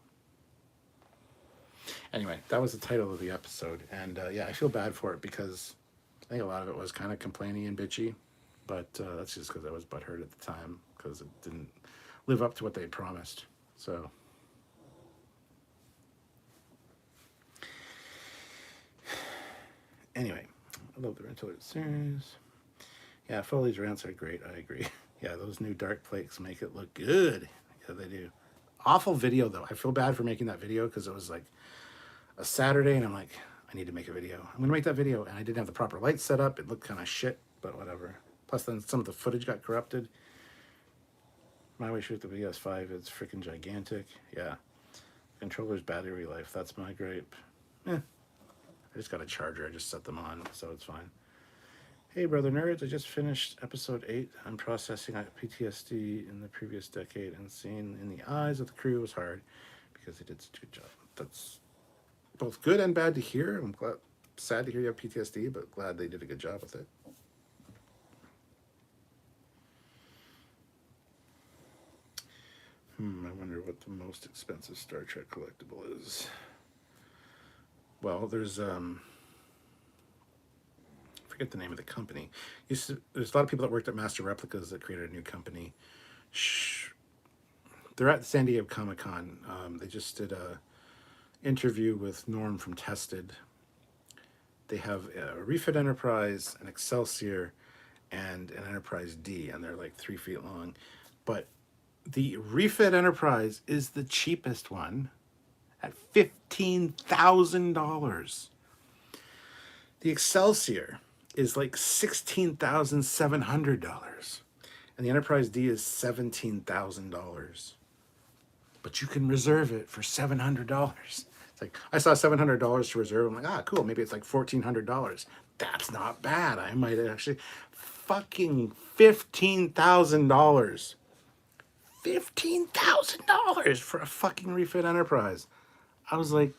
Anyway, that was the title of the episode. And yeah, I feel bad for it because I think a lot of it was kind of complaining and bitchy. But that's just because I was butthurt at the time because it didn't live up to what they promised. So anyway, I love the Rant Alert series. Yeah, Foley's rants are great. I agree. Yeah, those new dark flakes make it look good. Yeah, they do. Awful video, though. I feel bad for making that video because it was like a Saturday, and I'm like, I need to make a video. I'm going to make that video, and I didn't have the proper lights set up. It looked kind of shit, but whatever. Plus, then some of the footage got corrupted. My way shoot the PS5 is freaking gigantic. Yeah. Controller's battery life. That's my gripe. I just got a charger. I just set them on, so it's fine. Hey, brother nerds, I just finished episode 8. I'm processing PTSD in the previous decade, and seeing in the eyes of the crew was hard because they did such a good job. That's both good and bad to hear. I'm sad to hear you have PTSD, but glad they did a good job with it. I wonder what the most expensive Star Trek collectible is. Well, there's forget the name of the company. There's a lot of people that worked at Master Replicas that created a new company. They're at San Diego Comic-Con. They just did a interview with Norm from Tested. They have a Refit Enterprise, an Excelsior, and an Enterprise D, and they're like 3 feet long. But the Refit Enterprise is the cheapest one at $15,000. The Excelsior is like $16,700. And the Enterprise D is $17,000. But you can reserve it for $700. It's like, I saw $700 to reserve. I'm like, ah, cool. Maybe it's like $1,400. That's not bad. I might actually fucking $15,000. $15,000 for a fucking refit Enterprise. I was like,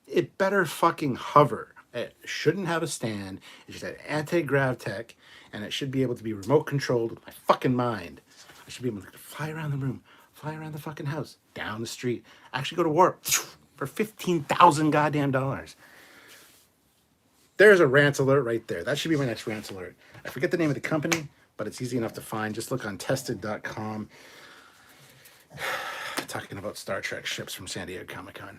it better fucking hover. It shouldn't have a stand. It should have anti-grav tech, and it should be able to be remote controlled with my fucking mind. I should be able to fly around the room, fly around the fucking house, down the street, actually go to warp for 15,000 goddamn dollars. There's a rant alert right there. That should be my next rant alert. I forget the name of the company, but it's easy enough to find. Just look on tested.com. Talking about Star Trek ships from San Diego Comic-Con.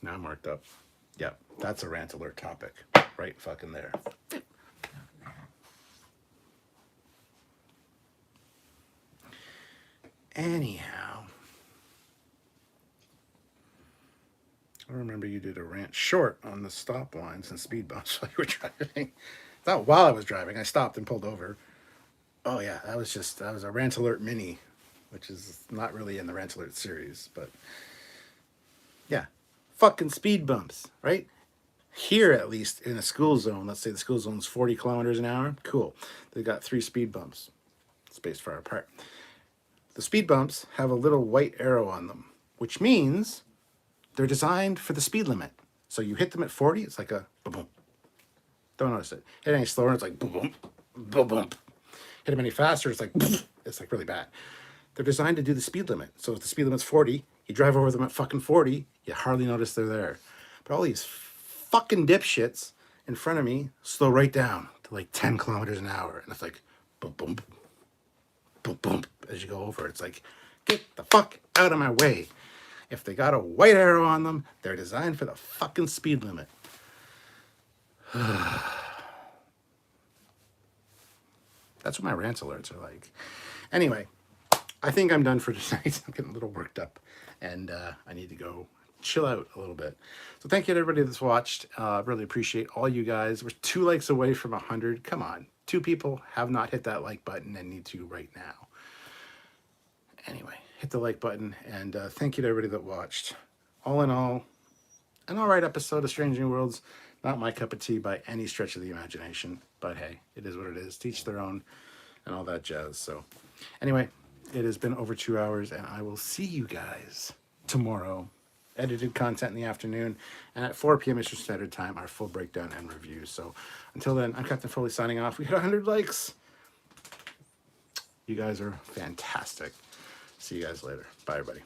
Now I'm marked up. Yep, that's a rant alert topic. Right fucking there. Anyhow, I remember you did a rant short on the stop lines and speed bumps while you were driving. Not while I was driving. I stopped and pulled over. Oh yeah, that was a rant alert mini, which is not really in the rant alert series, but yeah, fucking speed bumps, right? Here, at least in a school zone, let's say the school zone's 40 kilometers an hour. Cool. They've got 3 speed bumps, spaced far apart. The speed bumps have a little white arrow on them, which means they're designed for the speed limit. So you hit them at 40, it's like a boom, boom. Don't notice it. Hit any slower, it's like boom, boom, boom, boom. Hit them any faster, it's like it's like really bad. They're designed to do the speed limit. So if the speed limit's 40, you drive over them at fucking 40, you hardly notice they're there. But all these fucking dipshits in front of me slow right down to like 10 kilometers an hour. And it's like boom, boom, boom, boom, as you go over. It's like, get the fuck out of my way. If they got a white arrow on them, they're designed for the fucking speed limit. That's what my rant alerts are like. Anyway, I think I'm done for tonight. I'm getting a little worked up, and I need to go chill out a little bit. So thank you to everybody that's watched. Really appreciate all you guys. We're 2 likes away from 100. Come on. 2 people have not hit that like button and need to right now. Anyway, hit the like button, and thank you to everybody that watched. All in all, an all right episode of Strange New Worlds. Not my cup of tea by any stretch of the imagination, but hey, it is what it is. Teach their own and all that jazz. So anyway, it has been over 2 hours, and I will see you guys tomorrow. Edited content in the afternoon, and at 4 p.m. Eastern Standard Time, our full breakdown and review. So until then, I'm Captain Foley signing off. We hit 100 likes. You guys are fantastic. See you guys later. Bye, everybody.